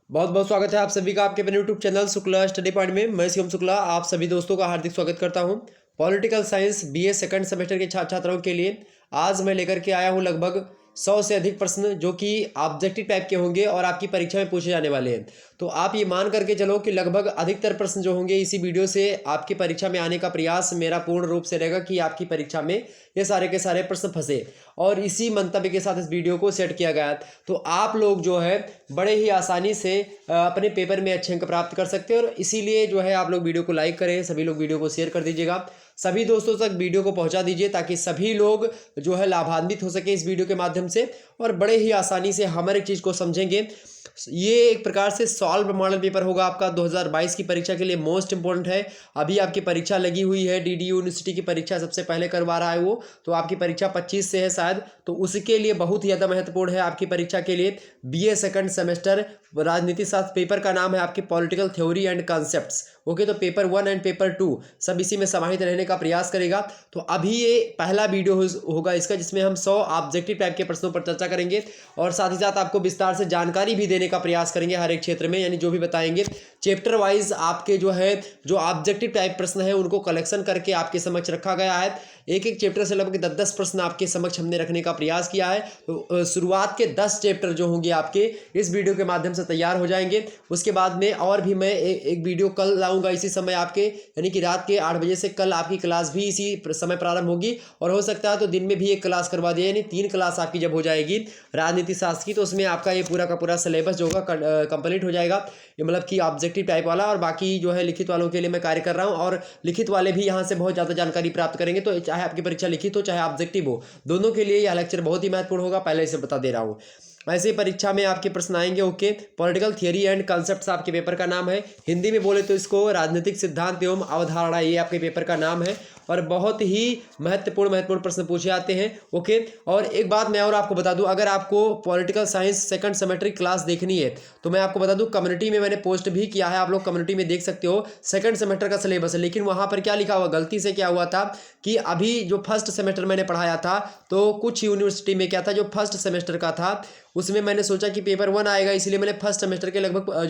बहुत बहुत स्वागत है आप सभी का आपके अपने YouTube channel Shukla study point में। मैं शिवम शुक्ला आप सभी दोस्तों का हार्दिक स्वागत करता हूं। Political science BA second semester के छात्र छात्राओं के लिए आज मैं लेकर के आया हूं लगभग 100 से अधिक प्रश्न जो कि ऑब्जेक्टिव टाइप के होंगे और आपकी परीक्षा में पूछे जाने वाले हैं। तो आप ये मान करके चलो कि लगभग अधिकतर प्रश्न जो होंगे इसी वीडियो से आपकी परीक्षा में आने का प्रयास मेरा पूर्ण रूप से रहेगा कि आपकी परीक्षा में ये सारे के सारे प्रश्न फंसे, और इसी मंतव्य के साथ इस वीडियो को सेट किया गया। तो आप लोग जो है बड़े ही आसानी से अपने पेपर में अच्छे अंक प्राप्त कर सकते हैं, और इसीलिए जो है आप लोग वीडियो को लाइक करें, सभी लोग वीडियो को शेयर कर दीजिएगा, सभी दोस्तों तक वीडियो को पहुंचा दीजिए ताकि सभी लोग जो है लाभान्वित हो सके इस वीडियो के माध्यम से और बड़े ही आसानी से हर एक चीज़ को समझेंगे। ये एक प्रकार से सॉल्व मॉडल पेपर होगा आपका 2022 की परीक्षा के लिए मोस्ट इंपॉर्टेंट है। अभी आपकी परीक्षा लगी हुई है, डीडी यूनिवर्सिटी की परीक्षा सबसे पहले करवा रहा है वो, तो आपकी परीक्षा 25 से है शायद, तो उसके लिए बहुत ही ज़्यादा महत्वपूर्ण है आपकी परीक्षा के लिए। बीए सेकंड सेमेस्टर राजनीति शास्त्र, पेपर का नाम है आपकी political theory and concepts. Okay, तो पेपर 1 एंड पेपर 2 सब इसी में समाहित रहने का प्रयास करेगा। तो अभी ये पहला वीडियो होगा इसका, जिसमें हम 100 ऑब्जेक्टिव टाइप के प्रश्नों पर चर्चा करेंगे और साथ ही साथ आपको विस्तार से जानकारी भी देने का प्रयास करेंगे हर एक क्षेत्र में, यानी जो भी बताएंगे चैप्टर वाइज आपके जो ऑब्जेक्टिव टाइप प्रश्न है उनको कलेक्शन करके आपके समक्ष रखा गया है। एक एक चैप्टर से लगभग 10-10 प्रश्न आपके समक्ष हमने रखने का प्रयास किया है। तो शुरुआत के 10 चैप्टर जो होंगे आपके इस वीडियो के माध्यम से तैयार हो जाएंगे। उसके बाद में और भी मैं एक वीडियो कल लाऊंगा इसी समय आपके, यानी कि रात के 8 बजे से कल आपकी क्लास भी इसी समय प्रारंभ होगी, और हो सकता है तो दिन में भी एक क्लास करवा दिया, यानी 3 क्लास आपकी जब हो जाएगी राजनीति शास्त्र की, तो उसमें आपका ये पूरा का पूरा सिलेबस जो होगा कंप्लीट हो जाएगा। ये मतलब कि ऑब्जेक्टिव टाइप वाला, और बाकी जो है लिखित वालों के लिए मैं कार्य कर रहा हूँ, और लिखित वाले भी यहाँ से बहुत ज़्यादा जानकारी प्राप्त करेंगे। तो चाहे आपकी परीक्षा लिखित हो चाहे ऑब्जेक्टिव हो, दोनों के लिए यह लेक्चर बहुत ही महत्वपूर्ण होगा, पहले इसे बता दे रहा हूँ। ऐसे ही परीक्षा में आपके प्रश्न आएंगे। Okay, political theory and concepts आपके पेपर का नाम है। हिंदी में बोले तो इसको राजनीतिक सिद्धांत एवं अवधारणा, ये आपके पेपर का नाम है, और बहुत ही महत्वपूर्ण प्रश्न पूछे जाते हैं। ओके, और एक बात मैं और आपको बता दूं, अगर आपको पॉलिटिकल साइंस सेकंड सेमेस्टर की क्लास देखनी है तो मैं आपको बता दूं कम्युनिटी में मैंने पोस्ट भी किया है, आप लोग कम्युनिटी में देख सकते हो। सेकंड सेमेस्टर का सिलेबस है, लेकिन वहां पर क्या लिखा हुआ, गलती से क्या हुआ था कि अभी जो फर्स्ट सेमेस्टर मैंने पढ़ाया था, तो कुछ यूनिवर्सिटी में क्या था, जो फर्स्ट सेमेस्टर का था उसमें मैंने सोचा कि पेपर 1 आएगा, इसलिए मैंने फर्स्ट सेमेस्टर के लगभग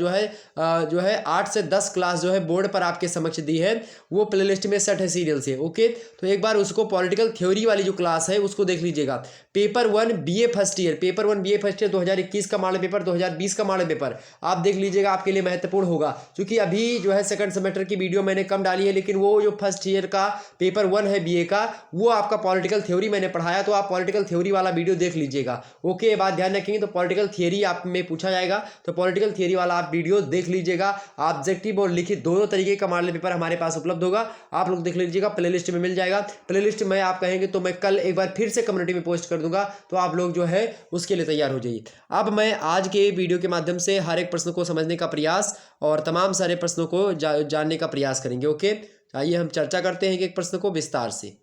जो है 8 से 10 क्लास जो है बोर्ड पर आपके समक्ष दी है, वो प्लेलिस्ट में सेट है सीरियल से। ओके, तो एक बार उसको पॉलिटिकल थ्योरी वाली जो क्लास है उसको देख लीजिएगा। Paper 1 BA first year, paper 1 BA first year 2021 का मॉडल पेपर, 2020 का मॉडल पेपर आप देख लीजिएगा, आपके लिए महत्वपूर्ण होगा। क्योंकि अभी जो है सेकंड सेमेस्टर की वीडियो मैंने कम डाली है, लेकिन वो जो फर्स्ट ईयर का पेपर 1 है बीए का, वो आपका पॉलिटिकल थ्योरी मैंने पढ़ाया, तो आप पॉलिटिकल थ्योरी वाला वीडियो देख लीजिएगा। ओके, बात ध्यान रखेंगे, तो पॉलिटिकल थियरी आप में पूछा जाएगा, तो पॉलिटिकल थियरी वाला आप वीडियो देख लीजिएगा। ऑब्जेक्टिव और लिखित दोनों तरीके का मॉडल पेपर हमारे पास उपलब्ध होगा, आप लोग देख लीजिएगा, प्लेलिस्ट में मिल जाएगा। प्लेलिस्ट में आप कहेंगे तो मैं कल एक बार फिर से कम्युनिटी में पोस्ट कर दूंगा, तो आप लोग जो है उसके लिए तैयार हो जाइए। अब मैं आज के वीडियो के माध्यम से हर एक प्रश्न को समझने का प्रयास और तमाम सारे प्रश्नों को जानने का प्रयास करेंगे। ओके, आइए हम चर्चा करते हैं कि एक प्रश्न को विस्तार से।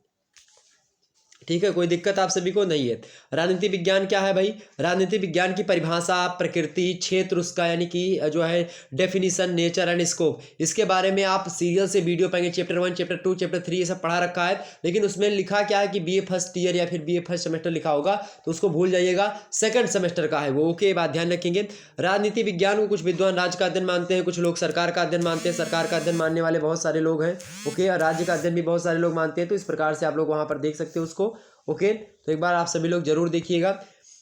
ठीक है, कोई दिक्कत आप सभी को नहीं है। राजनीति विज्ञान क्या है भाई? राजनीति विज्ञान की परिभाषा, प्रकृति, क्षेत्र उसका, यानी कि जो है डेफिनेशन, नेचर एंड स्कोप, इसके बारे में आप सीरियल से वीडियो पाएंगे। चैप्टर 1, चैप्टर 2, चैप्टर 3 ये सब पढ़ा रखा है, लेकिन उसमें लिखा क्या है कि बीए फर्स्ट ईयर या फिर बीए फर्स्ट सेमेस्टर लिखा होगा, तो उसको भूल जाइएगा, सेकंड सेमेस्टर का है वो। ओके, बात ध्यान रखेंगे। राजनीति विज्ञान को कुछ विद्वान राज्य का अध्ययन मानते हैं, कुछ लोग सरकार का अध्ययन मानते हैं। सरकार का अध्ययन मानने वाले बहुत सारे लोग हैं। ओके, और राज्य का अध्ययन भी बहुत सारे लोग मानते हैं, तो इस प्रकार से आप लोग वहां पर देख सकते हो उसको। ओके, तो एक बार आप सभी लोग जरूर देखिएगा।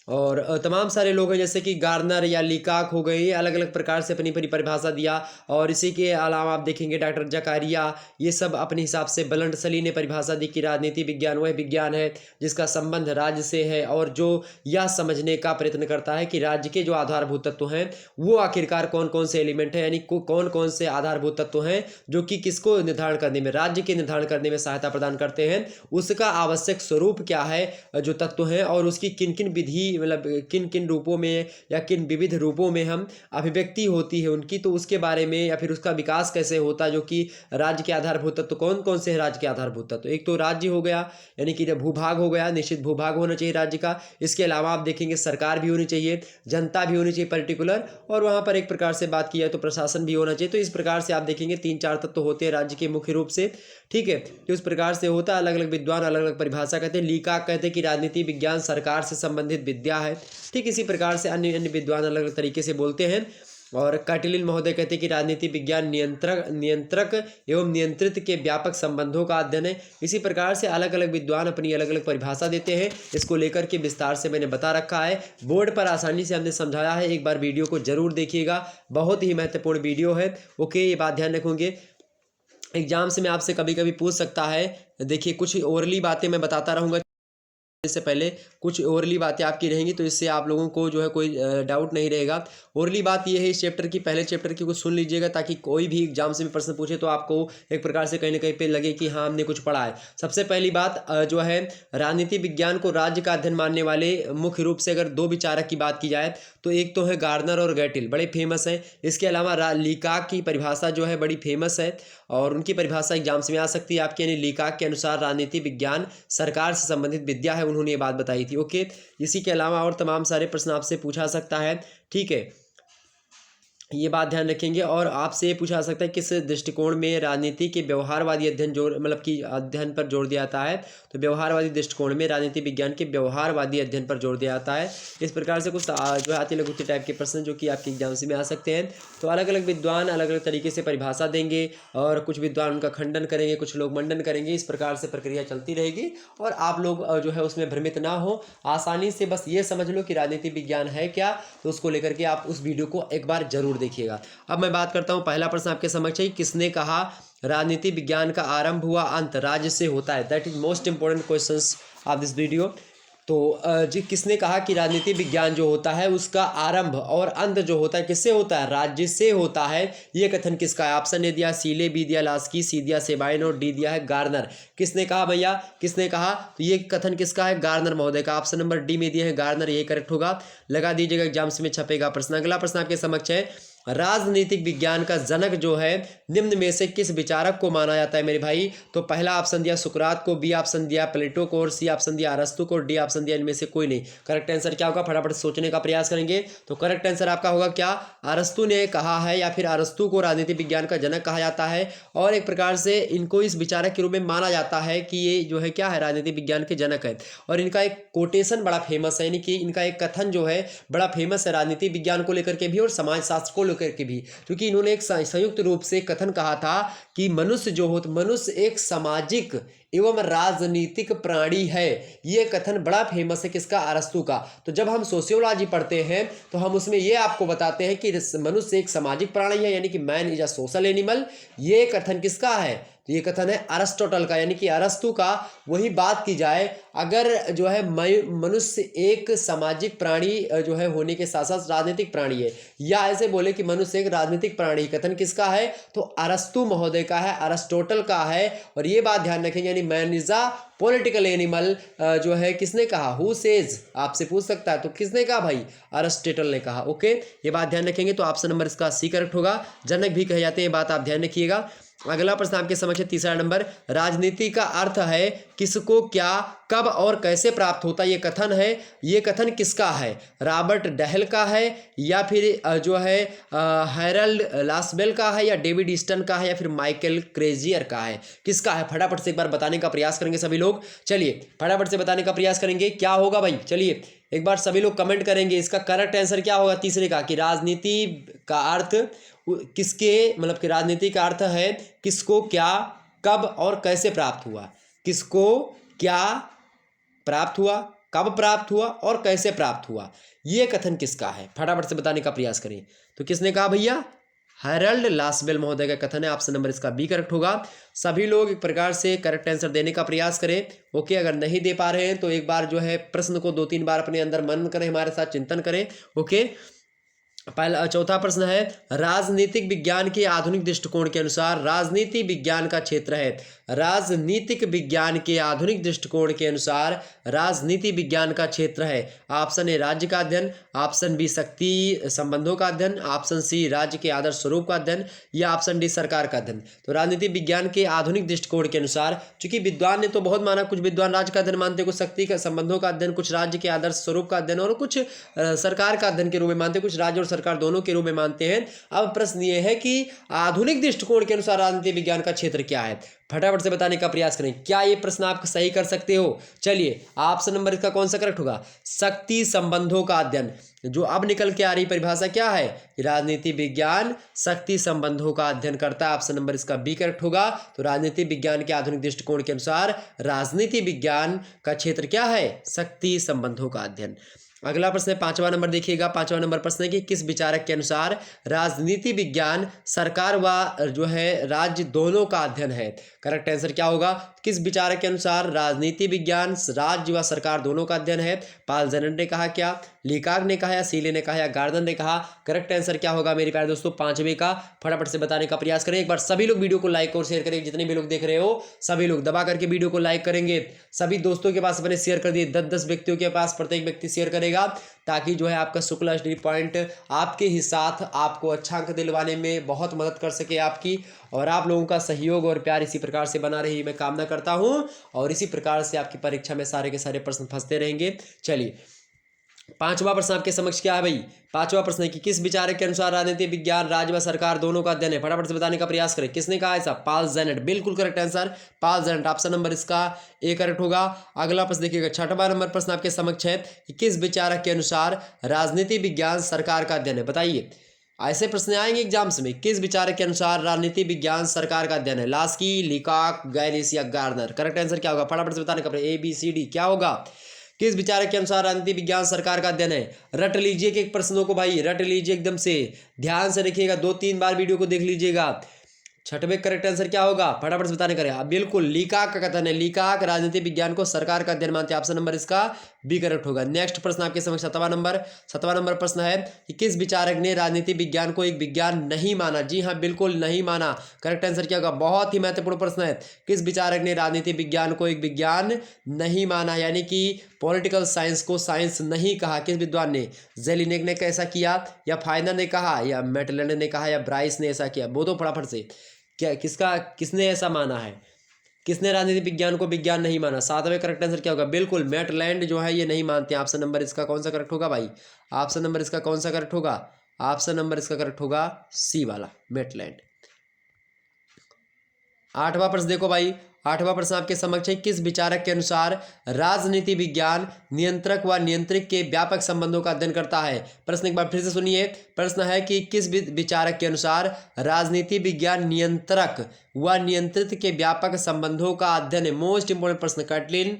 और तमाम सारे लोग हैं जैसे कि गार्नर या लीकाक हो गए, अलग अलग प्रकार से अपनी परिभाषा दिया। और इसी के अलावा आप देखेंगे डॉक्टर जकारिया, ये सब अपने हिसाब से बलंडसली ने परिभाषा दी कि राजनीति विज्ञान वह विज्ञान है जिसका संबंध राज्य से है, और जो यह समझने का प्रयत्न करता है कि राज्य के जो आधारभूत तत्व हैं वो आखिरकार कौन कौन से एलिमेंट हैं, यानी कौन कौन से आधारभूत तत्व हैं जो कि किसको निर्धारण करने में, राज्य के निर्धारण करने में सहायता प्रदान करते हैं, उसका आवश्यक स्वरूप क्या है, जो तत्व हैं, और उसकी किन किन विधि, मतलब किन किन रूपों में या किन विविध रूपों में हम अभिव्यक्ति होती है उनकी, तो उसके बारे में, या फिर उसका विकास कैसे होता है, जो कि राज्य के आधारभूत तत्व कौन कौन से हैं राज्य के आधारभूत तत्व। एक तो राज्य हो गया, यानी कि भूभाग हो गया, निश्चित भूभाग होना चाहिए राज्य का। इसके अलावा आप देखेंगे सरकार भी होनी चाहिए, जनता भी होनी चाहिए पर्टिकुलर, और वहाँ पर एक प्रकार से बात किया तो प्रशासन भी होना चाहिए। तो इस प्रकार से आप देखेंगे 3-4 तत्व होते हैं राज्य के मुख्य रूप से। ठीक है, तो इस प्रकार से होता है। अलग अलग विद्वान अलग अलग परिभाषा कहते हैं। लीकाक कहते हैं कि राजनीति विज्ञान सरकार से संबंधित विद्या है। ठीक इसी प्रकार से अन्य अन्य विद्वान अलग अलग तरीके से बोलते हैं। और काटिलिन महोदय कहते हैं कि राजनीति विज्ञान नियंत्रक एवं नियंत्रित के व्यापक संबंधों का अध्ययन है। इसी प्रकार से अलग अलग विद्वान अपनी अलग अलग परिभाषा देते हैं। इसको लेकर के विस्तार से मैंने बता रखा है, बोर्ड पर आसानी से हमने समझाया है। एक बार वीडियो को जरूर देखिएगा, बहुत ही महत्वपूर्ण वीडियो है। ओके, ये बात ध्यान रखोगे। एग्जाम से मैं आपसे कभी कभी पूछ सकता है। देखिए, कुछ ओरली बातें मैं बताता रहूँगा, इससे पहले कुछ ओरली बातें आपकी रहेंगी, तो इससे आप लोगों को जो है कोई डाउट नहीं रहेगा। ओरली बात ये है इस चैप्टर की, पहले चैप्टर की कुछ सुन लीजिएगा, ताकि कोई भी एग्जाम से भी प्रश्न पूछे तो आपको एक प्रकार से कहीं ना कहीं पे लगे कि हाँ हमने कुछ पढ़ा है। सबसे पहली बात जो है, राजनीति विज्ञान को राज्य का अध्ययन मानने वाले मुख्य रूप से अगर दो विचारक की बात की जाए तो एक तो है गार्नर और गैटिल, बड़े फेमस हैं। इसके अलावा लीकाक की परिभाषा जो है बड़ी फेमस है, और उनकी परिभाषा एग्जाम्स में आ सकती है आपके, यानी लीकाक के अनुसार राजनीति विज्ञान सरकार से संबंधित विद्या है, उन्होंने ये बात बताई थी। ओके, इसी के अलावा और तमाम सारे प्रश्न आपसे पूछा सकता है, ठीक है, ये बात ध्यान रखेंगे। और आपसे ये पूछा जा सकता है किस दृष्टिकोण में राजनीति के व्यवहारवादी अध्ययन जोर मतलब कि अध्ययन पर जोर दिया जाता है, तो व्यवहारवादी दृष्टिकोण में राजनीति विज्ञान के व्यवहारवादी अध्ययन पर जोर दिया जाता है। इस प्रकार से कुछ जो है आती लघुति टाइप के प्रश्न जो कि आपके एग्जाम में आ सकते हैं। तो अलग अलग विद्वान अलग अलग तरीके से परिभाषा देंगे, और कुछ विद्वान उनका खंडन करेंगे, कुछ लोग मंडन करेंगे। इस प्रकार से प्रक्रिया चलती रहेगी, और आप लोग जो है उसमें भ्रमित ना हो, आसानी से बस ये समझ लो कि राजनीति विज्ञान है क्या, तो उसको लेकर के आप उस वीडियो को एक बार जरूर देखिएगा। अब मैं बात करता हूं, पहला प्रश्न आपके समक्ष है, किसने कहा राजनीति विज्ञान का आरंभ हुआ अंत राज्य से होता है। That is most important questions of this video. तो जी, किसने कहा कि राजनीति विज्ञान जो होता है उसका आरंभ और अंत जो होता है किससे होता है, राज्य से होता है। ये कथन किसका है? ऑप्शन ए दिया सीले, बी दिया लास्की, सी दिया सेबाइन और डी दिया है गार्नर। किसने कहा भैया, किसने कहा? तो ये कथन किसका है? गार्नर महोदय का। ऑप्शन नंबर डी में दिया है गार्नर, ये करेक्ट होगा। लगा दीजिएगा, एग्जाम्स में छपेगा प्रश्न। अगला प्रश्न आपके समक्ष है, राजनीतिक विज्ञान का जनक जो है निम्न में से किस विचारक को माना जाता है मेरे भाई? तो पहला ऑप्शन दिया सुकरात को, बी ऑप्शन दिया प्लेटो को, और सी ऑप्शन दिया अरस्तु को, डी ऑप्शन दिया इनमें से कोई नहीं। करेक्ट आंसर क्या होगा? फटाफट सोचने का प्रयास करेंगे। तो करेक्ट आंसर आपका होगा क्या? अरस्तु ने कहा है, या फिर अरस्तु को राजनीति विज्ञान का जनक कहा जाता है, और एक प्रकार से इनको इस विचारक के रूप में माना जाता है कि ये जो है क्या है, राजनीति विज्ञान के जनक है। और इनका एक कोटेशन बड़ा फेमस है, यानी कि इनका एक कथन जो है बड़ा फेमस है राजनीति विज्ञान को लेकर के भी और समाजशास्त्र को लेकर के भी, क्योंकि इन्होंने एक संयुक्त रूप से कथन कहा था कि मनुष्य एक सामाजिक एवं राजनीतिक प्राणी है। ये कथन बड़ा फेमस है किसका? अरस्तु का। तो जब हम सोशियोलॉजी पढ़ते हैं तो हम उसमें ये आपको बताते हैं कि मनुष्य एक सामाजिक प्राणी है, यानी कि man is a social animal. ये कथन किसका है? तो ये कथन है अरिस्टोटल का, यानी कि अरस्तु का। वही बात की जाए, अगर जो है मनुष्य एक सामाजिक प्राणी जो है होने के साथ साथ राजनीतिक प्राणी है, या ऐसे बोले कि मनुष्य एक राजनीतिक प्राणी, कथन किसका है? तो अरस्तु महोदय का है, अरिस्टोटल का है। और ये बात ध्यान रखेंगे, यानी man is a political animal जो है किसने कहा? Who says? आपसे पूछ सकता है, तो किसने कहा भाई? अरिस्टोटल ने कहा। ओके, ये बात ध्यान रखेंगे। तो ऑप्शन नंबर इसका सी करेक्ट होगा। जनक भी कहे जाते हैं, बात आप ध्यान रखिएगा। अगला प्रश्न आपके समक्ष है, तीसरा नंबर, राजनीति का अर्थ है किसको, क्या, कब और कैसे प्राप्त होता है। ये कथन है, ये कथन किसका है? रॉबर्ट डहल का है, या फिर जो है हैरल्ड लासबेल का है, या डेविड ईस्टन का है, या फिर माइकल क्रेजियर का है? किसका है? फटाफट से एक बार बताने का प्रयास करेंगे सभी लोग। चलिए फटाफट से बताने का प्रयास करेंगे, क्या होगा भाई? चलिए एक बार सभी लोग कमेंट करेंगे, इसका करेक्ट आंसर क्या होगा तीसरे का, कि राजनीति का अर्थ किसके, मतलब कि राजनीति का अर्थ है किसको, क्या, कब और कैसे प्राप्त हुआ। किसको क्या प्राप्त हुआ, कब प्राप्त हुआ और कैसे प्राप्त हुआ, ये कथन किसका है? फटाफट से बताने का प्रयास करें। तो किसने कहा भैया? हैरल्ड लासबेल महोदय का कथन है। ऑप्शन नंबर इसका बी करेक्ट होगा। सभी लोग एक प्रकार से करेक्ट आंसर देने का प्रयास करें। ओके, अगर नहीं दे पा रहे हैं तो एक बार जो है प्रश्न को 2-3 बार अपने अंदर मनन करें, हमारे साथ चिंतन करें। ओके, पहला चौथा प्रश्न है, राजनीतिक विज्ञान के आधुनिक दृष्टिकोण के अनुसार राजनीति विज्ञान का क्षेत्र है। राजनीतिक विज्ञान के आधुनिक दृष्टिकोण के अनुसार राजनीति विज्ञान का क्षेत्र है। ऑप्शन ए राज्य का अध्ययन, ऑप्शन बी शक्ति संबंधों का अध्ययन, ऑप्शन सी राज्य के आदर्श स्वरूप का अध्ययन, या ऑप्शन डी सरकार का अध्ययन। तो राजनीति विज्ञान के आधुनिक दृष्टिकोण के अनुसार, चूंकि विद्वान ने तो बहुत माना, कुछ विद्वान राज्य का अध्ययन मानते, कुछ शक्ति का संबंधों का अध्ययन, कुछ राज्य के आदर्श स्वरूप का अध्ययन, और कुछ सरकार का अध्ययन के रूप में मानते, कुछ राज्य और सरकार दोनों के रूप में मानते हैं। अब प्रश्न ये है कि आधुनिक दृष्टिकोण के अनुसार राजनीति विज्ञान का क्षेत्र क्या है, फटाफट से बताने का प्रयास करें। क्या ये प्रश्न आप सही कर सकते हो? चलिए, ऑप्शन नंबर इसका कौन सा करेक्ट होगा? शक्ति संबंधों का अध्ययन। जो अब निकल के आ रही परिभाषा क्या है? राजनीति विज्ञान शक्ति संबंधों का अध्ययन करता है। ऑप्शन नंबर इसका बी करेक्ट होगा। तो राजनीति विज्ञान के आधुनिक दृष्टिकोण के अनुसार राजनीति विज्ञान का क्षेत्र क्या है? शक्ति संबंधों का अध्ययन। अगला प्रश्न है 5वां नंबर, देखिएगा 5वां नंबर प्रश्न है कि किस विचारक के अनुसार राजनीति विज्ञान सरकार व जो है राज्य दोनों का अध्ययन है? करेक्ट आंसर क्या होगा? किस विचारक के अनुसार राजनीति विज्ञान राज्य व सरकार दोनों का अध्ययन है? पाल जेनेट ने कहा क्या, लीकाग ने कहा या सीले ने कहा या गार्डनर ने कहा? करेक्ट आंसर क्या होगा मेरे प्यारे दोस्तों? 5वें का। फटाफट से बताने का प्रयास करें। एक बार सभी लोग वीडियो को लाइक और शेयर करें। जितने भी लोग देख रहे हो सभी लोग दबा करके वीडियो को लाइक करेंगे। सभी दोस्तों के पास अपने शेयर कर दिए, 10-10 व्यक्तियों के पास प्रत्येक व्यक्ति शेयर करेगा, ताकि जो है आपका शुक्ला स्टडी पॉइंट आपके ही साथ आपको अच्छा अंक दिलवाने में बहुत मदद कर सके आपकी। और आप लोगों का सहयोग और प्यार इसी प्रकार से बना रही मैं कामना करता हूं, और इसी प्रकार से आपकी परीक्षा में सारे के सारे प्रश्न फंसते रहेंगे। चलिए, 5वां प्रश्न आपके समक्ष क्या है भाई? 5वां प्रश्न है कि किस विचारक के अनुसार राजनीति विज्ञान राज्य व सरकार दोनों का अध्ययन है? फटाफट से बताने का प्रयास करें। किसने कहा ऐसा? पाल जेनेट। बिल्कुल करेक्ट आंसर पाल जेनेट। ऑप्शन नंबर इसका ए करेक्ट होगा। अगला प्रश्न देखिएगा, 6वां नंबर प्रश्न आपके समक्ष है कि किस विचारक के अनुसार राजनीति विज्ञान सरकार का अध्ययन है? बताइए, ऐसे प्रश्न आएंगे एग्जाम्स में। किस विचारक के अनुसार राजनीति विज्ञान सरकार का अध्ययन है? लास्की, लीकाक, गैरिस या गार्डनर? करेक्ट आंसर क्या होगा? फटाफट से बताने का ए बी सी डी क्या होगा? किस विचारक के अनुसार राजनीति विज्ञान सरकार का अध्ययन है? रट लीजिए कि एक प्रश्नों को भाई, रट लीजिए एकदम से, ध्यान से देखिएगा, 2-3 बार वीडियो को देख लीजिएगा। 6वें करेक्ट आंसर क्या होगा? फटाफट से बताने करें। बिल्कुल लीकाक का कथन है। लीकाक राजनीति विज्ञान को सरकार का अध्ययन मानते हैं। ऑप्शन नंबर इसका बी करेक्ट होगा। नेक्स्ट प्रश्न आपके समक्ष 7वां नंबर प्रश्न है कि किस विचारक ने राजनीति विज्ञान को एक विज्ञान नहीं माना? जी हाँ, बिल्कुल नहीं माना। करेक्ट आंसर क्या होगा? बहुत ही महत्वपूर्ण प्रश्न है। किस विचारक ने राजनीति विज्ञान को एक विज्ञान नहीं माना, यानी कि पॉलिटिकल साइंस को साइंस नहीं कहा? किस विद्वान ने? जेलिनेक ने कैसा किया, या फाइनर ने कहा, या मेटलैंड ने कहा, या ब्राइस ने ऐसा किया? बोलो फटाफट से, क्या किसने ऐसा माना है? किसने राजनीति विज्ञान को विज्ञान नहीं माना? 7वें करेक्ट आंसर क्या होगा? बिल्कुल मेटलैंड जो है ये नहीं मानते हैं। ऑप्शन नंबर इसका कौन सा करेक्ट होगा भाई? ऑप्शन नंबर इसका कौन सा करेक्ट होगा? ऑप्शन नंबर इसका करेक्ट होगा सी वाला, मेटलैंड। 8वां प्रश्न देखो भाई, 8वां प्रश्न आपके समक्ष है, किस विचारक के अनुसार राजनीति विज्ञान नियंत्रक व नियंत्रित के व्यापक संबंधों का अध्ययन करता है? प्रश्न एक बार फिर से सुनिए। प्रश्न है कि किस विचारक के अनुसार राजनीति विज्ञान नियंत्रक व नियंत्रित के व्यापक संबंधों का अध्ययन है? मोस्ट इंपोर्टेंट प्रश्न। Catlin,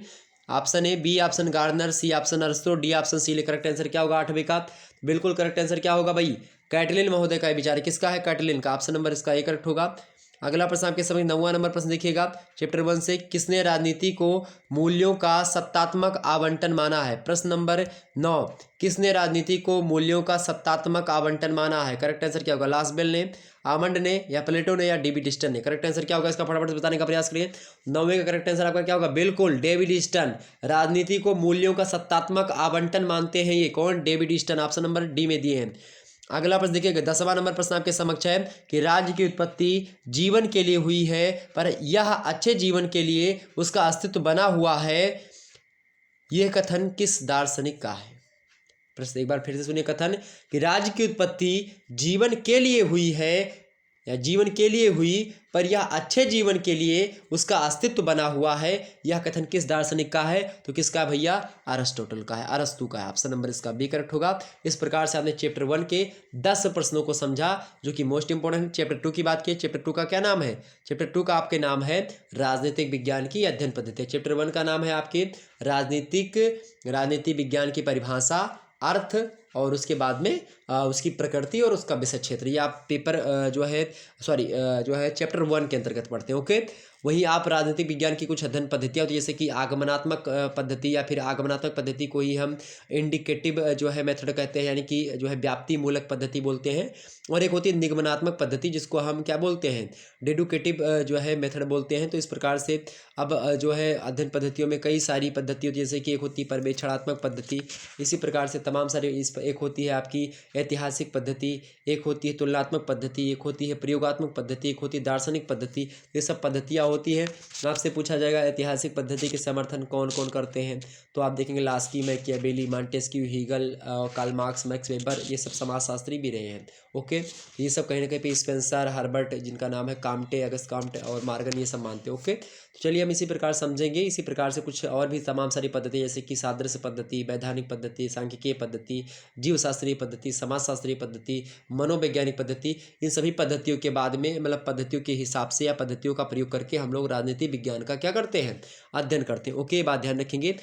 option A, B option Gardner, C option अरस्तु, D option Seeley. Correct answer क्या होगा 8वें का? बिल्कुल करेक्ट आंसर क्या होगा भाई? कैटलिन महोदय का विचार। किसका है? कैटलिन का। ऑप्शन नंबर इसका ए करेक्ट होगा। अगला प्रश्न आपके समझ 9वां नंबर प्रश्न देखिएगा, चैप्टर 1 से, किसने राजनीति को मूल्यों का सत्तात्मक आवंटन माना है? प्रश्न नंबर 9, किसने राजनीति को मूल्यों का सत्तात्मक आवंटन माना है? करेक्ट आंसर क्या होगा? लासबेल ने, आमंड ने, या प्लेटो ने, या डेविड ईस्टन ने? करेक्ट आंसर क्या होगा इसका? फटाफट से बताने का प्रयास करिए। 9वें का करेक्ट आंसर आपका क्या होगा? बिल्कुल डेविड ईस्टन। राजनीति को मूल्यों का सत्तात्मक आवंटन मानते हैं ये कौन? David Easton. Option number D में दिए हैं। अगला प्रश्न देखिएगा, 10वां नंबर प्रश्न आपके समक्ष है कि राज्य की उत्पत्ति जीवन के लिए हुई है, पर यह अच्छे जीवन के लिए उसका अस्तित्व बना हुआ है, यह कथन किस दार्शनिक का है? प्रश्न एक बार फिर से सुनिए। कथन कि राज्य की उत्पत्ति जीवन के लिए हुई है, या जीवन के लिए हुई, पर यह अच्छे जीवन के लिए उसका अस्तित्व बना हुआ है, यह कथन किस दार्शनिक का है? तो किसका भैया? अरिस्टोटल का है, अरस्तु का है। ऑप्शन नंबर इसका बी करेक्ट होगा। इस प्रकार से आपने चैप्टर 1 के 10 प्रश्नों को समझा, जो कि मोस्ट इंपोर्टेंट है। चैप्टर 2 की बात की, चैप्टर 2 का क्या नाम है? चैप्टर 2 का आपके नाम है राजनीतिक विज्ञान की अध्ययन पद्धति। चैप्टर 1 का नाम है आपके राजनीति विज्ञान की परिभाषा, अर्थ, और उसके बाद में उसकी प्रकृति और उसका विषय क्षेत्र। ये आप पेपर जो है चैप्टर 1 के अंतर्गत पढ़ते हैं। ओके, वहीं आप राजनीतिक विज्ञान की कुछ अध्ययन पद्धतियाँ होती है, जैसे कि आगमनात्मक पद्धति, या फिर आगमनात्मक पद्धति को ही हम इंडिकेटिव जो है मेथड कहते हैं, यानी कि जो है व्याप्ति मूलक पद्धति बोलते हैं। और एक होती है निगमनात्मक पद्धति, जिसको हम क्या बोलते हैं? डेडुकेटिव जो है मेथड बोलते हैं। तो इस प्रकार से अब जो है अध्ययन पद्धतियों में कई सारी पद्धति होती है, जैसे कि एक होती है पर्यवेक्षणात्मक पद्धति। इसी प्रकार से तमाम सारे एक होती है आपकी ऐतिहासिक पद्धति, एक होती है तुलनात्मक पद्धति, एक होती है प्रयोगात्मक पद्धति, एक होती है दार्शनिक पद्धति। ये सब पद्धतियाँ होती हैं। आपसे पूछा जाएगा ऐतिहासिक पद्धति के समर्थन कौन कौन करते हैं, तो आप देखेंगे Laski, Machiavelli, Montesquieu, Hegel, Karl Marx, Max Weber, ये सब समाजशास्त्री भी रहे हैं। ओके, ये सब कहीं ना कहीं पे स्पेंसर, हर्बर्ट जिनका नाम है, काम्टे, अगस्त काम्टे और मार्गन, ये सब मानते हैं। ओके, तो चलिए हम इसी प्रकार समझेंगे। इसी प्रकार से कुछ और भी तमाम सारी पद्धति जैसे कि सादृश्य पद्धति, वैधानिक पद्धति, सांख्यिकीय पद्धति, जीवशास्त्रीय पद्धति, समाजशास्त्रीय पद्धति, मनोवैज्ञानिक पद्धति, इन सभी पद्धतियों के बाद में मतलब पद्धतियों के हिसाब से या पद्धतियों का प्रयोग करके हम लोग राजनीति विज्ञान का क्या करते हैं, अध्ययन करते हैं। ओके, ये बात ध्यान रखेंगे।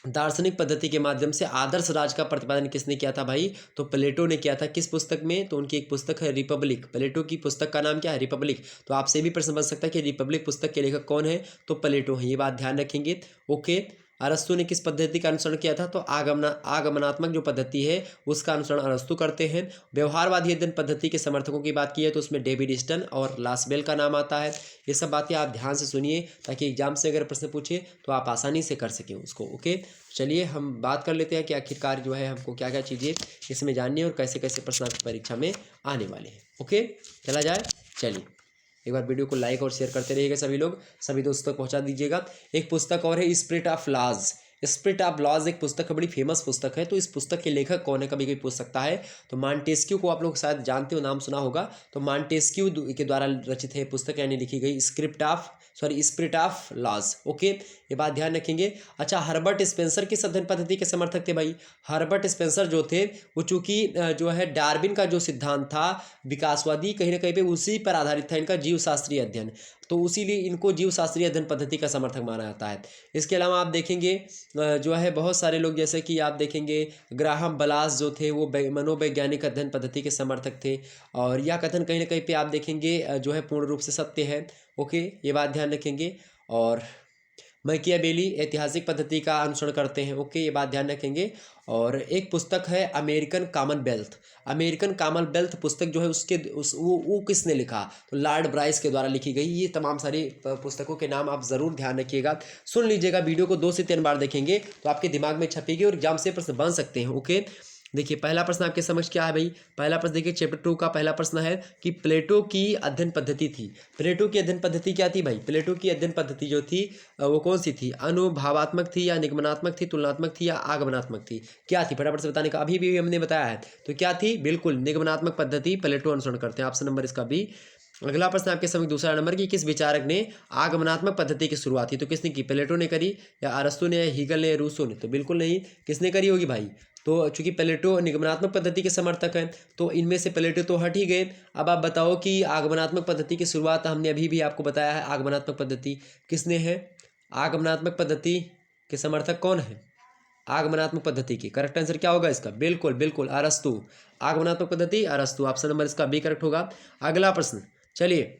दार्शनिक पद्धति के माध्यम से आदर्श राज का प्रतिपादन किसने किया था भाई, तो प्लेटो ने किया था। किस पुस्तक में, तो उनकी एक पुस्तक है रिपब्लिक। प्लेटो की पुस्तक का नाम क्या है, रिपब्लिक। तो आपसे भी प्रश्न बन सकता है कि रिपब्लिक पुस्तक के लेखक कौन है, तो प्लेटो है। ये बात ध्यान रखेंगे। ओके, अरस्तु ने किस पद्धति का अनुसरण किया था, तो आगमनात्मक जो पद्धति है उसका अनुसरण अरस्तु करते हैं। व्यवहारवादी अध्ययन पद्धति के समर्थकों की बात की है तो उसमें डेविड स्टन और लासबेल का नाम आता है। ये सब बातें आप ध्यान से सुनिए ताकि एग्जाम से अगर प्रश्न पूछे तो आप आसानी से कर सकें उसको। ओके, चलिए हम बात कर लेते हैं कि आखिरकार जो है हमको क्या क्या चीज़ें इसमें जाननी है और कैसे कैसे प्रश्न आपकी परीक्षा में आने वाले हैं। ओके, चला जाए। चलिए एक बार वीडियो को लाइक और शेयर करते रहिएगा सभी लोग, सभी दोस्तों तक पहुंचा दीजिएगा। एक पुस्तक और है spirit of laws. Spirit of laws एक पुस्तक है, बड़ी फेमस पुस्तक है। तो इस पुस्तक के लेखक कौन है, कभी कोई पूछ सकता है। तो मॉन्टेस्क्यू को आप लोग शायद जानते हो, नाम सुना होगा। तो मॉन्टेस्क्यू के द्वारा रचित है पुस्तक, यानी लिखी गई स्पिरिट ऑफ लॉज। ओके, ये बात ध्यान रखेंगे। अच्छा, हर्बर्ट स्पेंसर किस अध्ययन पद्धति के समर्थक थे भाई। हर्बर्ट स्पेंसर जो थे वो चूंकि जो है डार्विन का जो सिद्धांत था विकासवादी, कहीं ना कहीं पे उसी पर आधारित था इनका जीवशास्त्रीय अध्ययन, तो इसीलिए इनको जीवशास्त्रीय अध्ययन पद्धति का समर्थक माना जाता है। इसके अलावा आप देखेंगे जो है बहुत सारे लोग, जैसे कि आप देखेंगे ग्राहम बलास जो थे वो मनोवैज्ञानिक अध्ययन पद्धति के समर्थक थे, और यह कथन कहीं ना कहीं पे आप देखेंगे जो है पूर्ण रूप से सत्य है। ओके, ये बात ध्यान रखेंगे। और मैकियावेली ऐतिहासिक पद्धति का अनुसरण करते हैं। ओके, ये बात ध्यान रखेंगे। और एक पुस्तक है अमेरिकन कॉमनवेल्थ। अमेरिकन कॉमनवेल्थ पुस्तक जो है वो किसने लिखा, तो लॉर्ड ब्राइस के द्वारा लिखी गई। ये तमाम सारी पुस्तकों के नाम आप ज़रूर ध्यान रखिएगा, सुन लीजिएगा। वीडियो को 2 से 3 बार देखेंगे तो आपके दिमाग में छपेगी और एग्जाम से प्रश्न बन सकते हैं। ओके, देखिए पहला प्रश्न आपके समझ क्या है भाई। पहला प्रश्न देखिए चैप्टर 2 का पहला प्रश्न है कि प्लेटो की अध्ययन पद्धति थी। प्लेटो की अध्ययन पद्धति क्या थी भाई, प्लेटो की अध्ययन पद्धति जो थी वो कौन सी थी, अनुभवात्मक थी या निगमनात्मक थी, तुलनात्मक थी या आगमनात्मक थी, क्या थी, फटाफट से बताने का। अभी भी हमने बताया है, तो क्या थी, बिल्कुल निगमनात्मक पद्धति प्लेटो अनुसरण करते हैं। ऑप्शन नंबर इसका बी। अगला प्रश्न आपके समझ दूसरा नंबर की किस विचारक ने आगमनात्मक पद्धति की शुरुआत की, तो किसने की, प्लेटो ने करी या अरस्तु ने या हीगल ने या रूसो ने, तो बिल्कुल नहीं, किसने करी होगी भाई, तो चूंकि प्लेटो निगमनात्मक पद्धति के समर्थक हैं तो इनमें से प्लेटो तो हट ही गए। अब आप बताओ कि आगमनात्मक पद्धति की शुरुआत हमने अभी भी आपको बताया है, आगमनात्मक पद्धति किसने है, आगमनात्मक पद्धति के समर्थक कौन है, आगमनात्मक पद्धति की करेक्ट आंसर क्या होगा इसका, बिल्कुल बिल्कुल अरस्तु। आगमनात्मक पद्धति अरस्तु, ऑप्शन नंबर इसका बी करेक्ट होगा। अगला प्रश्न, चलिए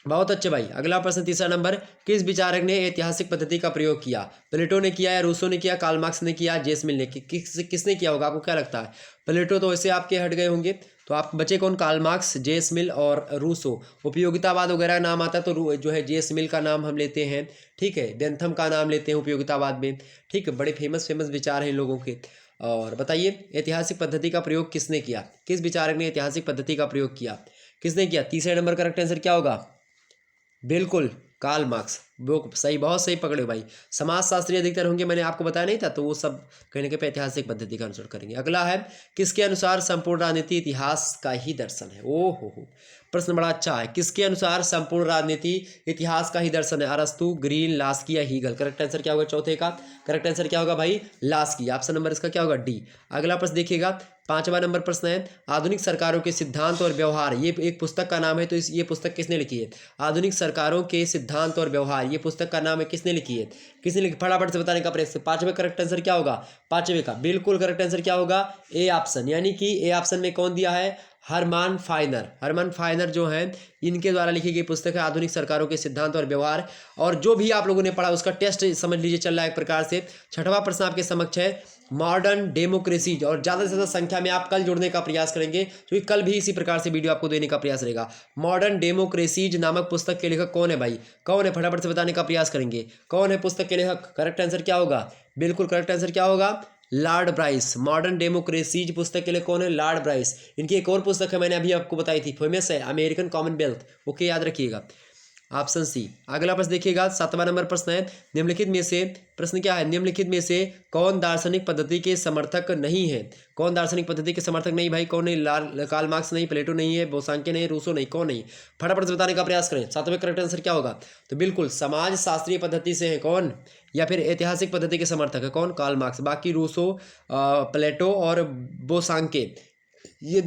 बहुत अच्छे भाई। अगला प्रश्न तीसरा नंबर, किस विचारक ने ऐतिहासिक पद्धति का प्रयोग किया, प्लेटो ने किया या रूसो ने किया, कार्ल मार्क्स ने किया, जे एस मिल ने, किसने किया होगा, आपको क्या लगता है। प्लेटो तो वैसे आपके हट गए होंगे, तो आप बचे कौन, कार्ल मार्क्स, जे एस मिल और रूसो। उपयोगितावाद वगैरह नाम आता है तो जो है जे एस मिल का नाम हम लेते हैं, ठीक है, बेंथम का नाम लेते हैं उपयोगितावाद में, ठीक है, बड़े फेमस विचार हैं इन लोगों के। और बताइए ऐतिहासिक पद्धति का प्रयोग किसने किया, किस विचारक ने ऐतिहासिक पद्धति का प्रयोग किया, किसने किया, तीसरे नंबर करेक्ट आंसर क्या होगा, बिल्कुल कार्ल मार्क्स। वो सही, बहुत सही पकड़े भाई। समाजशास्त्री अधिकतर होंगे, मैंने आपको बताया नहीं था, तो वो सब कहने के पे ऐतिहासिक पद्धति का अनुसरण करेंगे। अगला है, किसके अनुसार संपूर्ण राजनीति इतिहास का ही दर्शन है। ओ हो, प्रश्न बड़ा अच्छा है। किसके अनुसार संपूर्ण राजनीति इतिहास का ही दर्शन है, अरस्तु, ग्रीन, लास्की या हीगल। करेक्ट आंसर क्या होगा चौथे का, करेक्ट आंसर क्या होगा भाई, लास्की। ऑप्शन नंबर इसका क्या होगा, डी। अगला प्रश्न देखिएगा, 5वां नंबर प्रश्न है, आधुनिक सरकारों के सिद्धांत और व्यवहार। ये एक पुस्तक का नाम है, तो ये पुस्तक किसने लिखी है, आधुनिक सरकारों के सिद्धांत और व्यवहार, ये पुस्तक का नाम है, किसने लिखी है, किसने लिखी, फटाफट से बताने का प्रयास। 5वें करेक्ट आंसर क्या होगा, 5वें का बिल्कुल करेक्ट आंसर क्या होगा, ए ऑप्शन। यानी कि ए ऑप्शन में कौन दिया है, हरमान फाइनर। हरमान फाइनर जो है इनके द्वारा लिखी गई पुस्तक है आधुनिक सरकारों के सिद्धांत और व्यवहार। और जो भी आप लोगों ने पढ़ा उसका टेस्ट समझ लीजिए चल रहा है एक प्रकार से। 6वां प्रश्न आपके समक्ष है, मॉडर्न डेमोक्रेसीज। और ज़्यादा से ज़्यादा संख्या में आप कल जुड़ने का प्रयास करेंगे, क्योंकि कल भी इसी प्रकार से वीडियो आपको देने का प्रयास रहेगा। मॉडर्न डेमोक्रेसीज नामक पुस्तक के लेखक कौन है भाई, कौन है, फटाफट से बताने का प्रयास करेंगे, कौन है पुस्तक के लेखक। करेक्ट आंसर क्या होगा, बिल्कुल करेक्ट आंसर क्या होगा, लॉर्ड ब्राइस। मॉडर्न डेमोक्रेसीज पुस्तक के लिए कौन है? Lord Bryce. इनकी एक और पुस्तक है, मैंने अभी आपको बताई थी, फेमस है, अमेरिकन कॉमनवेल्थ। ओके, याद रखिएगा, ऑप्शन सी। अगला प्रश्न देखिएगा, 7वां नंबर प्रश्न है, निम्नलिखित में से, प्रश्न क्या है, निम्नलिखित में से कौन दार्शनिक पद्धति के समर्थक नहीं है? कौन दार्शनिक पद्धति के समर्थक नहीं? भाई कौन नहीं? कार्ल मार्क्स नहीं, प्लेटो नहीं है, बोसांके नहीं, रूसो नहीं, कौन नहीं? फटाफट से बताने का प्रयास करें। 7वें करेक्ट आंसर क्या होगा? तो बिल्कुल समाज शास्त्रीय पद्धति से है कौन, या फिर ऐतिहासिक पद्धति के समर्थक है कौन? Karl Marx. बाकी रूसो, प्लेटो और बोसांके ये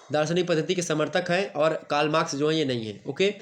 दार्शनिक पद्धति के समर्थक हैं, और कार्ल मार्क्स जो है ये नहीं है। ओके,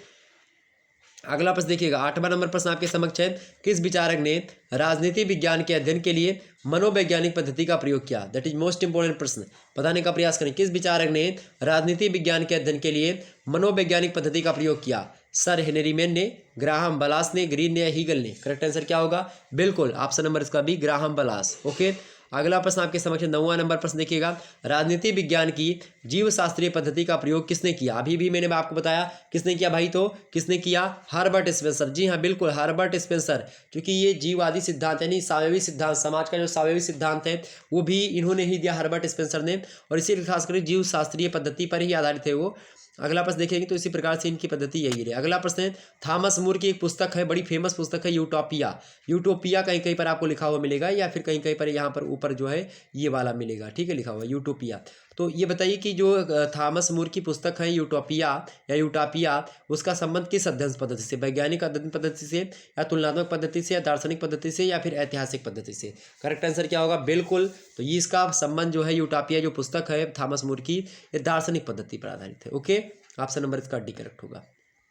अगला प्रश्न देखिएगा, 8वां नंबर प्रश्न आपके समक्ष है, किस विचारक ने राजनीति विज्ञान के अध्ययन के लिए मनोवैज्ञानिक पद्धति का प्रयोग किया? दैट इज मोस्ट इंपोर्टेंट प्रश्न, बताने का प्रयास करें। किस विचारक ने राजनीति विज्ञान के अध्ययन के लिए मनोवैज्ञानिक पद्धति का प्रयोग किया? सर हेनरी मैन ने, ग्राहम बलास ने, ग्रीन ने या हीगल ने? करेक्ट आंसर क्या होगा? बिल्कुल ऑप्शन नंबर इसका भी, ग्राहम बलास। ओके, अगला प्रश्न आपके समक्ष 9वां नंबर प्रश्न देखिएगा, राजनीति विज्ञान की जीव शास्त्रीय पद्धति का प्रयोग किसने किया? अभी भी मैंने आपको बताया किसने किया भाई, तो किसने किया? Herbert Spencer. जी हाँ बिल्कुल, हर्बर्ट स्पेंसर, क्योंकि ये जीववादी सिद्धांत यानी सावयवी सिद्धांत, समाज का जो सावयवी सिद्धांत है वो भी इन्होंने ही दिया, हर्बर्ट स्पेंसर ने, और इसी खासकर जीव शास्त्रीय पद्धति पर ही आधारित है वो। अगला प्रश्न देखेंगे तो इसी प्रकार से इनकी पद्धति यही है। अगला प्रश्न है, थॉमस मूर की एक पुस्तक है, बड़ी फेमस पुस्तक है, यूटोपिया। यूटोपिया कहीं कहीं पर आपको लिखा हुआ मिलेगा, या फिर कहीं कहीं पर यहाँ पर ऊपर जो है ये वाला मिलेगा, ठीक है, लिखा हुआ यूटोपिया। तो ये बताइए कि जो थॉमस मूर की पुस्तक है यूटोपिया या यूटोपिया, उसका संबंध किस अध्ययन पद्धति से? वैज्ञानिक अध्ययन पद्धति से, या तुलनात्मक पद्धति से, या दार्शनिक पद्धति से, या फिर ऐतिहासिक पद्धति से? करेक्ट आंसर क्या होगा? बिल्कुल, तो ये इसका संबंध जो है यूटोपिया जो पुस्तक है थॉमस मूर की, ये दार्शनिक पद्धति पर आधारित है। ओके, ऑप्शन नंबर इसका डी करेक्ट होगा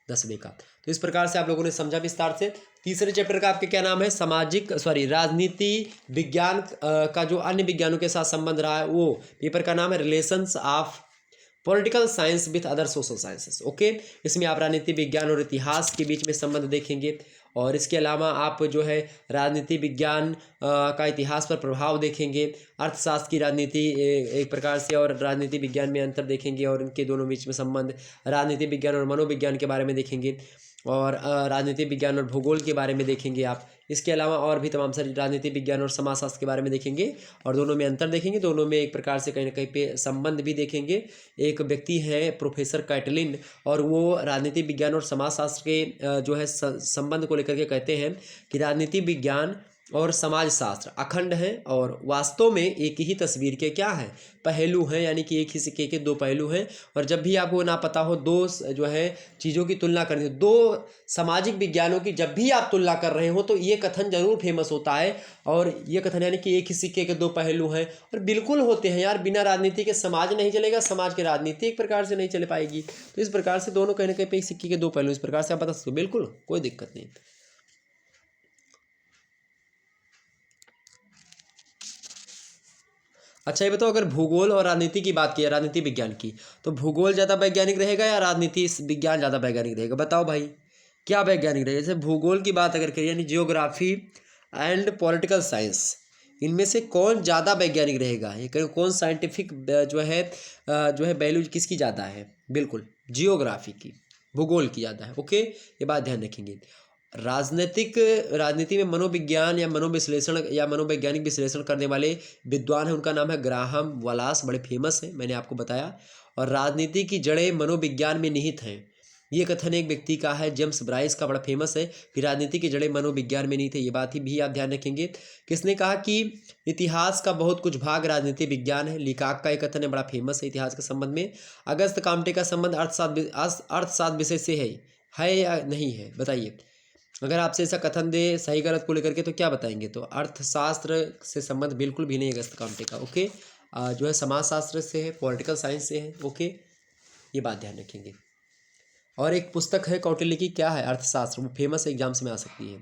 10वें का। तो इस प्रकार से आप लोगों ने समझा विस्तार से। तीसरे चैप्टर का आपके क्या नाम है? राजनीति विज्ञान का जो अन्य विज्ञानों के साथ संबंध रहा है, वो पेपर का नाम है relations of political science with other social sciences. Okay, इसमें आप राजनीति विज्ञान और इतिहास के बीच में संबंध देखेंगे, और इसके अलावा आप जो है राजनीति विज्ञान का इतिहास पर प्रभाव देखेंगे, अर्थशास्त्र की राजनीति एक प्रकार से और राजनीति विज्ञान में अंतर देखेंगे, और इनके दोनों बीच में संबंध, राजनीति विज्ञान और मनोविज्ञान के बारे में देखेंगे, और राजनीति विज्ञान और भूगोल के बारे में देखेंगे आप। इसके अलावा और भी तमाम सारी राजनीति विज्ञान और समाजशास्त्र के बारे में देखेंगे, और दोनों में अंतर देखेंगे, दोनों में एक प्रकार से कहीं ना कहीं पे संबंध भी देखेंगे। एक व्यक्ति है प्रोफेसर कैटलिन, और वो राजनीति विज्ञान और समाजशास्त्र के जो है संबंध को लेकर के कहते हैं कि राजनीति विज्ञान और समाजशास्त्र अखंड हैं, और वास्तव में एक ही तस्वीर के क्या हैं? पहलू हैं, यानी कि एक ही सिक्के के दो पहलू हैं। और जब भी आपको ना पता हो दो जो है चीज़ों की तुलना करनी हो, दो सामाजिक विज्ञानों की जब भी आप तुलना कर रहे हो, तो ये कथन जरूर फेमस होता है, और ये कथन यानी कि एक ही सिक्के के दो पहलू हैं। और बिल्कुल होते हैं यार, बिना राजनीति के समाज नहीं चलेगा, समाज की राजनीति एक प्रकार से नहीं चल पाएगी। तो इस प्रकार से दोनों कहीं ना कहीं पे एक सिक्के के दो पहलू, इस प्रकार से आप बता सकते हो, बिल्कुल कोई दिक्कत नहीं। अच्छा ये बताओ, अगर भूगोल और राजनीति की बात की, राजनीति विज्ञान की, तो भूगोल ज़्यादा वैज्ञानिक रहेगा या राजनीति विज्ञान ज़्यादा वैज्ञानिक रहेगा? बताओ भाई, क्या वैज्ञानिक रहेगा? जैसे भूगोल की बात अगर करें, यानी जियोग्राफी एंड पॉलिटिकल साइंस, इनमें से कौन ज़्यादा वैज्ञानिक रहेगा? ये कौन साइंटिफिक जो है वैल्यू किसकी ज़्यादा है? बिल्कुल जियोग्राफी की, भूगोल की ज़्यादा है। ओके, ये बात ध्यान रखेंगे। राजनीति में मनोविज्ञान या मनोविश्लेषण या मनोवैज्ञानिक विश्लेषण करने वाले विद्वान हैं, उनका नाम है ग्राहम वलास, बड़े फेमस हैं, मैंने आपको बताया। और राजनीति की जड़ें मनोविज्ञान में निहित हैं, ये कथन एक व्यक्ति का है, जेम्स ब्राइस का, बड़ा फेमस है कि राजनीति की जड़ें मनोविज्ञान में निहित है। ये बात ही भी आप ध्यान रखेंगे। किसने कहा कि इतिहास का बहुत कुछ भाग राजनीति विज्ञान है? लिकाक का एक कथन है, बड़ा फेमस है इतिहास के संबंध में। अगस्त काम्टे का संबंध अर्थशास्त्र विषय से है या नहीं है? बताइए, अगर आपसे ऐसा कथन दे सही गलत को लेकर के, तो क्या बताएंगे? तो अर्थशास्त्र से संबंध बिल्कुल भी नहीं है अगस्त काम्टे का। ओके, जो है समाजशास्त्र से है, पॉलिटिकल साइंस से है। ओके, ये बात ध्यान रखेंगे। और एक पुस्तक है कौटिल्य की, क्या है? अर्थशास्त्र, वो फेमस एग्जाम्स में आ सकती है।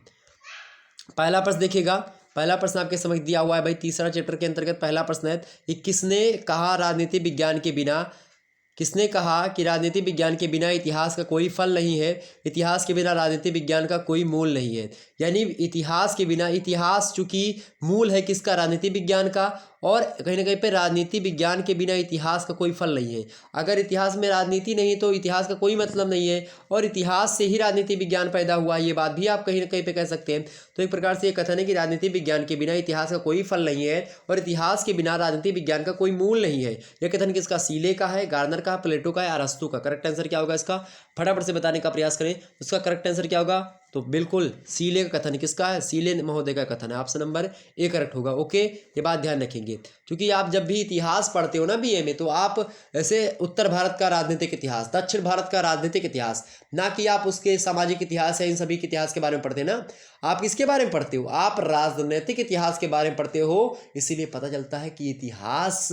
पहला प्रश्न देखिएगा, पहला प्रश्न आपके समझ दिया हुआ है भाई, तीसरा चैप्टर के अंतर्गत पहला प्रश्न है कि किसने कहा राजनीति विज्ञान के बिना, किसने कहा कि राजनीति विज्ञान के बिना इतिहास का कोई फल नहीं है? इतिहास के बिना राजनीति विज्ञान का कोई मूल नहीं है। यानी इतिहास के बिना, इतिहास चूंकि मूल है किसका? राजनीति विज्ञान का, और कहीं ना कहीं पे राजनीति विज्ञान के बिना इतिहास का कोई फल नहीं है। अगर इतिहास में राजनीति नहीं तो इतिहास का कोई मतलब नहीं है, और इतिहास से ही राजनीति विज्ञान पैदा हुआ है, ये बात भी आप कहीं ना कहीं पे कह सकते हैं। तो एक प्रकार से ये कथन है कि राजनीति विज्ञान के बिना इतिहास का कोई फल नहीं है, और इतिहास के बिना राजनीति विज्ञान का कोई मूल नहीं है। यह कथन किसका? सीले का है, गार्नर का, प्लेटो का है, अरस्तु का। करेक्ट आंसर क्या होगा इसका? फटाफट से बताने का प्रयास करें। उसका करेक्ट आंसर क्या होगा? तो बिल्कुल सीले का कथन किसका है? सीले महोदय का कथन है। ऑप्शन नंबर ए करेक्ट होगा। ओके, ये बात ध्यान रखेंगे, क्योंकि आप जब भी इतिहास पढ़ते हो ना बीए में, तो आप ऐसे उत्तर भारत का राजनीतिक इतिहास, दक्षिण भारत का राजनीतिक इतिहास, ना कि आप उसके सामाजिक इतिहास या इन सभी के इतिहास के बारे में पढ़ते हैं ना। आप किसके बारे में पढ़ते हो? आप राजनीतिक इतिहास के बारे में पढ़ते हो। इसीलिए पता चलता है कि इतिहास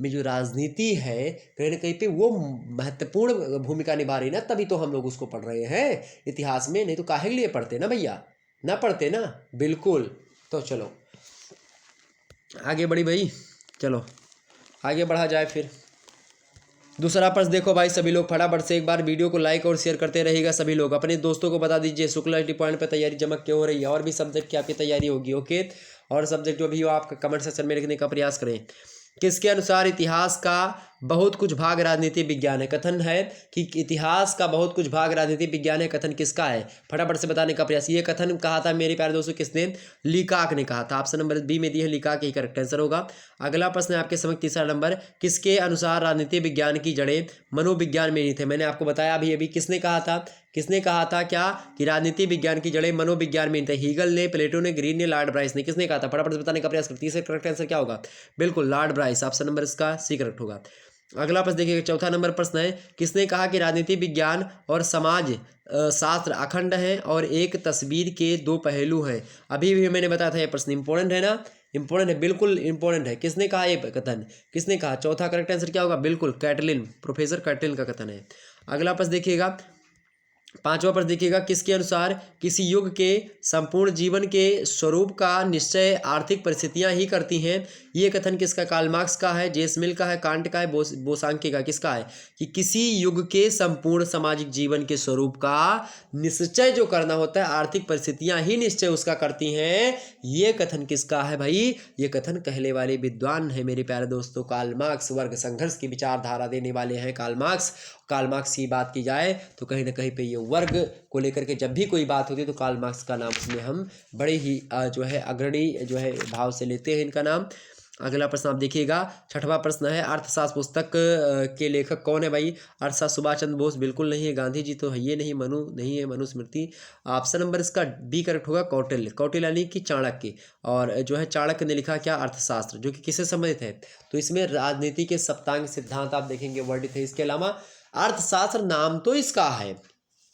में जो राजनीति है कहीं ना कहीं पे वो महत्वपूर्ण भूमिका निभा रही है ना, तभी तो हम लोग उसको पढ़ रहे हैं इतिहास में, नहीं तो काहे के लिए पढ़ते ना भैया, ना पढ़ते ना। बिल्कुल। तो चलो आगे बढ़ी भाई, चलो आगे बढ़ा जाए। फिर दूसरा प्रश्न देखो भाई, सभी लोग फटाफट से एक बार वीडियो को लाइक और शेयर करते रहिएगा। सभी लोग अपने दोस्तों को बता दीजिए शुक्ला पॉइंट पर तैयारी जमक क्यों हो रही है, और भी सब्जेक्ट की आपकी तैयारी होगी। ओके, और सब्जेक्ट जो भी हो आप कमेंट सेक्शन में लिखने का प्रयास करें। किसके अनुसार इतिहास का बहुत कुछ भाग राजनीति विज्ञान है? कथन है कि इतिहास का बहुत कुछ भाग राजनीति विज्ञान है। कथन किसका है? फटाफट से बताने का प्रयास। ये कथन कहा था मेरे प्यारे दोस्तों किसने? लीकाक ने कहा था। ऑप्शन नंबर बी में दी है लीकाक, ही करेक्ट आंसर होगा। अगला प्रश्न है आपके समझ तीसरा नंबर, किसके अनुसार राजनीति विज्ञान की जड़ें मनोविज्ञान में निहित है? मैंने आपको बताया अभी किसने कहा था? किसने कहा था क्या कि राजनीति विज्ञान की जड़ें मनोविज्ञान में निहित है? हीगल ने, प्लेटो ने, ग्रीन ने, लॉर्ड ब्राइस ने। किसने कहा था? फटाफट से बताने का प्रयास करती है। करेक्ट आंसर क्या होगा? बिल्कुल लॉर्ड ब्राइस। ऑप्शन नंबर इसका सी करेक्ट होगा। अगला प्रश्न देखिए, चौथा नंबर प्रश्न है, किसने कहा कि राजनीति विज्ञान और समाज शास्त्र अखंड है और एक तस्वीर के दो पहलू हैं? अभी भी मैंने बताया था, ये प्रश्न इंपॉर्टेंट है ना, इंपॉर्टेंट है, बिल्कुल इंपॉर्टेंट है। किसने कहा ये कथन? किसने कहा? चौथा करेक्ट आंसर क्या होगा? बिल्कुल कैटलिन, प्रोफेसर कैटलिन का कथन है। अगला प्रश्न देखिएगा, पांचवा प्रश्न देखिएगा, किसके अनुसार किसी युग के संपूर्ण जीवन के स्वरूप का निश्चय आर्थिक परिस्थितियां ही करती हैं? ये कथन किसका? कार्ल मार्क्स का है, जेम्स मिल का है, कांट का है, बोसांके का। किसका है? कि किसी युग के संपूर्ण सामाजिक जीवन के स्वरूप का निश्चय जो करना होता है, आर्थिक परिस्थितियां ही निश्चय उसका करती हैं। ये कथन किसका है भाई? ये कथन कहले वाले विद्वान है मेरे प्यारे दोस्तों, कार्ल मार्क्स। वर्ग संघर्ष की विचारधारा देने वाले हैं कार्ल मार्क्स। कार्ल मार्क्स की बात की जाए तो कहीं ना कहीं पे ये वर्ग को लेकर के जब भी कोई बात होती है तो कार्ल मार्क्स का नाम उसमें हम बड़े ही जो है अग्रणी जो है भाव से लेते हैं इनका नाम। अगला प्रश्न आप देखिएगा, छठवां प्रश्न है, अर्थशास्त्र पुस्तक के लेखक कौन है भाई? अर्थशास्त्र सुभाष चंद्र बोस बिल्कुल नहीं है, गांधी जी तो है ये नहीं, मनु नहीं है, मनुस्मृति। ऑप्शन नंबर इसका बी करेक्ट होगा, कौटिल्य। कौटिल्य यानी कि चाणक्य, और जो है चाणक्य ने लिखा क्या? अर्थशास्त्र, जो कि किससे संबंधित है? तो इसमें राजनीति के सप्तांग सिद्धांत आप देखेंगे वर्णित है। इसके अलावा अर्थशास्त्र नाम तो इसका है,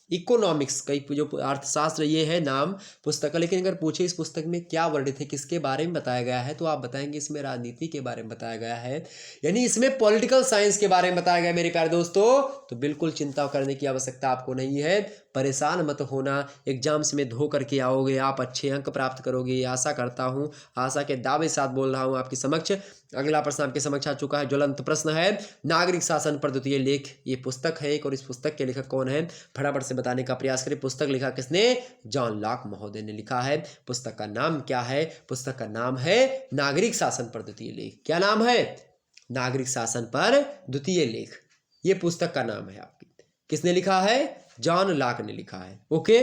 इकोनॉमिक्स का जो अर्थशास्त्र ये है नाम पुस्तक का, लेकिन अगर पूछे इस पुस्तक में क्या वर्णित है, किसके बारे में बताया गया है, तो आप बताएंगे इसमें राजनीति के बारे में बताया गया है, यानी इसमें पॉलिटिकल साइंस के बारे में बताया गया मेरे प्यारे दोस्तों। तो बिल्कुल चिंता करने की आवश्यकता आपको नहीं है, परेशान मत होना, एग्जाम्स में धो करके आओगे, आप अच्छे अंक प्राप्त करोगे, ये आशा करता हूँ, आशा के दावे साथ बोल रहा हूँ आपके समक्ष। अगला प्रश्न आपके समक्ष आ चुका है, ज्वलंत प्रश्न है, नागरिक शासन पर द्वितीय लेख, ये पुस्तक है एक, और इस पुस्तक के लेखक कौन है? फटाफट से बताने का प्रयास करें। पुस्तक लिखा किसने? जॉन लॉक महोदय ने लिखा है। पुस्तक का नाम क्या है? पुस्तक का नाम है नागरिक शासन पर द्वितीय लेख। क्या नाम है? नागरिक शासन पर द्वितीय लेख, ये पुस्तक का नाम है आपकी। किसने लिखा है? जॉन लॉक ने लिखा है। ओके,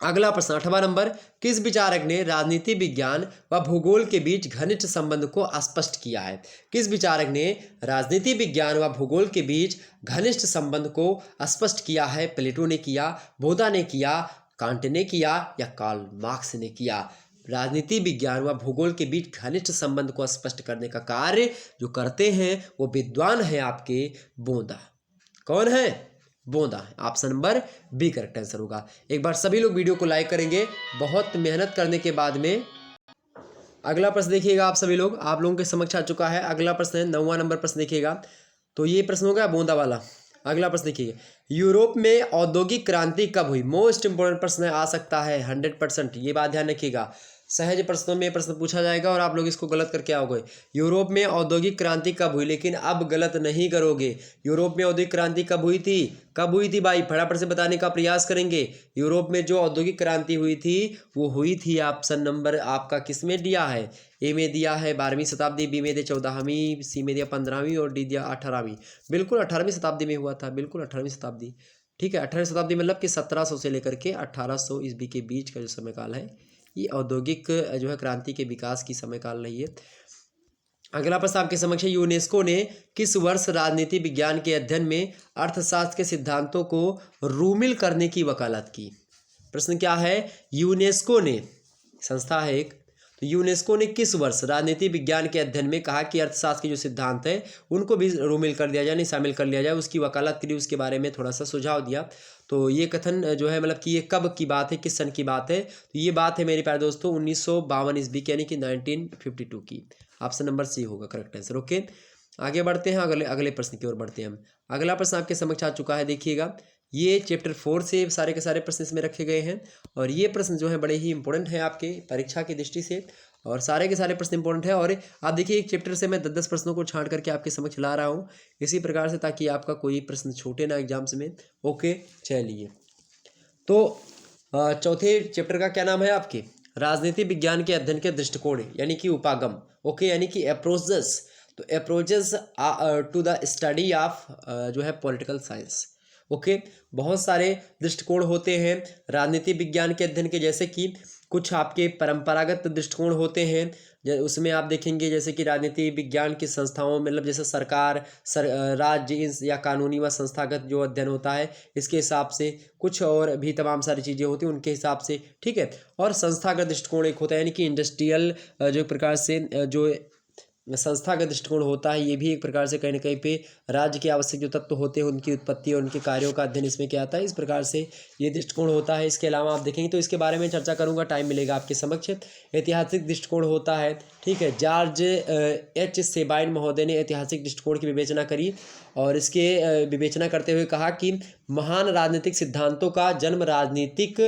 अगला प्रश्न 8वां नंबर, किस विचारक ने राजनीति विज्ञान व भूगोल के बीच घनिष्ठ संबंध को स्पष्ट किया है? किस विचारक ने राजनीति विज्ञान व भूगोल के बीच घनिष्ठ संबंध को स्पष्ट किया है? प्लेटो ने किया, बोधा ने किया, कांट ने किया, या कार्ल मार्क्स ने किया? राजनीति विज्ञान व भूगोल के बीच घनिष्ठ संबंध को स्पष्ट करने का कार्य जो करते हैं वो विद्वान है आपके बोधा। कौन है? बोधा। Option number B correct answer होगा। एक बार सभी लोग वीडियो को लाइक करेंगे, बहुत मेहनत करने के बाद में। अगला प्रश्न देखिएगा आप सभी लोग, आप लोगों के समक्ष आ चुका है। अगला प्रश्न है 9वां नंबर प्रश्न देखिएगा, तो ये प्रश्न होगा बोधा वाला। अगला प्रश्न देखिए, यूरोप में औद्योगिक क्रांति कब हुई? मोस्ट इंपोर्टेंट प्रश्न आ सकता है 100%, ये बात ध्यान रखिएगा। सहज प्रश्नों में प्रश्न पूछा जाएगा और आप लोग इसको गलत करके आओगे। यूरोप में औद्योगिक क्रांति कब हुई, लेकिन अब गलत नहीं करोगे। यूरोप में औद्योगिक क्रांति कब हुई थी, कब हुई थी भाई, फटाफट से बताने का प्रयास करेंगे। यूरोप में जो औद्योगिक क्रांति हुई थी वो हुई थी, ऑप्शन नंबर आपका किस में दिया है, ए में दिया है 12वीं शताब्दी, बी में दिया 14वीं, सी में दिया 15वीं और डी दिया 18वीं। बिल्कुल 18वीं शताब्दी में हुआ था, बिल्कुल 18वीं शताब्दी। ठीक है, 18वीं शताब्दी मतलब कि 1700 से लेकर के 1800 ईस्वी के बीच का जो समय काल है, ये औद्योगिक जो है क्रांति के विकास की समय काल रही है। अगला प्रश्न आपके समक्ष है, यूनेस्को ने किस वर्ष राजनीति विज्ञान के अध्ययन में अर्थशास्त्र के सिद्धांतों को रूमिल करने की वकालत की। प्रश्न क्या है, यूनेस्को ने, संस्था है एक, तो यूनेस्को ने किस वर्ष राजनीति विज्ञान के अध्ययन में कहा कि अर्थशास्त्र के जो सिद्धांत है उनको भी रूमिल कर दिया जाए, नहीं शामिल कर लिया जाए, उसकी वकालत करी, उसके बारे में थोड़ा सा सुझाव दिया। तो ये कथन जो है मतलब कि ये कब की बात है, किस सन की बात है, तो ये बात है मेरे प्यारे दोस्तों 1952 ईस्वी की, यानी कि 1952 की। ऑप्शन नंबर सी होगा करेक्ट आंसर। ओके, आगे बढ़ते हैं, अगले प्रश्न की ओर बढ़ते हैं हम। अगला प्रश्न आपके समक्ष आ चुका है, देखिएगा। ये चैप्टर 4 से सारे के सारे प्रश्न इसमें रखे गए हैं और ये प्रश्न जो है बड़े ही इंपॉर्टेंट है आपके परीक्षा की दृष्टि से, और सारे के सारे प्रश्न इंपॉर्टेंट है। और आप देखिए एक चैप्टर से मैं 10-10 प्रश्नों को छांट करके आपके समक्ष ला रहा हूँ इसी प्रकार से, ताकि आपका कोई प्रश्न छूटे ना एग्जाम्स में। ओके, चलिए, तो चौथे चैप्टर का क्या नाम है आपके, राजनीति विज्ञान के अध्ययन के दृष्टिकोण, यानी कि उपागम। ओके, यानी कि अप्रोचेस, तो approaches to the study of जो है पॉलिटिकल साइंस। ओके, बहुत सारे दृष्टिकोण होते हैं राजनीति विज्ञान के अध्ययन के, जैसे कि कुछ आपके परंपरागत दृष्टिकोण होते हैं, उसमें आप देखेंगे जैसे कि राजनीति विज्ञान की संस्थाओं मतलब जैसे सरकार, राज्य या कानूनी व संस्थागत जो अध्ययन होता है इसके हिसाब से, कुछ और भी तमाम सारी चीज़ें होती हैं उनके हिसाब से। ठीक है, और संस्थागत दृष्टिकोण एक होता है, यानी कि इंडस्ट्रियल जो प्रकार से जो संस्थागत दृष्टिकोण होता है, ये भी एक प्रकार से कहीं ना कहीं पे राज्य के आवश्यक जो तत्व होते हैं उनकी उत्पत्ति और उनके कार्यों का अध्ययन इसमें क्या आता है, इस प्रकार से ये दृष्टिकोण होता है। इसके अलावा आप देखेंगे तो इसके बारे में चर्चा करूंगा, टाइम मिलेगा आपके समक्ष। ऐतिहासिक दृष्टिकोण होता है, ठीक है, जॉर्ज एच सेबाइन महोदय ने ऐतिहासिक दृष्टिकोण की विवेचना करी और इसके विवेचना करते हुए कहा कि महान राजनीतिक सिद्धांतों का जन्म राजनीतिक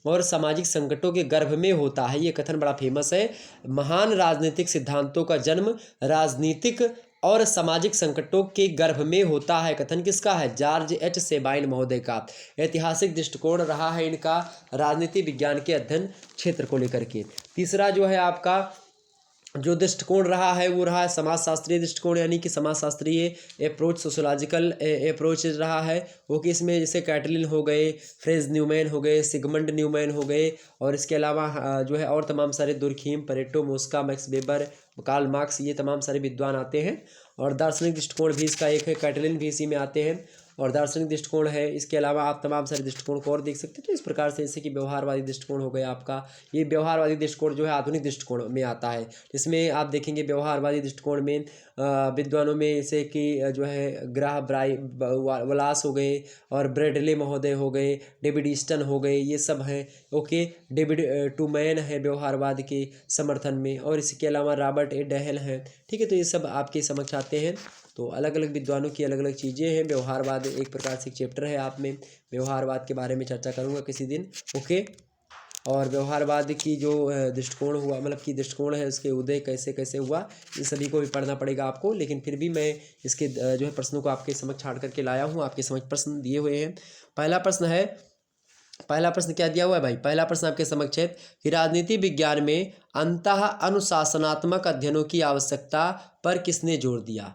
और सामाजिक संकटों के गर्भ में होता है। ये कथन बड़ा फेमस है, महान राजनीतिक सिद्धांतों का जन्म राजनीतिक और सामाजिक संकटों के गर्भ में होता है। कथन किसका है, जॉर्ज एच सेबाइन महोदय का। ऐतिहासिक दृष्टिकोण रहा है इनका राजनीति विज्ञान के अध्ययन क्षेत्र को लेकर के। तीसरा जो है आपका जो दृष्टिकोण रहा है वो रहा है समाजशास्त्रीय दृष्टिकोण, यानी कि समाजशास्त्रीय अप्रोच, सोशोलॉजिकल अप्रोच रहा है। वो कि इसमें जैसे कैटलिन हो गए, फ्रेज न्यूमैन हो गए, सिगमंड न्यूमैन हो गए, और इसके अलावा जो है और तमाम सारे Durkheim, Pareto, Mosca, Max Weber, Karl Marx, ये तमाम सारे विद्वान आते हैं। और दार्शनिक दृष्टिकोण भी इसका एक है, कैटलिन भी इसी में आते हैं और दार्शनिक दृष्टिकोण है। इसके अलावा आप तमाम सारे दृष्टिकोण को और देख सकते हैं। तो इस प्रकार से जैसे कि व्यवहारवादी दृष्टिकोण हो गया आपका, ये व्यवहारवादी दृष्टिकोण जो है आधुनिक दृष्टिकोण में आता है। इसमें आप देखेंगे व्यवहारवादी दृष्टिकोण में विद्वानों में जैसे कि जो है ग्राह वलास हो गए और ब्रेडले महोदय हो गए, डेविड ईस्टन हो गए, ये सब हैं। ओके, डेविड टूमैन है व्यवहारवाद के समर्थन में, और इसके अलावा रॉबर्ट ए डहल हैं। ठीक है, तो ये सब आपके समक्ष आते हैं। तो अलग अलग विद्वानों की अलग अलग चीज़ें हैं। व्यवहारवाद एक प्रकार से एक चैप्टर है, आप में व्यवहारवाद के बारे में चर्चा करूंगा किसी दिन। ओके, और व्यवहारवाद की जो दृष्टिकोण हुआ मतलब कि दृष्टिकोण है उसके उदय कैसे कैसे हुआ, इन सभी को भी पढ़ना पड़ेगा आपको। लेकिन फिर भी मैं इसके जो है प्रश्नों को आपके समक्ष छाड़ करके लाया हूँ, आपके समक्ष प्रश्न दिए हुए हैं। पहला प्रश्न क्या दिया हुआ है भाई, पहला प्रश्न आपके समक्ष है कि राजनीति विज्ञान में अंतः अनुशासनात्मक अध्ययनों की आवश्यकता पर किसने जोर दिया।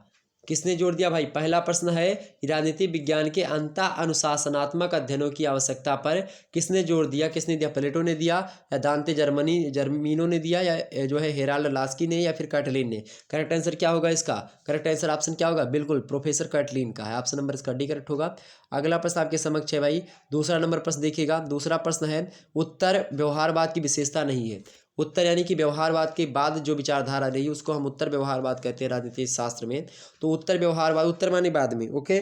किसने जोर दिया भाई, पहला प्रश्न है कि राजनीति विज्ञान के अंतः अनुशासनात्मक अध्ययनों की आवश्यकता पर किसने जोर दिया। किसने दिया, प्लेटो ने दिया या दांते जर्मीनो ने दिया या जो है हेराल्ड लास्की ने या फिर कैटलिन ने। करेक्ट आंसर क्या होगा इसका, करेक्ट आंसर ऑप्शन क्या होगा, बिल्कुल प्रोफेसर कैटलिन का है। ऑप्शन नंबर इसका डी करेक्ट होगा। अगला प्रश्न आपके समक्ष है भाई, दूसरा नंबर प्रश्न देखिएगा। दूसरा प्रश्न है उत्तर व्यवहारवाद की विशेषता नहीं है। उत्तर यानी कि व्यवहारवाद के बाद जो विचारधारा रही उसको हम उत्तर व्यवहारवाद कहते हैं राजनीति शास्त्र में। तो उत्तर व्यवहारवाद, उत्तर माने बाद में, ओके,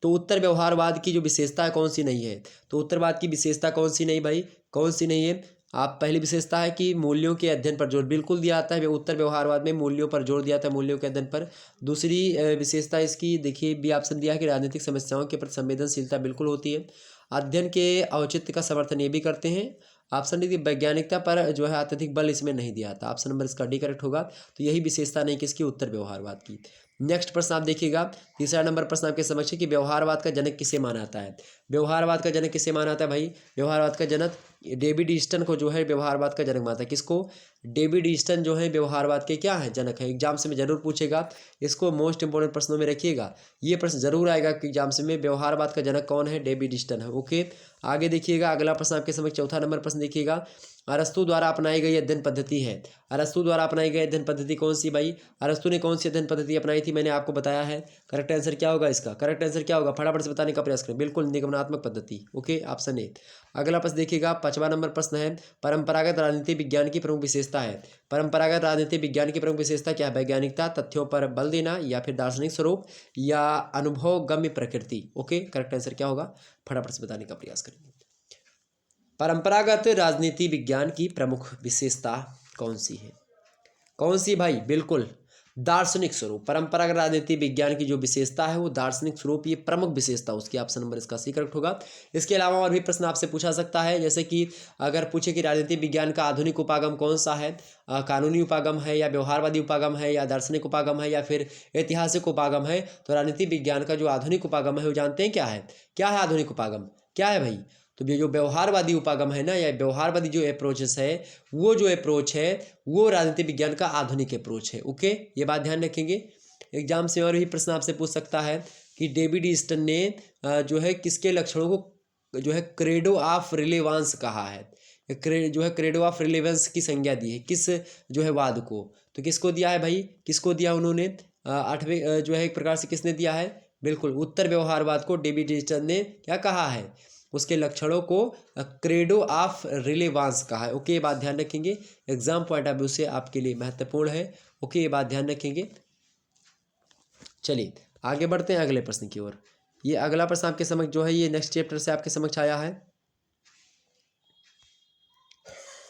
तो उत्तर व्यवहारवाद की जो विशेषता है कौन सी नहीं है। तो उत्तरवाद की विशेषता कौन सी नहीं भाई, कौन सी नहीं है। आप पहली विशेषता है कि मूल्यों के अध्ययन पर जोर बिल्कुल दिया जाता है, उत्तर व्यवहारवाद में मूल्यों पर जोर दिया जाता है, मूल्यों के अध्ययन पर। दूसरी विशेषता इसकी देखिए बी ऑप्शन दिया है कि राजनीतिक समस्याओं के प्रति संवेदनशीलता बिल्कुल होती है। अध्ययन के औचित्य का समर्थन ये भी करते हैं। ऑप्शन डी थी वैज्ञानिकता, पर जो है अत्यधिक बल इसमें नहीं दिया था। ऑप्शन नंबर इसका डी करेक्ट होगा। तो यही विशेषता नहीं किसकी, उत्तर व्यवहारवाद की। नेक्स्ट प्रश्न आप देखिएगा, तीसरा नंबर प्रश्न आपके समक्ष है कि व्यवहारवाद का जनक किसे माना जाता है। व्यवहारवाद का जनक किसे माना जाता है भाई? व्यवहारवाद का जनक डेविड ईस्टन को जो है व्यवहारवाद का जनक मानता है। किसको? डेविड ईस्टन जो है व्यवहारवाद के क्या है, जनक है। एग्जाम से में जरूर पूछेगा, इसको मोस्ट इंपोर्टेंट प्रश्नों में रखिएगा। ये प्रश्न जरूर आएगा कि एग्जाम से में व्यवहारवाद का जनक कौन है, डेविड ईस्टन है। ओके, आगे देखिएगा अगला प्रश्न आपके समक्ष, चौथा नंबर प्रश्न देखिएगा, अरस्तु द्वारा अपनाई गई अध्ययन पद्धति है। अरस्तु द्वारा अपनाई गई अध्ययन पद्धति कौन सी भाई? अरस्तु ने कौन सी अध्ययन पद्धति अपनाई थी, मैंने आपको बताया है। करेक्ट आंसर क्या होगा इसका? करेक्ट आंसर क्या होगा, फटाफट से बताने का प्रयास करें। बिल्कुल निगमनात्मक पद्धति। Okay, option A. अगला प्रश्न देखिएगा, 5वां नंबर प्रश्न है, परंपरागत राजनीति विज्ञान की प्रमुख विशेषता है। परंपरागत राजनीति विज्ञान की प्रमुख विशेषता क्या है? वैज्ञानिकता, तथ्यों पर बल देना, या फिर दार्शनिक स्वरूप, या अनुभव गम्य प्रकृति। ओके, करेक्ट आंसर क्या होगा, फटाफट से बताने का प्रयास करेंगे। परंपरागत राजनीति विज्ञान की प्रमुख विशेषता कौन सी है? कौन सी भाई? बिल्कुल दार्शनिक स्वरूप। परंपरागत राजनीति विज्ञान की जो विशेषता है वो दार्शनिक स्वरूप, ये प्रमुख विशेषता उसकी। ऑप्शन नंबर इसका सी करेक्ट होगा। इसके अलावा और भी प्रश्न आपसे पूछा सकता है, जैसे कि अगर पूछे कि राजनीति विज्ञान का आधुनिक उपागम कौन सा है, कानूनी उपागम है, या व्यवहारवादी उपागम है, या दार्शनिक उपागम है, या फिर ऐतिहासिक उपागम है, तो राजनीति विज्ञान का जो आधुनिक उपागम है वो जानते हैं क्या है? क्या है आधुनिक उपागम, क्या है भाई? तो ये जो व्यवहारवादी उपागम है ना, या व्यवहारवादी जो अप्रोचेस है, वो जो अप्रोच है वो राजनीति विज्ञान का आधुनिक अप्रोच है। ओके, ये बात ध्यान रखेंगे। एग्जाम से और भी प्रश्न आपसे पूछ सकता है कि डेविड ईस्टन ने जो है किसके लक्षणों को जो है क्रेडो ऑफ रिलेवेंस कहा है। जो है क्रेडो ऑफ रिलेवेंस की संज्ञा दी है किस जो है वाद को, तो किसको दिया है भाई? किसको दिया उन्होंने? 8वें जो है एक प्रकार से किसने दिया है? बिल्कुल उत्तर व्यवहारवाद को डेविड ईस्टन ने क्या कहा है? उसके लक्षणों को क्रेडो ऑफ रिलेवेंस कहा है। ओके, ये बात ध्यान रखेंगे, एग्जाम पॉइंट ऑफ व्यू से आपके लिए महत्वपूर्ण है। ओके, ये बात ध्यान रखेंगे। चलिए आगे बढ़ते हैं अगले प्रश्न की ओर। ये अगला प्रश्न आपके समक्ष जो है ये नेक्स्ट चैप्टर से आपके समक्ष आया है।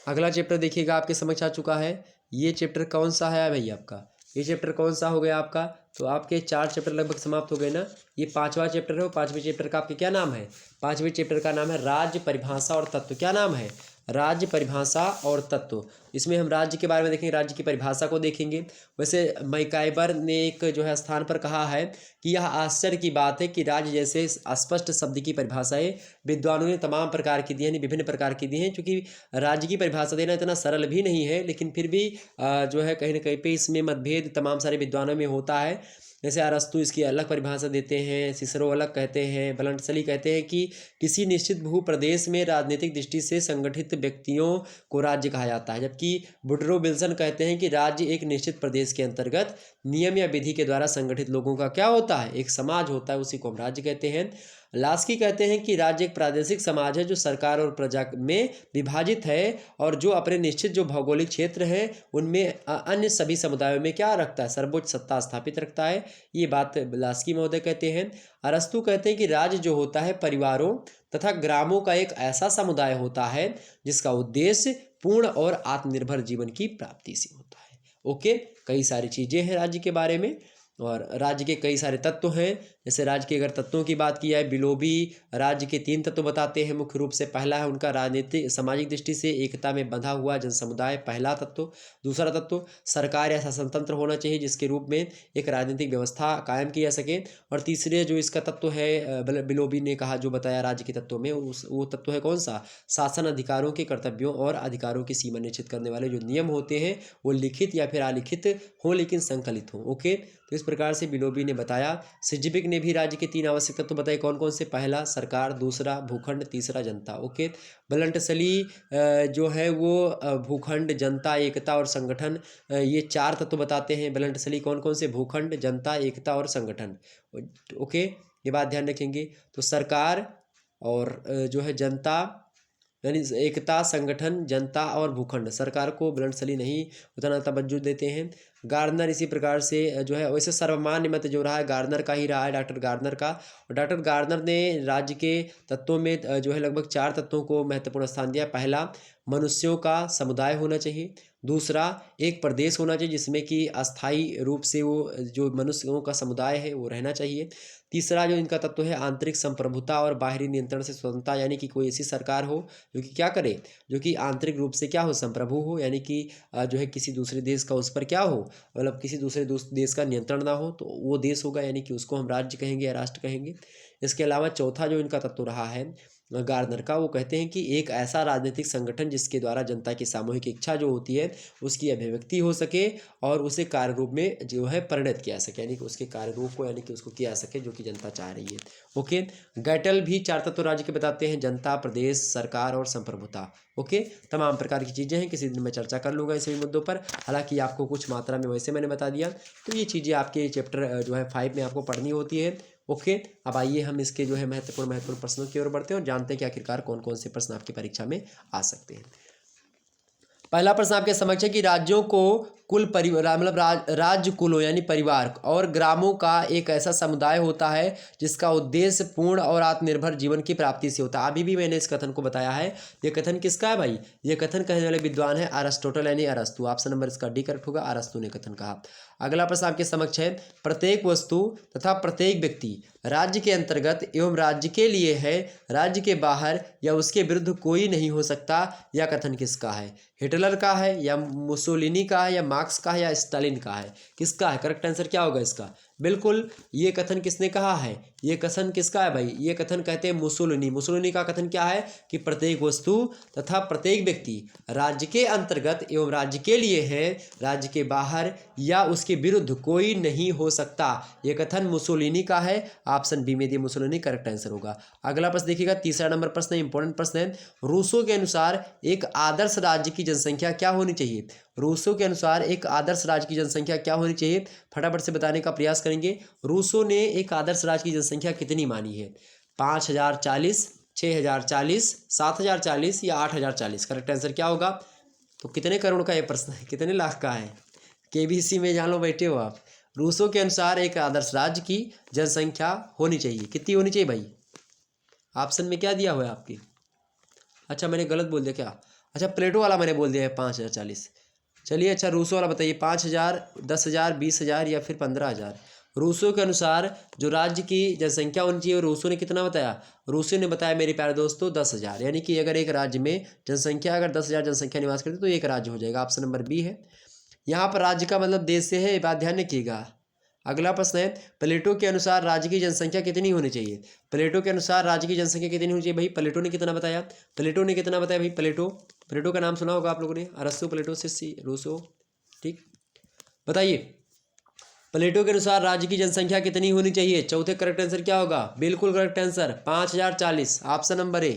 अगला चैप्टर देखिएगा आपके समक्ष आ चुका है। ये चैप्टर कौन सा है भाई आपका? ये चैप्टर कौन सा हो गया आपका? तो आपके 4 चैप्टर लगभग समाप्त हो गए ना। ये 5वां चैप्टर है। 5वें चैप्टर का आपके क्या नाम है? 5वें चैप्टर का नाम है राज्य, परिभाषा और तत्व। क्या नाम है? राज्य, परिभाषा और तत्व। इसमें हम राज्य के बारे में देखेंगे, राज्य की परिभाषा को देखेंगे। वैसे मैकाइबर ने एक जो है स्थान पर कहा है कि यह आश्चर्य की बात है कि राज्य जैसे अस्पष्ट शब्द की परिभाषाएं विद्वानों ने तमाम प्रकार की दी हैं, विभिन्न प्रकार की दी हैं। चूँकि राज्य की परिभाषा देना इतना सरल भी नहीं है, लेकिन फिर भी जो है कहीं ना कहीं पे इसमें मतभेद तमाम सारे विद्वानों में होता है। जैसे अरस्तु इसकी अलग परिभाषा देते हैं, सिसरो अलग कहते हैं, बलंटसली कहते हैं कि किसी निश्चित भूप्रदेश में राजनीतिक दृष्टि से संगठित व्यक्तियों को राज्य कहा जाता है, जबकि वुडरो विल्सन कहते हैं कि राज्य एक निश्चित प्रदेश के अंतर्गत नियम या विधि के द्वारा संगठित लोगों का क्या होता है? एक समाज होता है, उसी को हम राज्य कहते हैं। लास्की कहते हैं कि राज्य एक प्रादेशिक समाज है जो सरकार और प्रजा में विभाजित है और जो अपने निश्चित जो भौगोलिक क्षेत्र हैं उनमें अन्य सभी समुदायों में क्या रखता है? सर्वोच्च सत्ता स्थापित रखता है। ये बात लास्की महोदय कहते हैं। अरस्तु कहते हैं कि राज्य जो होता है परिवारों तथा ग्रामों का एक ऐसा समुदाय होता है जिसका उद्देश्य पूर्ण और आत्मनिर्भर जीवन की प्राप्ति से होता है। ओके, कई सारी चीज़ें हैं राज्य के बारे में और राज्य के कई सारे तत्व हैं। जैसे राज्य के अगर तत्वों की बात की जाए, बिलोबी राज्य के 3 तत्व बताते हैं मुख्य रूप से। पहला है उनका राजनीतिक सामाजिक दृष्टि से एकता में बंधा हुआ जन समुदाय, पहला तत्व। दूसरा तत्व सरकार या शासन तंत्र होना चाहिए जिसके रूप में एक राजनीतिक व्यवस्था कायम की जा सके। और तीसरे जो इसका तत्व है बिलोबी ने कहा जो बताया राज्य के तत्वों में, वो तत्व है कौन सा? शासन अधिकारों के कर्तव्यों और अधिकारों की सीमा निश्चित करने वाले जो नियम होते हैं वो लिखित या फिर अलिखित हों लेकिन संकलित हों। ओके, तो इस प्रकार से बिलोबी ने बताया। सिजिबिक ने भी राज्य के 3 आवश्यक तत्व बताए, कौन कौन से? पहला सरकार, दूसरा भूखंड, तीसरा जनता। ओके, बलंटसली जो है वो भूखंड, जनता, एकता और संगठन, ये 4 तत्व बताते हैं बलंटसली। कौन कौन से? भूखंड, जनता, एकता और संगठन। ओके, ये बात ध्यान रखेंगे। तो सरकार और जो है जनता यानी एकता, संगठन, जनता और भूखंड। सरकार को बलंटसली नहीं उतना तवज्जो देते हैं। गार्डनर इसी प्रकार से जो है, वैसे सर्वमान्य मत जो रहा है गार्डनर का ही रहा है, डॉक्टर गार्डनर का। और डॉक्टर गार्डनर ने राज्य के तत्वों में जो है लगभग 4 तत्वों को महत्वपूर्ण स्थान दिया। पहला, मनुष्यों का समुदाय होना चाहिए। दूसरा, एक प्रदेश होना चाहिए जिसमें कि अस्थायी रूप से वो जो मनुष्यों का समुदाय है वो रहना चाहिए। तीसरा जो इनका तत्व है, आंतरिक संप्रभुता और बाहरी नियंत्रण से स्वतंत्रता, यानी कि कोई ऐसी सरकार हो जो कि क्या करे, जो कि आंतरिक रूप से क्या हो, संप्रभु हो, यानी कि जो है किसी दूसरे देश का उस पर क्या हो, मतलब किसी दूसरे देश का नियंत्रण ना हो, तो वो देश होगा, यानी कि उसको हम राज्य कहेंगे या राष्ट्र कहेंगे। इसके अलावा चौथा जो इनका तत्व रहा है गार्डनर का, वो कहते हैं कि एक ऐसा राजनीतिक संगठन जिसके द्वारा जनता की सामूहिक इच्छा जो होती है उसकी अभिव्यक्ति हो सके और उसे कार्य रूप में जो है परिणत किया सके, यानी कि उसके कार्य रूप को, यानी कि उसको किया सके जो कि जनता चाह रही है। ओके, गैटल भी 4 तत्व राज्य के बताते हैं, जनता, प्रदेश, सरकार और संप्रभुता। ओके, तमाम प्रकार की चीज़ें हैं, किसी दिन मैं चर्चा कर लूँगा इस मुद्दों पर, हालांकि आपको कुछ मात्रा में वैसे मैंने बता दिया, तो ये चीज़ें आपके चैप्टर जो है 5 में आपको पढ़नी होती है। ओके, अब आइए हम इसके जो है महत्वपूर्ण प्रश्नों की ओर बढ़ते हैं और जानते हैं कि आखिरकार कौन कौन से प्रश्न आपकी परीक्षा में आ सकते हैं। पहला प्रश्न आपके समक्ष है कि राज्यों को कुल परिवार, मतलब राज्य कुलों यानी परिवार और ग्रामों का एक ऐसा समुदाय होता है जिसका उद्देश्य पूर्ण और आत्मनिर्भर जीवन की प्राप्ति से होता है। अभी भी मैंने इस कथन को बताया है। ये कथन किसका है भाई? ये कथन कहने वाले विद्वान है अरिस्टोटल यानी अरस्तु। ऑप्शन नंबर इसका डी करेक्ट होगा, अरस्तु ने कथन कहा। अगला प्रश्न आपके समक्ष है, प्रत्येक वस्तु तथा प्रत्येक व्यक्ति राज्य के अंतर्गत एवं राज्य के लिए है, राज्य के बाहर या उसके विरुद्ध कोई नहीं हो सकता। यह कथन किसका है? हिटलर का है या मुसोलिनी का है या मार्क्स का है या स्टालिन का है? किसका है? करेक्ट आंसर क्या होगा इसका? बिल्कुल, ये कथन किसने कहा है? ये कथन किसका है भाई? ये कथन कहते हैं मुसोलिनी। मुसोलिनी का कथन क्या है कि प्रत्येक वस्तु तथा प्रत्येक व्यक्ति राज्य के अंतर्गत एवं राज्य के लिए है, राज्य के बाहर या उसके विरुद्ध कोई नहीं हो सकता। ये कथन मुसोलिनी का है। ऑप्शन बी में दिए मुसोलिनी करेक्ट आंसर होगा। अगला प्रश्न देखिएगा, तीसरा नंबर प्रश्न, इंपॉर्टेंट प्रश्न है। रूसो के अनुसार एक आदर्श राज्य की जनसंख्या क्या होनी चाहिए? रूसो के अनुसार एक आदर्श राज्य की जनसंख्या क्या होनी चाहिए? फटाफट से बताने का प्रयास करेंगे। रूसो ने एक आदर्श राज्य की जनसंख्या कितनी मानी है? 5040, 6040, 7040 या 8040? करेक्ट आंसर क्या होगा? तो कितने करोड़ का ये प्रश्न है, कितने लाख का है? केबीसी में जान लो, बैठे हो आप। रूसो के अनुसार एक आदर्श राज्य की जनसंख्या होनी चाहिए, कितनी होनी चाहिए भाई? ऑप्शन में क्या दिया हुआ है आपकी? अच्छा, मैंने गलत बोल दिया क्या? अच्छा, प्लेटो वाला मैंने बोल दिया है 5040। चलिए, अच्छा रूसो वाला बताइए, 5000, 10,000, 20,000 या फिर 15,000? रूसो के अनुसार जो राज्य की जनसंख्या होनी चाहिए, रूसो ने कितना बताया? रूसो ने बताया मेरे प्यारे दोस्तों 10,000, यानी कि अगर एक राज्य में जनसंख्या अगर 10,000 जनसंख्या निवास करती तो एक राज्य हो जाएगा। ऑप्शन नंबर बी है। यहाँ पर राज्य का मतलब देश से है, ये बात ध्यान रखिएगा। अगला प्रश्न है, प्लेटो के अनुसार राज्य की जनसंख्या कितनी होनी चाहिए? प्लेटो के अनुसार राज्य की जनसंख्या कितनी होनी चाहिए भाई? प्लेटो ने कितना बताया? प्लेटो ने कितना बताया भाई? प्लेटो का नाम सुना होगा आप लोगों ने, अरस्तु, प्लेटो, सिस्सी, रूसो, ठीक। बताइए, प्लेटो के अनुसार राज्य की जनसंख्या कितनी होनी चाहिए? चौथे करेक्ट आंसर क्या होगा? बिल्कुल correct answer 5040, option number A,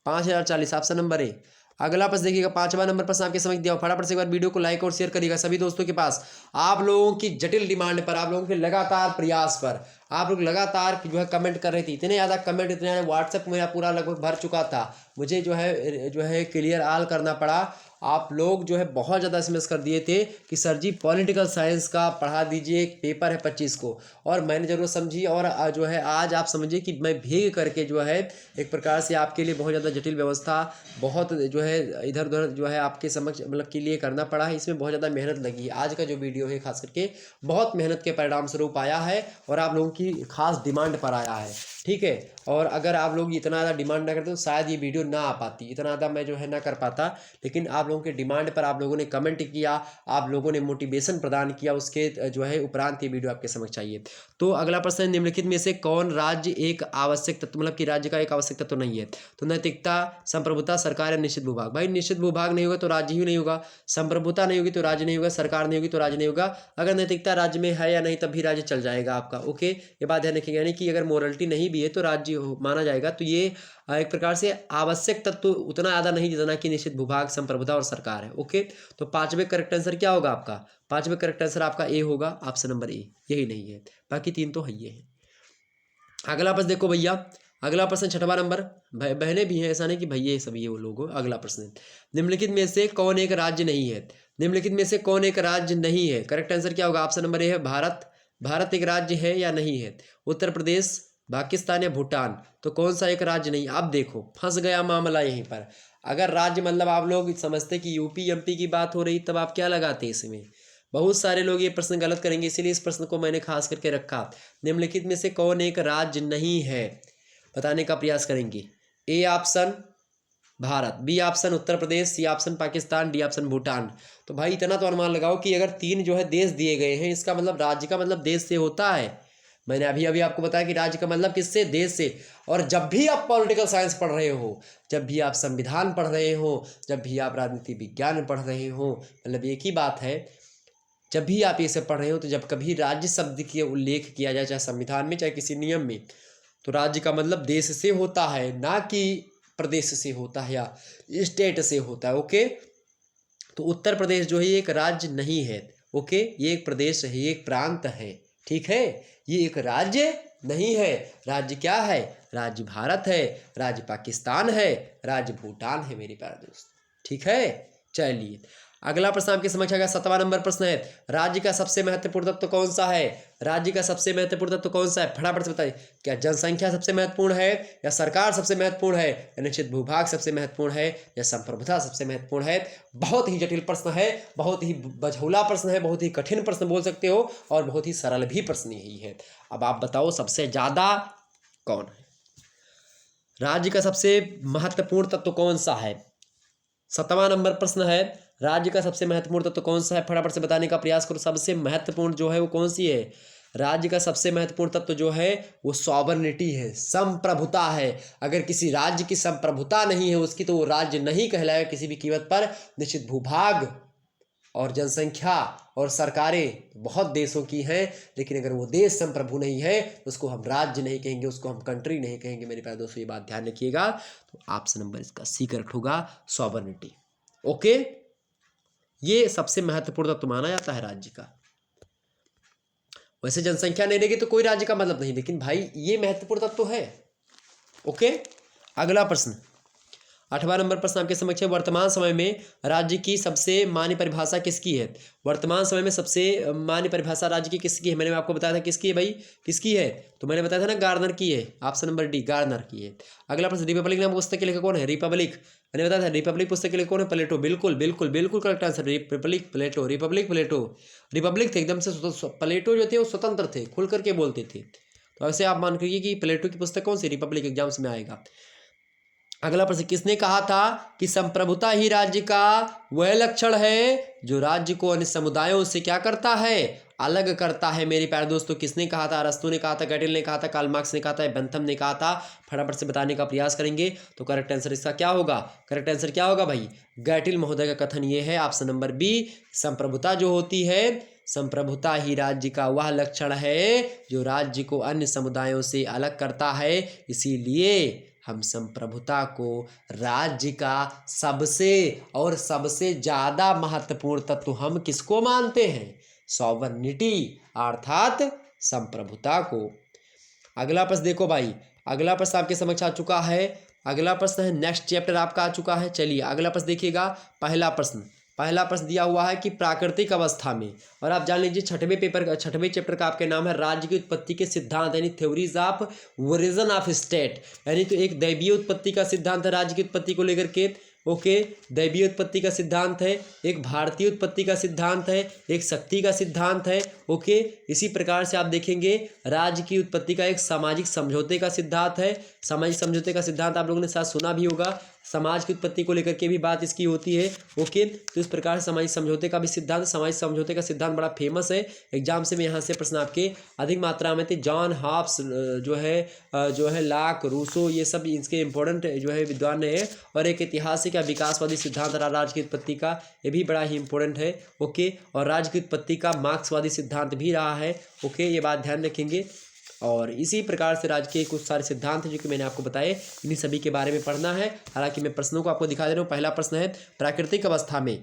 5040 option number A. अगला प्रश्न देखिएगा, 5वां नंबर प्रश्न आपके समझ दिया। फटाफट से एक बार वीडियो को लाइक और शेयर करिएगा सभी दोस्तों के पास। आप लोगों की जटिल डिमांड पर, आप लोगों के लगातार प्रयास पर, आप लोग लगातार जो है कमेंट कर रहे थे, इतने ज़्यादा कमेंट, इतने ज़्यादा व्हाट्सएप मेरा पूरा लगभग भर चुका था, मुझे जो है क्लियर ऑल करना पड़ा। आप लोग जो है बहुत ज़्यादा एसएमएस कर दिए थे कि सर जी पॉलिटिकल साइंस का पढ़ा दीजिए, एक पेपर है 25 को, और मैंने ज़रूरत समझी और जो है आज आप समझिए कि मैं भीग करके जो है एक प्रकार से आपके लिए बहुत ज़्यादा जटिल व्यवस्था, बहुत जो है इधर उधर जो है आपके समक्ष मतलब के लिए करना पड़ा है। इसमें बहुत ज़्यादा मेहनत लगी है। आज का जो वीडियो है खास करके बहुत मेहनत के परिणाम स्वरूप आया है और आप लोगों की खास डिमांड पर आया है, ठीक है। और अगर आप लोग इतना ज़्यादा डिमांड ना करते तो शायद ये वीडियो ना आ पाती, इतना ज़्यादा मैं जो है ना कर पाता, लेकिन आप लोगों के डिमांड पर आप लोगों ने कमेंट किया, आप लोगों ने मोटिवेशन प्रदान किया, उसके जो है उपरांत ये वीडियो आपके समक्ष चाहिए। तो अगला प्रश्न, निम्नलिखित में से कौन राज्य एक आवश्यक तत्व, मतलब कि राज्य का एक आवश्यक तत्व नहीं है? तो नैतिकता, संप्रभुता, सरकार या निश्चित भूभाग? भाई निश्चित भूभाग नहीं होगा तो राज्य ही नहीं होगा, संप्रभुता नहीं होगी तो राज्य नहीं होगा, सरकार नहीं होगी तो राज्य नहीं होगा। अगर नैतिकता राज्य में है या नहीं तब भी राज्य चल जाएगा आपका। ओके, ये बात ध्यान रखिएगा, यानी कि अगर मोरलिटी नहीं भी है तो राज्य माना जाएगा। तो ये एक प्रकार से आवश्यक तत्व उतना ज़्यादा नहीं जितना कि निश्चित भूभाग, संप्रभुता और सरकार है। ओके, तो 5वें करेक्ट आंसर क्या होगा आपका? 5वें करेक्ट आंसर आपका ए होगा, ऑप्शन नंबर ए, यही नहीं है, बाकी 3 तो है ही है। अगला प्रश्न देखो भैया, अगला प्रश्न 6वां नंबर, बहनें भी हैं, ऐसा नहीं कि भैया सभी ये वो लोग हो। अगला प्रश्न, निम्नलिखित में से कौन एक राज्य नहीं है? निम्नलिखित में से कौन एक राज्य नहीं है? करेक्ट आंसर क्या होगा? ऑप्शन नंबर ए है भारत। भारत एक राज्य है या नहीं है? उत्तर प्रदेश, पाकिस्तान या भूटान? तो कौन सा एक राज्य नहीं? अब देखो फंस गया मामला यहीं पर। अगर राज्य मतलब आप लोग समझते कि यूपी एमपी की बात हो रही, तब आप क्या लगाते इसमें? बहुत सारे लोग ये प्रश्न गलत करेंगे, इसीलिए इस प्रश्न को मैंने खास करके रखा। निम्नलिखित में से कौन एक राज्य नहीं है बताने का प्रयास करेंगे। A option Bharat, B option Uttar Pradesh, C option Pakistan, D option Bhutan. तो भाई इतना तो अनुमान लगाओ कि अगर 3 जो है देश दिए गए हैं, इसका मतलब राज्य का मतलब देश से होता है। मैंने अभी अभी आपको बताया कि राज्य का मतलब किससे? देश से। और जब भी आप पॉलिटिकल साइंस पढ़ रहे हो, जब भी आप संविधान पढ़ रहे हो, जब भी आप राजनीति विज्ञान पढ़ रहे हो, मतलब एक ही बात है, जब भी आप ये सब पढ़ रहे हो, तो जब कभी राज्य शब्द की उल्लेख किया जाए, चाहे संविधान में चाहे किसी नियम में, तो राज्य का मतलब देश से होता है, ना कि प्रदेश से होता है या स्टेट से होता है। ओके, तो उत्तर प्रदेश जो है ये एक राज्य नहीं है। ओके, ये एक प्रदेश है, ये एक प्रांत है, ठीक है, ये एक राज्य नहीं है। राज्य क्या है? राज्य भारत है, राज्य पाकिस्तान है, राज्य भूटान है मेरे प्यारे दोस्त, ठीक है। चलिए अगला प्रश्न आपके समक्ष आएगा। 7वां नंबर प्रश्न है, राज्य का सबसे महत्वपूर्ण तत्व कौन सा है? राज्य का सबसे महत्वपूर्ण तत्व कौन सा है? फटाफट से बताइए। क्या जनसंख्या सबसे महत्वपूर्ण है, या सरकार सबसे महत्वपूर्ण है, या निश्चित भूभाग सबसे महत्वपूर्ण है, या संप्रभुता सबसे महत्वपूर्ण है? बहुत ही जटिल प्रश्न है, बहुत ही बझौला प्रश्न है, बहुत ही कठिन प्रश्न बोल सकते हो, और बहुत ही सरल भी प्रश्न यही है। अब आप बताओ सबसे ज्यादा कौन है? राज्य का सबसे महत्वपूर्ण तत्व कौन सा है? 7वां नंबर प्रश्न है, राज्य का सबसे महत्वपूर्ण तत्व कौन सा है? फटाफट से बताने का प्रयास करो। सबसे महत्वपूर्ण जो है वो कौन सी है? राज्य का सबसे महत्वपूर्ण तत्व जो है वो सॉवरेनिटी है, संप्रभुता है। अगर किसी राज्य की संप्रभुता नहीं है उसकी, तो वो राज्य नहीं कहलाएगा किसी भी कीमत पर। निश्चित भूभाग और जनसंख्या और सरकारें बहुत देशों की हैं, लेकिन अगर वो देश संप्रभु नहीं है उसको हम राज्य नहीं कहेंगे, उसको हम कंट्री नहीं कहेंगे। मेरे प्यारे दोस्तों ये बात ध्यान रखिएगा। तो ऑप्शन नंबर इसका सी करेक्ट होगा, सॉवरेनिटी। ओके, ये सबसे महत्वपूर्ण तत्व माना जाता है राज्य का। वैसे जनसंख्या नहीं रहेगी तो कोई राज्य का मतलब नहीं, लेकिन भाई ये महत्वपूर्ण तत्व है। ओके, अगला प्रश्न 8वां नंबर प्रश्न आपके समक्ष है, वर्तमान समय में राज्य की सबसे मान्य परिभाषा किसकी है? वर्तमान समय में सबसे मान्य परिभाषा राज्य की किसकी है? मैंने आपको बताया था किसकी है भाई, किसकी है? तो मैंने बताया था ना, गार्नर की है। ऑप्शन नंबर डी, गार्नर की है। अगला प्रश्न, रिपब्लिक नाम पुस्तक के लेखक कौन है? रिपब्लिक, मैंने बताया था रिपब्लिक पुस्तक के लेखक कौन है? प्लेटो। बिल्कुल बिल्कुल बिल्कुल करेक्ट आंसर, रिपब्लिक प्लेटो, रिपब्लिक प्लेटो। रिपब्लिक थे एकदम से, प्लेटो जो थे वो स्वतंत्र थे, खुल करके बोलते थे। तो ऐसे आप मान करिए कि प्लेटो की पुस्तक कौन सी? रिपब्लिक, एग्जाम्स में आएगा। अगला प्रश्न, किसने कहा था कि संप्रभुता ही राज्य का वह लक्षण है जो राज्य को अन्य समुदायों से क्या करता है? अलग करता है। मेरे प्यारे दोस्तों, किसने कहा था? अरस्तू ने कहा था, गैटिल ने कहा था, कार्ल मार्क्स ने कहा था, बेंथम ने कहा था? फटाफट से बताने का प्रयास करेंगे। तो करेक्ट आंसर इसका क्या होगा? करेक्ट आंसर क्या होगा भाई? गैटिल महोदय का कथन ये है, ऑप्शन नंबर बी। संप्रभुता जो होती है, संप्रभुता ही राज्य का वह लक्षण है जो राज्य को अन्य समुदायों से अलग करता है। इसीलिए हम संप्रभुता को राज्य का सबसे और सबसे ज्यादा महत्वपूर्ण तत्व हम किसको मानते हैं? सॉवरेनिटी अर्थात संप्रभुता को। अगला प्रश्न देखो भाई, अगला प्रश्न आपके समक्ष आ चुका है। अगला प्रश्न है, नेक्स्ट चैप्टर आपका आ चुका है। चलिए अगला प्रश्न देखिएगा। पहला प्रश्न दिया हुआ है कि प्राकृतिक अवस्था में, और आप जान लीजिए छठवें चैप्टर का आपके नाम है राज्य की उत्पत्ति के सिद्धांत, यानी theories of origin of state. यानी तो एक दैवीय उत्पत्ति का सिद्धांत है राज्य की उत्पत्ति को लेकर के। ओके, दैवीय उत्पत्ति का सिद्धांत है, एक भारतीय उत्पत्ति का सिद्धांत है, एक शक्ति का सिद्धांत है। ओके, इसी प्रकार से आप देखेंगे राज्य की उत्पत्ति का एक सामाजिक समझौते का सिद्धांत है। सामाजिक समझौते का सिद्धांत आप लोगों ने शायद सुना भी होगा, समाज की उत्पत्ति को लेकर के भी बात इसकी होती है। ओके, तो इस प्रकार से सामाजिक समझौते का भी सिद्धांत, सामाजिक समझौते का सिद्धांत बड़ा फेमस है। एग्जाम से में यहाँ से प्रश्न आपके अधिक मात्रा में थे। जॉन हॉब्स जो है लाक, रूसो, ये सब इसके इंपॉर्टेंट जो है विद्वान है। और एक ऐतिहासिक या विकासवादी सिद्धांत रहा राज्य की उत्पत्ति का, ये भी बड़ा ही इंपॉर्टेंट है। ओके, और राज्य की उत्पत्ति का मार्क्सवादी सिद्धांत भी रहा है। ओके, ये बात ध्यान रखेंगे। और इसी प्रकार से राज्य के कुछ सारे सिद्धांत हैं जो कि मैंने आपको बताए, इन्हीं सभी के बारे में पढ़ना है। हालांकि मैं प्रश्नों को आपको दिखा दे रहा हूँ। पहला प्रश्न है, प्राकृतिक अवस्था में।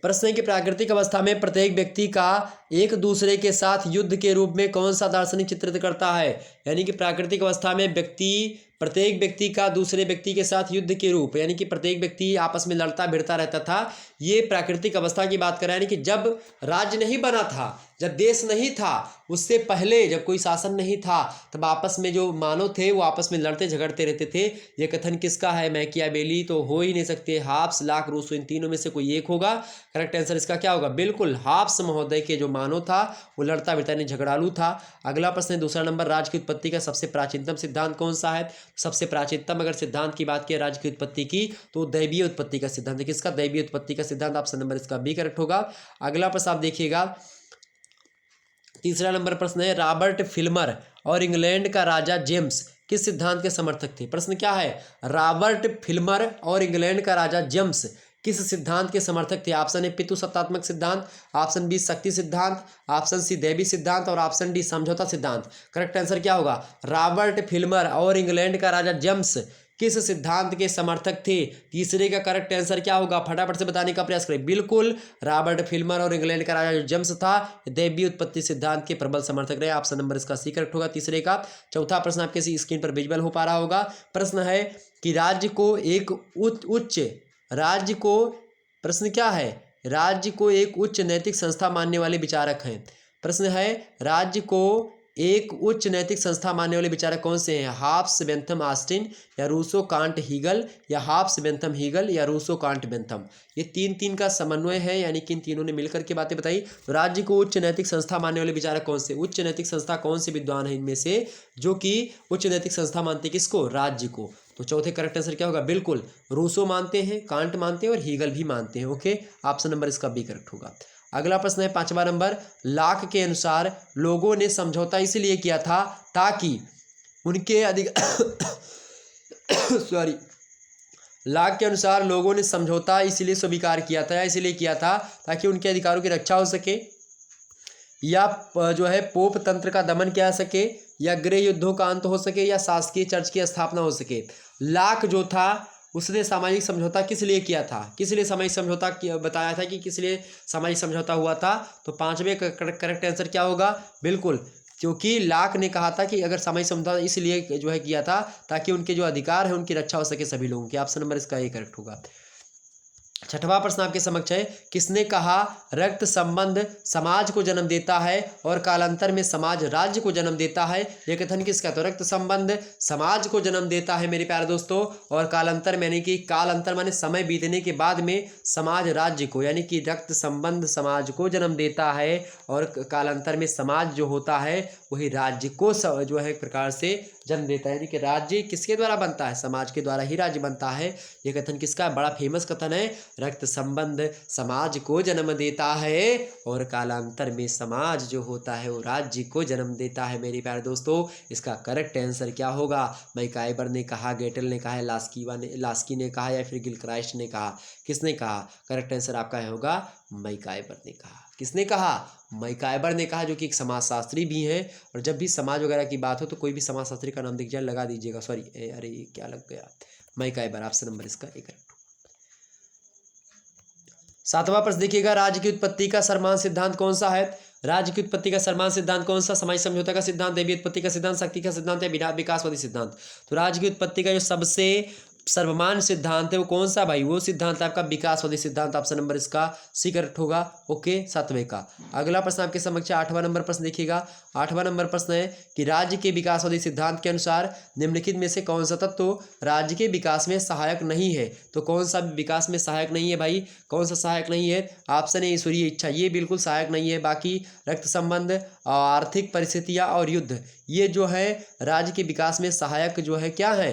प्रश्न है कि प्राकृतिक अवस्था में प्रत्येक व्यक्ति का एक दूसरे के साथ युद्ध के रूप में कौन सा दार्शनिक चित्रित करता है? यानी कि प्राकृतिक अवस्था में व्यक्ति प्रत्येक व्यक्ति का दूसरे व्यक्ति के साथ युद्ध के रूप, यानी कि प्रत्येक व्यक्ति आपस में लड़ता भिड़ता रहता था, ये प्राकृतिक अवस्था की बात कर रहा है। यानी कि जब राज्य नहीं बना था, जब देश नहीं था, उससे पहले जब कोई शासन नहीं था, तब आपस में जो मानव थे वो आपस में लड़ते झगड़ते रहते थे। ये कथन किसका है? मैकियावेली तो हो ही नहीं सकते। हाब्स, लाक, रूसो, इन तीनों में से कोई एक होगा। करेक्ट आंसर इसका क्या होगा? बिल्कुल हाब्स महोदय के जो मानव था वो लड़ता भिड़ता नहीं झगड़ालू था। अगला प्रश्न है दूसरा नंबर, राज्य की उत्पत्ति का सबसे प्राचीनतम सिद्धांत कौन सा है? सबसे प्राचीनतम अगर सिद्धांत की बात की राज्य की उत्पत्ति की तो दैवीय उत्पत्ति का सिद्धांत है। किसका? दैवीय उत्पत्ति का सिद्धांत। ऑप्शन नंबर इसका बी करेक्ट होगा। अगला प्रश्न आप देखिएगा, तीसरा नंबर प्रश्न है, रॉबर्ट फिल्मर और इंग्लैंड का राजा जेम्स किस सिद्धांत के समर्थक थे? प्रश्न क्या है? रॉबर्ट फिल्मर और इंग्लैंड का राजा जेम्स किस सिद्धांत के समर्थक थे? ऑप्शन ए पितृसत्तात्मक सिद्धांत, ऑप्शन बी शक्ति सिद्धांत, ऑप्शन सी दैवी सिद्धांत और ऑप्शन डी समझौता सिद्धांत। करेक्ट आंसर क्या होगा? रॉबर्ट फिल्मर और इंग्लैंड का राजा जेम्स किस सिद्धांत के समर्थक थे? तीसरे का करेक्ट आंसर क्या होगा? फटाफट से बताने का प्रयास करें। बिल्कुल रॉबर्ट फिल्मर और इंग्लैंड का राजा जो जेम्स था, दैवीय उत्पत्ति सिद्धांत के प्रबल समर्थक रहे। ऑप्शन नंबर इसका सी करेक्ट होगा तीसरे का। चौथा प्रश्न आपके स्क्रीन पर विजुअल हो पा रहा होगा। प्रश्न है कि राज्य को एक उच्च राज्य को प्रश्न क्या है? राज्य को एक उच्च नैतिक संस्था मानने वाले विचारक हैं। प्रश्न है राज्य को एक उच्च नैतिक संस्था मानने वाले विचारक कौन से हैं? हाब्स, बेंथम, ऑस्टिन या रूसो, कांट, हीगल, या हाब्स, बेंथम, हीगल या रूसो, कांट, बेंथम। ये तीन का समन्वय है, यानी कि इन तीनों ने मिलकर के बातें बताई। तो राज्य को उच्च नैतिक संस्था मानने वाले विचारक कौन से? उच्च नैतिक संस्था कौन से विद्वान है इनमें से जो कि उच्च नैतिक संस्था मानते? किसको? राज्य को। तो चौथे करेक्ट आंसर क्या होगा? बिल्कुल रूसो मानते हैं, कांट मानते हैं और हीगल भी मानते हैं। ओके, ऑप्शन नंबर इसका बी करेक्ट होगा। अगला प्रश्न है पांचवा नंबर, लाक के अनुसार लोगों ने समझौता इसलिए किया था ताकि उनके सॉरी लाक के अनुसार लोगों ने समझौता इसलिए स्वीकार किया था या इसलिए किया था ताकि उनके अधिकारों की रक्षा हो सके, या जो है पोप तंत्र का दमन किया जा सके, या गृह युद्धों का अंत हो सके, या शासकीय चर्च की स्थापना हो सके। लाक जो था उसने सामाजिक समझौता किस लिए किया था? किस लिए सामाजिक समझौता बताया था कि किस लिए सामाजिक समझौता हुआ था? तो पांचवें करेक्ट आंसर क्या होगा? बिल्कुल क्योंकि लाक ने कहा था कि अगर सामाजिक समझौता इसलिए जो है किया था ताकि उनके जो अधिकार है उनकी रक्षा हो सके सभी लोगों की। ऑप्शन नंबर इसका ए करेक्ट होगा। छठवां प्रश्न आपके समक्ष है, किसने कहा रक्त संबंध समाज को जन्म देता है और कालांतर में समाज राज्य को जन्म देता है? यह कथन किसका? तो रक्त संबंध समाज को जन्म देता है मेरे प्यारे दोस्तों, और कालांतर में यानी कि कालांतर माने समय बीतने के बाद में समाज राज्य को, यानी कि रक्त संबंध समाज को जन्म देता है और कालांतर में समाज जो होता है वही राज्य को जो है एक प्रकार से जन्म देता है। यानी कि राज्य किसके द्वारा बनता है? समाज के द्वारा ही राज्य बनता है। यह कथन किसका? बड़ा फेमस कथन है, रक्त संबंध समाज को जन्म देता है और कालांतर में समाज जो होता है वो राज्य को जन्म देता है मेरे प्यारे दोस्तों। इसका करेक्ट आंसर क्या होगा? मैकाइबर ने कहा, गेटल ने कहा, लास्की ने कहा या फिर गिलक्राइस्ट ने कहा? किसने कहा? करेक्ट आंसर आपका होगा मैकाइबर ने कहा। किसने कहा? मैकाइबर ने कहा, जो कि एक समाजशास्त्री भी हैं। और जब भी समाज वगैरह की बात हो तो कोई भी समाजशास्त्री का नाम दिख जाए लगा दीजिएगा। सॉरी अरे क्या लग गया, मैकाइबर। ऑप्शन नंबर इसका एक करेक्ट। सातवां प्रश्न देखिएगा, राज्य की उत्पत्ति का सर्वमान्य सिद्धांत कौन सा है? राज्य की उत्पत्ति का सर्वमान्य सिद्धांत कौन सा? सामाजिक समझौता का सिद्धांत, दैवीय उत्पत्ति का सिद्धांत, शक्ति का सिद्धांत या विकासवादी सिद्धांत? तो राज्य की उत्पत्ति का जो सबसे सर्वमान्य सिद्धांत है वो कौन सा भाई? वो सिद्धांत आपका विकासवादी सिद्धांत। ऑप्शन नंबर इसका सी करेक्ट होगा। ओके, सातवें का। अगला प्रश्न आपके समक्ष आठवां नंबर प्रश्न देखिएगा। आठवां नंबर प्रश्न है कि राज्य के विकासवादी सिद्धांत के अनुसार निम्नलिखित में से कौन सा तत्व राज्य के विकास में सहायक नहीं है? तो कौन सा विकास में सहायक नहीं है भाई? कौन सा सहायक नहीं है? ऑप्शन ए ईश्वरीय इच्छा, ये बिल्कुल सहायक नहीं है। बाकी रक्त संबंध, आर्थिक परिस्थितियां और युद्ध, ये जो है राज्य के विकास में सहायक जो है क्या है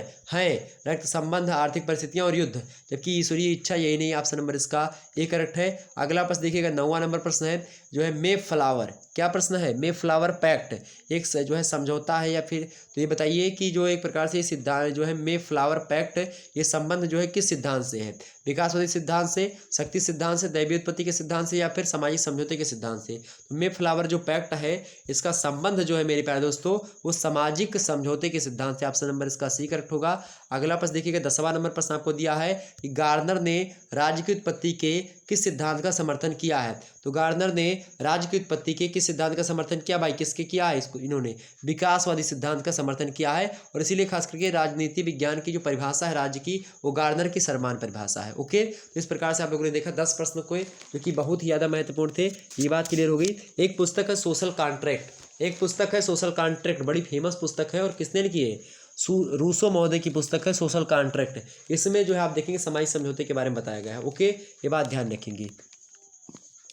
रक्त संबंध, आर्थिक परिस्थितियां और युद्ध, जबकि ईश्वरीय इच्छा यही नहीं। ऑप्शन नंबर इसका ए करेक्ट है। अगला प्रश्न देखिएगा, 9वां नंबर प्रश्न है जो है मे फ्लावर। क्या प्रश्न है? मे फ्लावर पैक्ट एक जो है समझौता है या फिर? तो ये बताइए कि जो एक प्रकार से सिद्धांत जो है मे फ्लावर पैक्ट, ये संबंध जो है किस सिद्धांत से है? विकासवादी सिद्धांत से, शक्ति सिद्धांत से, दैवीय उत्पत्ति के सिद्धांत से या फिर सामाजिक समझौते के सिद्धांत से? तो मे फ्लावर जो पैक्ट है इसका संबंध जो है मेरे प्यारे दोस्तों वो सामाजिक समझौते के सिद्धांत से। ऑप्शन नंबर इसका सी करेक्ट होगा। अगला प्रश्न देखिएगा, 10वां नंबर प्रश्न आपको दिया है कि गार्नर ने राज्य की उत्पत्ति के किस सिद्धांत का समर्थन किया है? तो गार्नर ने राज्य की उत्पत्ति के किस सिद्धांत का समर्थन किया भाई? किसके किया है? इसको इन्होंने विकासवादी सिद्धांत का समर्थन किया है। और इसीलिए खास करके राजनीति विज्ञान की जो परिभाषा है राज्य की, वो गार्नर की समान परिभाषा है। ओके, तो इस प्रकार से आप लोगों ने देखा 10 प्रश्न को जो कि बहुत ही ज़्यादा महत्वपूर्ण थे। ये बात क्लियर हो गई। एक पुस्तक है सोशल कॉन्ट्रैक्ट, एक पुस्तक है सोशल कॉन्ट्रैक्ट, बड़ी फेमस पुस्तक है और किसने लिखी है? रूसो महोदय की पुस्तक है सोशल कॉन्ट्रैक्ट। इसमें जो है आप देखेंगे सामाजिक समझौते के बारे में बताया गया है। ओके, ये बात ध्यान रखेंगे।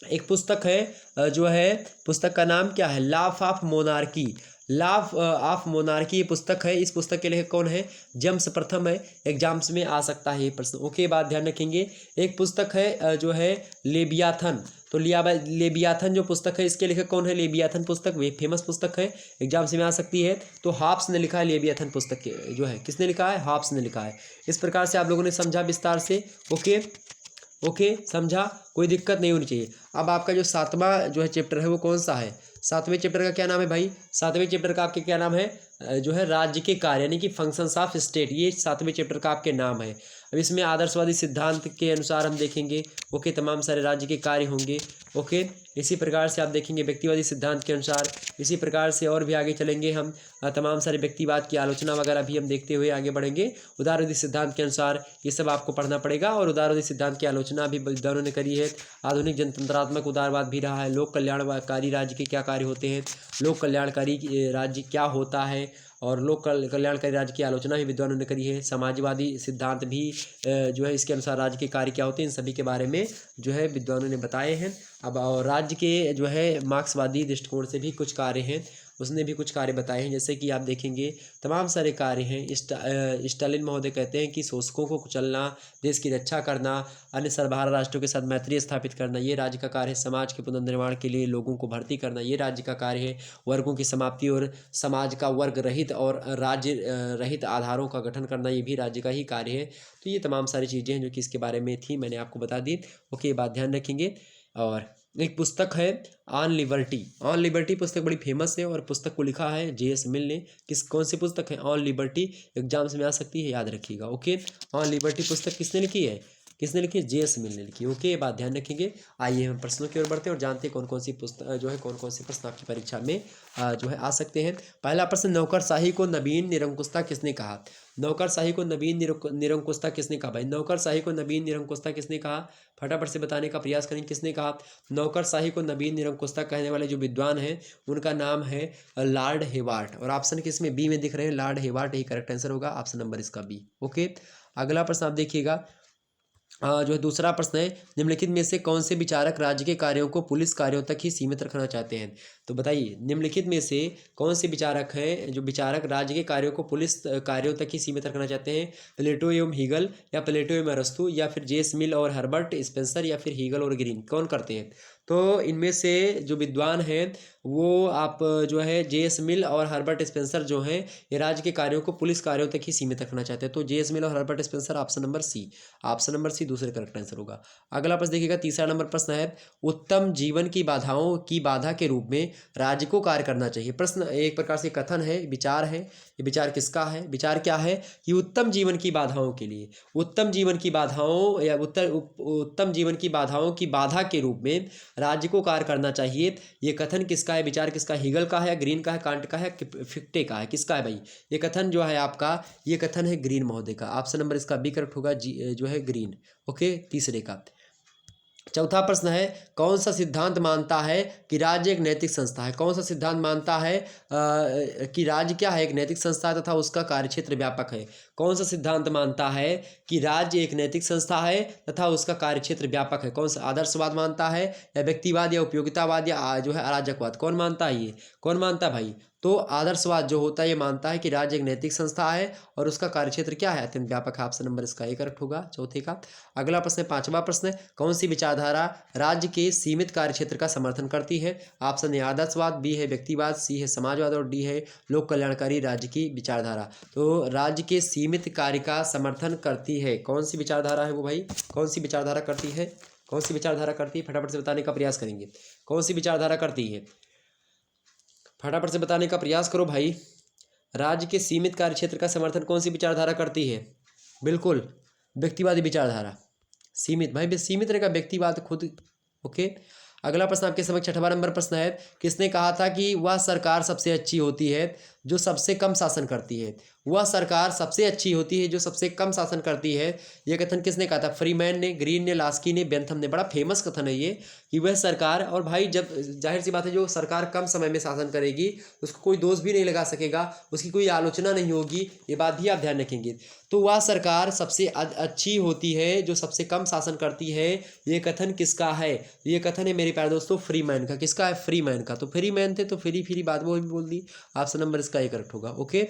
एक पुस्तक है जो है, पुस्तक का नाम क्या है? Laugh of monarchy, laugh of monarchy ये पुस्तक है। इस पुस्तक के लेखक कौन है? जेम्स प्रथम है। एग्जाम्स में आ सकता है ये प्रश्न। ओके, बात ध्यान रखेंगे। एक पुस्तक है जो है लेबियाथन, तो लेबियाथन जो पुस्तक है इसके लेखक कौन है? लेबियाथन पुस्तक वे फेमस पुस्तक है, एग्जाम्स में आ सकती है। तो हॉब्स ने लिखा है लेबियाथन पुस्तक के जो है, किसने लिखा है? हॉब्स ने लिखा है। इस प्रकार से आप लोगों ने समझा विस्तार से। ओके ओके, समझा, कोई दिक्कत नहीं होनी चाहिए। अब आपका जो 7वां जो है चैप्टर है वो कौन सा है? 7वें चैप्टर का क्या नाम है भाई? 7वें चैप्टर का आपके क्या नाम है? जो है राज्य के कार्य यानी कि फंक्शंस ऑफ स्टेट, ये 7वें चैप्टर का आपके नाम है। अब इसमें आदर्शवादी सिद्धांत के अनुसार हम देखेंगे। ओके, तमाम सारे राज्य के कार्य होंगे। ओके, इसी प्रकार से आप देखेंगे व्यक्तिवादी सिद्धांत के अनुसार। इसी प्रकार से और भी आगे चलेंगे हम, तमाम सारे व्यक्तिवाद की आलोचना वगैरह भी हम देखते हुए आगे बढ़ेंगे। उदारवादी सिद्धांत के अनुसार ये सब आपको पढ़ना पड़ेगा। और उदारवादी सिद्धांत की आलोचना भी विद्वानों ने करी है। आधुनिक जनतंत्रात्मक उदारवाद भी रहा है। लोक कल्याणकारी राज्य के क्या कार्य होते हैं, लोक कल्याणकारी राज्य क्या होता है, और लोक कल्याणकारी राज्य की आलोचना भी विद्वानों ने करी है। समाजवादी सिद्धांत भी जो है इसके अनुसार राज्य के कार्य क्या होते हैं, इन सभी के बारे में जो है विद्वानों ने बताए हैं। अब और राज्य के जो है मार्क्सवादी दृष्टिकोण से भी कुछ कार्य हैं, उसने भी कुछ कार्य बताए हैं। जैसे कि आप देखेंगे तमाम सारे कार्य हैं। स्टालिन महोदय कहते हैं कि शोषकों को कुचलना, देश की रक्षा करना, अन्य सर्वहारा राष्ट्रों के साथ मैत्री स्थापित करना, ये राज्य का कार्य है। समाज के पुनर्निर्माण के लिए लोगों को भर्ती करना, ये राज्य का कार्य है। वर्गों की समाप्ति और समाज का वर्ग रहित और राज्य रहित आधारों का गठन करना, ये भी राज्य का ही कार्य है। तो ये तमाम सारी चीज़ें हैं जो कि इसके बारे में थी, मैंने आपको बता दी। ओके, ये बात ध्यान रखेंगे। और एक पुस्तक है ऑन लिबर्टी, ऑन लिबर्टी पुस्तक बड़ी फेमस है और पुस्तक को लिखा है J.S. मिल ने। कौन सी पुस्तक है? ऑन लिबर्टी, एग्जाम्स में आ सकती है, याद रखिएगा। ओके, ऑन लिबर्टी पुस्तक किसने लिखी है? किसने लिखी है? J.S. मिल ने लिखी। ओके, ये बात ध्यान रखेंगे। आइए हम प्रश्नों की ओर बढ़ते हैं और जानते हैं कौन कौन सी पुस्तक जो है, कौन कौन सी प्रश्न आपकी परीक्षा में जो है आ सकते हैं। पहला प्रश्न, नौकरशाही को नवीन निरंकुशता किसने कहा? नौकरशाही को नवीन निरंकुशता किसने कहा भाई? नौकरशाही को नवीन निरंकुशता किसने कहा? फटाफट से बताने का प्रयास करें, किसने कहा? नौकरशाही को नवीन निरंकुशता कहने वाले जो विद्वान हैं उनका नाम है लॉर्ड हेवार्ट। और ऑप्शन किसमें? बी में दिख रहे हैं, लॉर्ड हेवार्ट ही करेक्ट आंसर होगा। ऑप्शन नंबर इसका बी। ओके, अगला प्रश्न आप देखिएगा। जो है दूसरा प्रश्न है, निम्नलिखित में से कौन से विचारक राज्य के कार्यों को पुलिस कार्यों तक ही सीमित रखना चाहते हैं? तो बताइए, निम्नलिखित में से कौन से विचारक हैं जो विचारक राज्य के कार्यों को पुलिस कार्यों तक ही सीमित रखना चाहते हैं? प्लेटो एवं हीगल, या प्लेटो एवं अरस्तू, या फिर J.S. मिल और हर्बर्ट स्पेंसर, या फिर हीगल और ग्रीन? कौन करते हैं? तो इनमें से जो विद्वान हैं वो आप जो है J.S. मिल और हर्बर्ट स्पेंसर जो हैं ये राज्य के कार्यों को पुलिस कार्यों तक ही सीमित रखना चाहते हैं। तो J.S. मिल और Herbert Spencer, option number C. Option number C दूसरे करेक्ट आंसर होगा। अगला प्रश्न देखिएगा, तीसरा नंबर प्रश्न है, उत्तम जीवन की बाधाओं की बाधा के रूप में राज्य को कार्य करना चाहिए। प्रश्न एक प्रकार से कथन है, विचार है। ये विचार किसका है? विचार क्या है कि उत्तम जीवन की बाधाओं के लिए, उत्तम जीवन की बाधाओं या उत्तम जीवन की बाधाओं की बाधा के रूप में राज्य को कार्य करना चाहिए। ये कथन किसका है? विचार किसका? हीगल का है, ग्रीन का है, कांट का है, फिक्टे का है? किसका है भाई ये कथन जो है आपका? ये कथन है ग्रीन महोदय का। ऑप्शन नंबर इसका बी करेक्ट होगा, जो है ग्रीन। ओके, तीसरे का। चौथा प्रश्न है, कौन सा सिद्धांत मानता है कि राज्य एक नैतिक संस्था है? कौन सा सिद्धांत मानता है कि राज्य क्या है? एक नैतिक संस्था है तथा उसका कार्यक्षेत्र व्यापक है। कौन सा सिद्धांत मानता है कि राज्य एक नैतिक संस्था है तथा उसका कार्यक्षेत्र व्यापक है? कौन सा? आदर्शवाद मानता है, या व्यक्तिवाद, या उपयोगितावाद, या जो है अराजकवाद? कौन मानता है? ये कौन मानता है भाई? तो आदर्शवाद जो होता है ये मानता है कि राज्य एक नैतिक संस्था है और उसका कार्यक्षेत्र क्या है? अत्यंत व्यापक है। ऑप्शन नंबर इसका ए करेक्ट होगा, चौथे का। अगला प्रश्न है, पांचवा प्रश्न है, कौन सी विचारधारा राज्य के सीमित कार्यक्षेत्र का समर्थन करती है? ऑप्शन ए आदर्शवाद, बी है व्यक्तिवाद, सी है समाजवाद, और डी है लोक कल्याणकारी राज्य की विचारधारा। तो राज्य के सीमित कार्य का समर्थन करती है, कौन सी विचारधारा है वो भाई? कौन सी विचारधारा करती है? कौन सी विचारधारा करती है? फटाफट से बताने का प्रयास करेंगे, कौन सी विचारधारा करती है? फटाफट से बताने का प्रयास करो भाई। राज्य के सीमित कार्यक्षेत्र का समर्थन कौन सी विचारधारा करती है? बिल्कुल व्यक्तिवादी विचारधारा। सीमित, भाई सीमित रहेगा व्यक्तिवाद खुद। ओके, अगला प्रश्न आपके समक्ष 6वां नंबर प्रश्न है, किसने कहा था कि वह सरकार सबसे अच्छी होती है जो सबसे कम शासन करती है। वह सरकार सबसे अच्छी होती है जो सबसे कम शासन करती है, यह कथन किसने कहा था? फ्रीमैन ने, ग्रीन ने, लास्की ने, बेंथम ने। बड़ा फेमस कथन है ये कि वह सरकार, और भाई जब जाहिर सी बात है जो सरकार कम समय में शासन करेगी उसको कोई दोष भी नहीं लगा सकेगा, उसकी कोई आलोचना नहीं होगी, ये बात भी आप ध्यान रखेंगे। तो वह सरकार सबसे अच्छी होती है जो सबसे कम शासन करती है, ये कथन किसका है? ये कथन है मेरे प्यारे दोस्तों फ्रीमैन का। किसका है? फ्रीमैन का। तो फ्रीमैन थे तो फ्री बात वो भी बोल दी। ऑप्शन नंबर इसका ये करेक्ट होगा। ओके,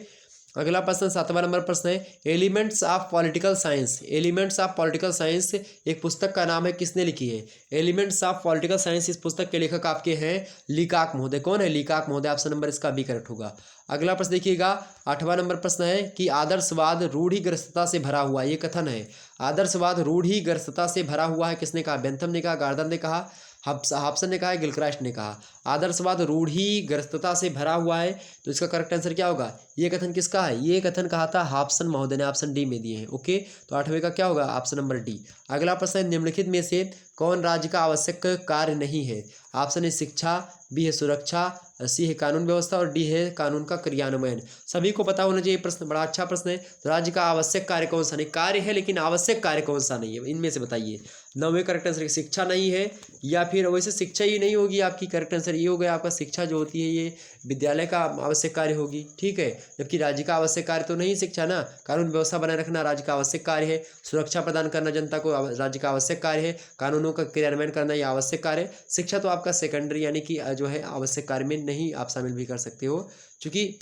अगला प्रश्न 7वां नंबर प्रश्न है, elements of political science. Elements of political science एक पुस्तक का नाम है, किसने लिखी है? एलिमेंट्स ऑफ पॉलिटिकल साइंस, इस पुस्तक के लेखक आपके हैं लीकाक महोदय। कौन है? लीकाक महोदय। ऑप्शन नंबर इसका भी करेक्ट होगा। अगला प्रश्न देखिएगा, 8वां नंबर प्रश्न है कि आदर्शवाद रूढ़िग्रस्तता से भरा हुआ, ये कथन है आदर्शवाद रूढ़िग्रस्तता से भरा हुआ है, किसने कहा? बेंथम ने कहा, गार्डन ने कहा, हॉब्सन ने कहा, गिलक्रास्ट ने कहा। आदर्शवाद रूढ़िग्रस्तता से भरा हुआ है, तो इसका करेक्ट आंसर क्या होगा? ये कथन किसका है? ये कथन कहा था हॉब्सन महोदय ने, ऑप्शन डी में दिए हैं। ओके, तो 8वें का क्या होगा? Option number D. अगला प्रश्न है, निम्नलिखित में से कौन राज्य का आवश्यक कार्य नहीं है? ऑप्शन है शिक्षा, बी है सुरक्षा, सी है कानून व्यवस्था और डी है कानून का क्रियान्वयन। सभी को पता होना चाहिए, प्रश्न बड़ा अच्छा प्रश्न है। तो राज्य का आवश्यक कार्य कौन सा नहीं? कार्य है लेकिन आवश्यक कार्य कौन सा नहीं है, इनमें से बताइए। 9वें करेक्ट आंसर शिक्षा नहीं है, या फिर वैसे शिक्षा ही नहीं होगी आपकी, करेक्ट आंसर ये हो गया आपका। शिक्षा जो होती है ये विद्यालय का आवश्यक कार्य होगी, ठीक है, जबकि राज्य का आवश्यक कार्य तो नहीं शिक्षा ना। कानून व्यवस्था बनाए रखना राज्य का आवश्यक कार्य है, सुरक्षा प्रदान करना जनता को राज्य का आवश्यक कार्य है, कानूनों का क्रियान्वयन करना यह आवश्यक कार्य है। शिक्षा तो आपका सेकेंडरी यानी कि जो है आवश्यक कार्य में नहीं आप शामिल भी कर सकते हो, क्योंकि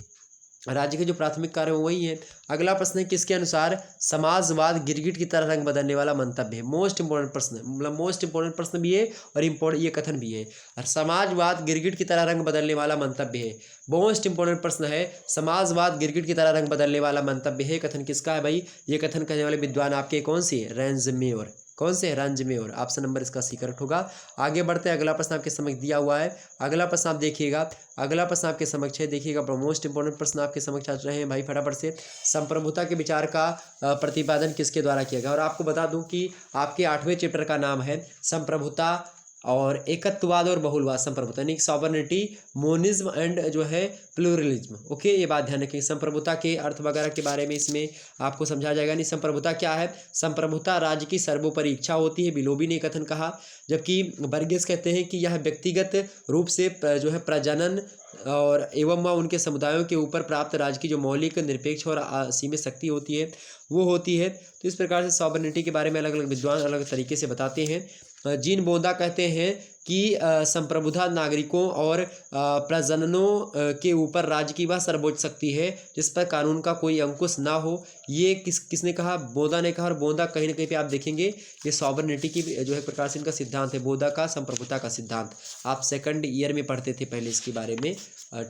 राज्य के जो प्राथमिक कार्य वही है। अगला प्रश्न है, किसके अनुसार समाजवाद गिरगिट की तरह रंग बदलने वाला मंतव्य है? मोस्ट इंपोर्टेंट प्रश्न, मतलब मोस्ट इंपोर्टेंट प्रश्न भी है और ये कथन भी है। और समाजवाद गिरगिट की तरह रंग बदलने वाला मंतव्य है, मोस्ट इंपोर्टेंट प्रश्न है। समाजवाद गिरगिट की तरह रंग बदलने वाला मंतव्य है, कथन किसका है भाई? ये कथन कहने वाले विद्वान आपके कौन सी है? रेंजमेयर। कौन से? रेंजमेयर। ऑप्शन नंबर इसका सी करेक्ट होगा। आगे बढ़ते हैं, अगला प्रश्न आपके समक्ष दिया हुआ है। अगला प्रश्न आप देखिएगा, अगला प्रश्न आपके समक्ष है, देखिएगा मोस्ट इंपोर्टेंट प्रश्न आपके समक्ष आ रहे हैं भाई फटाफट से। संप्रभुता के विचार का प्रतिपादन किसके द्वारा किया गया? और आपको बता दूं कि आपके 8वें चैप्टर का नाम है संप्रभुता और एकत्ववाद और बहुलवाद। संप्रभुता यानी सॉवरेनिटी, मोनिज्म एंड जो है प्लूरलिज्म। ओके, ये बात ध्यान रखें। संप्रभुता के अर्थ वगैरह के बारे में इसमें आपको समझाया जाएगा। नहीं, संप्रभुता क्या है? संप्रभुता राज्य की सर्वोपरि इच्छा होती है, बिलोबी ने कथन कहा। जबकि बर्गेस कहते हैं कि यह व्यक्तिगत रूप से जो है प्रजनन और एवं उनके समुदायों के ऊपर प्राप्त राज्य की जो मौलिक, निरपेक्ष और असीमित शक्ति होती है वो होती है। तो इस प्रकार से सॉवरेनिटी के बारे में अलग अलग विद्वान अलग तरीके से बताते हैं। जीन बोंदा कहते हैं कि संप्रभुता नागरिकों और प्रजननों के ऊपर राज्य की वह सर्वोच्च शक्ति है जिस पर कानून का कोई अंकुश ना हो। ये किसने कहा? बोंदा ने कहा। और बोंदा कहीं ना कहीं पे आप देखेंगे ये सॉवरेनिटी की जो है प्रकार से इनका सिद्धांत है, बोंदा का संप्रभुता का सिद्धांत। आप सेकंड ईयर में पढ़ते थे पहले इसके बारे में,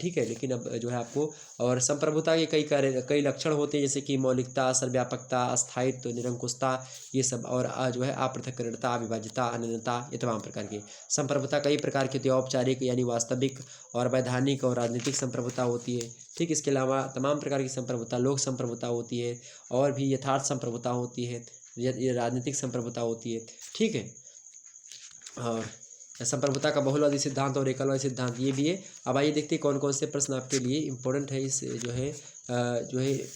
ठीक है, लेकिन अब जो है आपको, और संप्रभुता के कई लक्षण होते हैं जैसे कि मौलिकता, सर्वव्यापकता, अस्थायित्व, निरंकुशता, ये सब, और जो है अपृथक्करणता, अविभाज्यता, अनन्यता, ये तमाम प्रकार के संप्रभुता कई प्रकार की होती है। औपचारिक यानी वास्तविक और वैधानिक और राजनीतिक संप्रभुता होती है, ठीक। इसके अलावा तमाम प्रकार की संप्रभुता, लोक संप्रभुता होती है, और भी यथार्थ संप्रभुता होती है, ये राजनीतिक संप्रभुता होती है, ठीक है। और संप्रभुता का बहुलवादी सिद्धांत और एकलवादी सिद्धांत ये भी है। अब आइए देखते हैं कौन कौन से प्रश्न आपके लिए इंपॉर्टेंट है इस जो है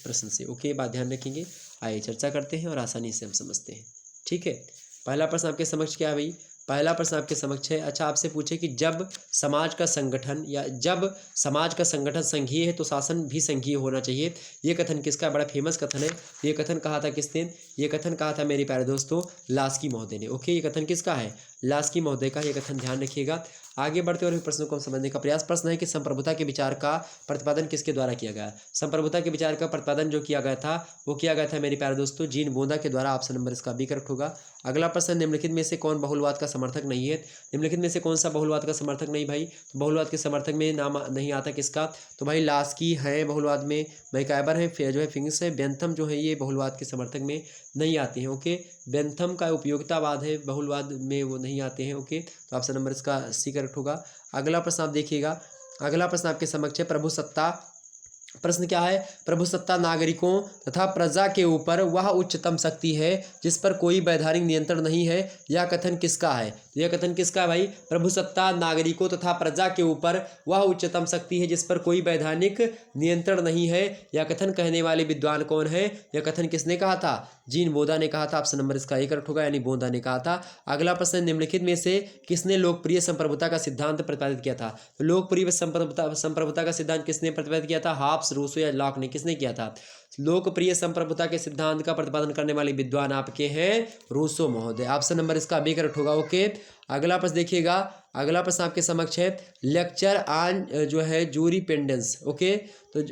प्रश्न से। ओके, बात ध्यान रखेंगे। आइए चर्चा करते हैं और आसानी से हम समझते हैं, ठीक है। पहला प्रश्न आपके समक्ष क्या है भाई? पहला प्रश्न आपके समक्ष है, अच्छा आपसे पूछे कि जब समाज का संगठन संघीय है तो शासन भी संघीय होना चाहिए। ये कथन किसका? बड़ा फेमस कथन है। ये कथन कहा था किसने? ये कथन कहा था मेरे प्यारे दोस्तों लास्की महोदय ने। ओके, ये कथन किसका है? लास्की महोदय का। ये कथन ध्यान रखिएगा। आगे बढ़ते हुए प्रश्नों को समझने का प्रयास। प्रश्न है कि संप्रभुता के विचार का प्रतिपादन किसके द्वारा किया गया? संप्रभुता के विचार का प्रतिपादन जो किया गया था वो किया गया था मेरे प्यारे दोस्तों जीन बोंदा के द्वारा। ऑप्शन नंबर इसका बी करेक्ट होगा। अगला प्रश्न, निम्नलिखित में से कौन बहुलवाद का समर्थक नहीं है? निम्नलिखित में से कौन सा बहुलवाद का समर्थक नहीं भाई? तो बहुलवाद के समर्थक में नाम नहीं आता किसका? तो भाई लास्की है बहुलवाद में, मैकाइबर है, जो है फिंग्स है, बेंथम जो है ये बहुलवाद के समर्थक में नहीं आते हैं। ओके, बेंथम का उपयोगितावाद है, बहुलवाद में वो नहीं आते हैं। ओके, तो ऑप्शन नंबर इसका सी करेक्ट होगा। अगला प्रश्न आप देखिएगा। अगला प्रश्न आपके समक्ष है, प्रश्न क्या है, प्रभुसत्ता नागरिकों तथा प्रजा के ऊपर वह उच्चतम शक्ति है जिस पर कोई वैधानिक नियंत्रण नहीं है। यह कथन किसका है? यह कथन किसका है भाई? प्रभुसत्ता नागरिकों तथा प्रजा के ऊपर वह उच्चतम शक्ति है जिस पर कोई वैधानिक नियंत्रण नहीं है। यह कथन कहने वाले विद्वान कौन है? यह कथन किसने कहा था? जीन बोधा ने कहा था। ऑप्शन नंबर इसका एक करेक्ट होगा, यानी बोधा ने कहा था। अगला प्रश्न, निम्नलिखित में से किसने लोकप्रिय संप्रभुता का सिद्धांत प्रतिपादित किया था? तो लोकप्रिय संप्रभुता का सिद्धांत किसने प्रतिपादित किया था? हॉब्स, रूसो या लॉक ने? किसने किया था? लोकप्रिय संप्रभुता के सिद्धांत का प्रतिपादन करने वाले विद्वान आपके हैं रूसो महोदय। ऑप्शन नंबर इसका बी करेक्ट होगा। ओके, अगला प्रश्न देखिएगा। अगला प्रश्न आपके समक्ष है, लेक्चर ऑन जो है जूरिपेंडेंस। ओके, तो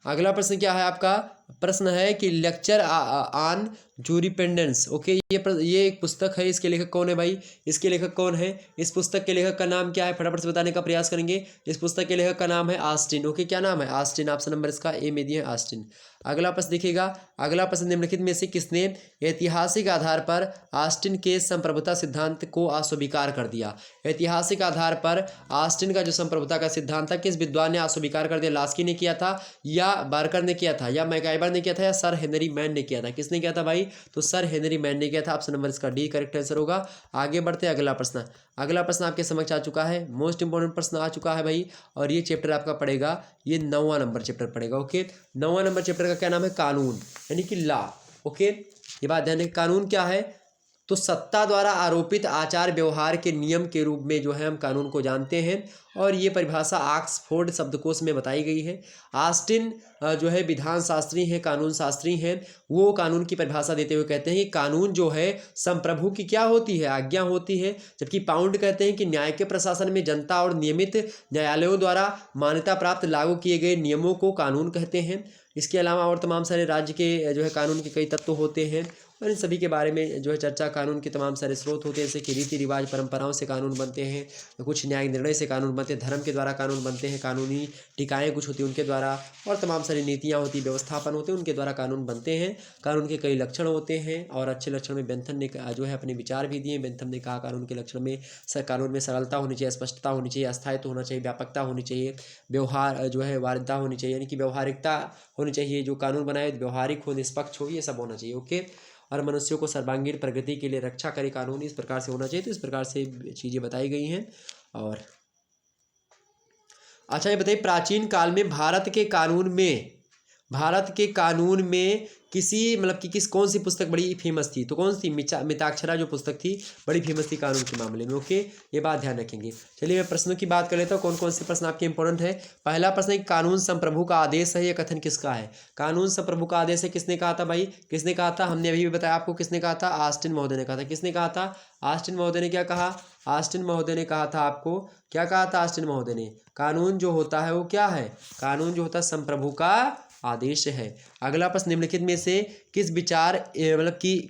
अगला प्रश्न क्या है आपका? प्रश्न है कि लेक्चर ऑन जूरिपेंडेंस। ओके, ये एक पुस्तक है, इसके लेखक कौन है भाई? इसके लेखक कौन है? इस पुस्तक के लेखक का नाम क्या है? फटाफट से बताने का प्रयास करेंगे। इस पुस्तक के लेखक का नाम है ऑस्टिन। ओके, क्या नाम है? ऑस्टिन। ऑप्शन नंबर इसका ए में दिया है, ऑस्टिन। अगला प्रश्न देखिएगा। अगला प्रश्न, निम्नलिखित में से किसने ऐतिहासिक आधार पर ऑस्टिन के संप्रभुता सिद्धांत को अस्वीकार कर दिया? ऐतिहासिक आधार पर ऑस्टिन का जो संप्रभुता का सिद्धांत था, किस विद्वान ने अस्वीकार कर दिया? लास्की ने किया था, या बार्कर ने किया था, या मैकाइबर ने किया था, या सर हेनरी मैन ने किया था? किसने किया था भाई? तो सर हेनरी मैन ने किया था। ऑप्शन नंबर इसका डी करेक्ट आंसर होगा। आगे बढ़ते हैं, अगला प्रश्न। अगला प्रश्न आपके समक्ष आ चुका है, मोस्ट इंपॉर्टेंट प्रश्न आ चुका है भाई, और ये चैप्टर आपका पड़ेगा, ये 9वां नंबर चैप्टर पड़ेगा। ओके, 9वां नंबर चैप्टर का क्या नाम है? कानून, यानी कि लॉ। ओके, ये बात ध्यान रखें। कानून क्या है? तो सत्ता द्वारा आरोपित आचार व्यवहार के नियम के रूप में जो है हम कानून को जानते हैं, और ये परिभाषा ऑक्सफोर्ड शब्दकोश में बताई गई है। ऑस्टिन जो है विधान शास्त्री हैं, कानून शास्त्री हैं, वो कानून की परिभाषा देते हुए कहते हैं कि कानून जो है संप्रभु की क्या होती है? आज्ञा होती है। जबकि पाउंड कहते हैं कि न्याय के प्रशासन में जनता और नियमित न्यायालयों द्वारा मान्यता प्राप्त लागू किए गए नियमों को कानून कहते हैं। इसके अलावा और तमाम सारे राज्य के जो है कानून के कई तत्व होते हैं, और इन सभी के बारे में जो है चर्चा, कानून के तमाम सारे स्रोत होते हैं, जैसे कि रीति रिवाज परंपराओं से कानून बनते हैं, कुछ न्यायिक निर्णय से कानून बनते हैं, धर्म के द्वारा कानून बनते हैं, कानूनी टिकाएँ कुछ होती हैं उनके द्वारा, और तमाम सारी नीतियाँ होती, व्यवस्थापन होते हैं, उनके द्वारा कानून बनते हैं। कानून के कई लक्षण होते हैं, और अच्छे लक्षण में बेंथम ने जो है अपने विचार भी दिए। बेंथम ने कहा कानून के लक्षण में कानून में सरलता होनी चाहिए, स्पष्टता होनी चाहिए, अस्थायित्व होना चाहिए, व्यापकता होनी चाहिए, व्यवहार जो है वारिता होनी चाहिए, यानी कि व्यवहारिकता होनी चाहिए, जो कानून बनाए व्यवहारिक हो, निष्पक्ष हो, ये सब होना चाहिए। ओके, और मनुष्यों को सर्वांगीण प्रगति के लिए रक्षा करे कानून, इस प्रकार से होना चाहिए। तो इस प्रकार से चीज़ें बताई गई हैं। और अच्छा, ये बताइए, प्राचीन काल में भारत के कानून में किसी मतलब कि कौन सी पुस्तक बड़ी फेमस थी? तो कौन सी? मिताक्षरा जो पुस्तक थी बड़ी फेमस थी कानून के मामले में। ओके, ये बात ध्यान रखेंगे। चलिए मैं प्रश्नों की बात कर लेता हूँ, कौन कौन से प्रश्न आपके इंपॉर्टेंट है। पहला प्रश्न है, कानून संप्रभु का आदेश है, यह कथन किसका है? कानून संप्रभु का आदेश है, किसने कहा था भाई? किसने कहा था? हमने अभी भी बताया आपको, किसने कहा था? ऑस्टिन महोदय ने कहा था। किसने कहा था? ऑस्टिन महोदय ने क्या कहा? ऑस्टिन महोदय ने कहा था आपको, क्या कहा था ऑस्टिन महोदय ने? कानून जो होता है वो क्या है? कानून जो होता है संप्रभु का आदेश है। अगला प्रश्न, निम्नलिखित में से किस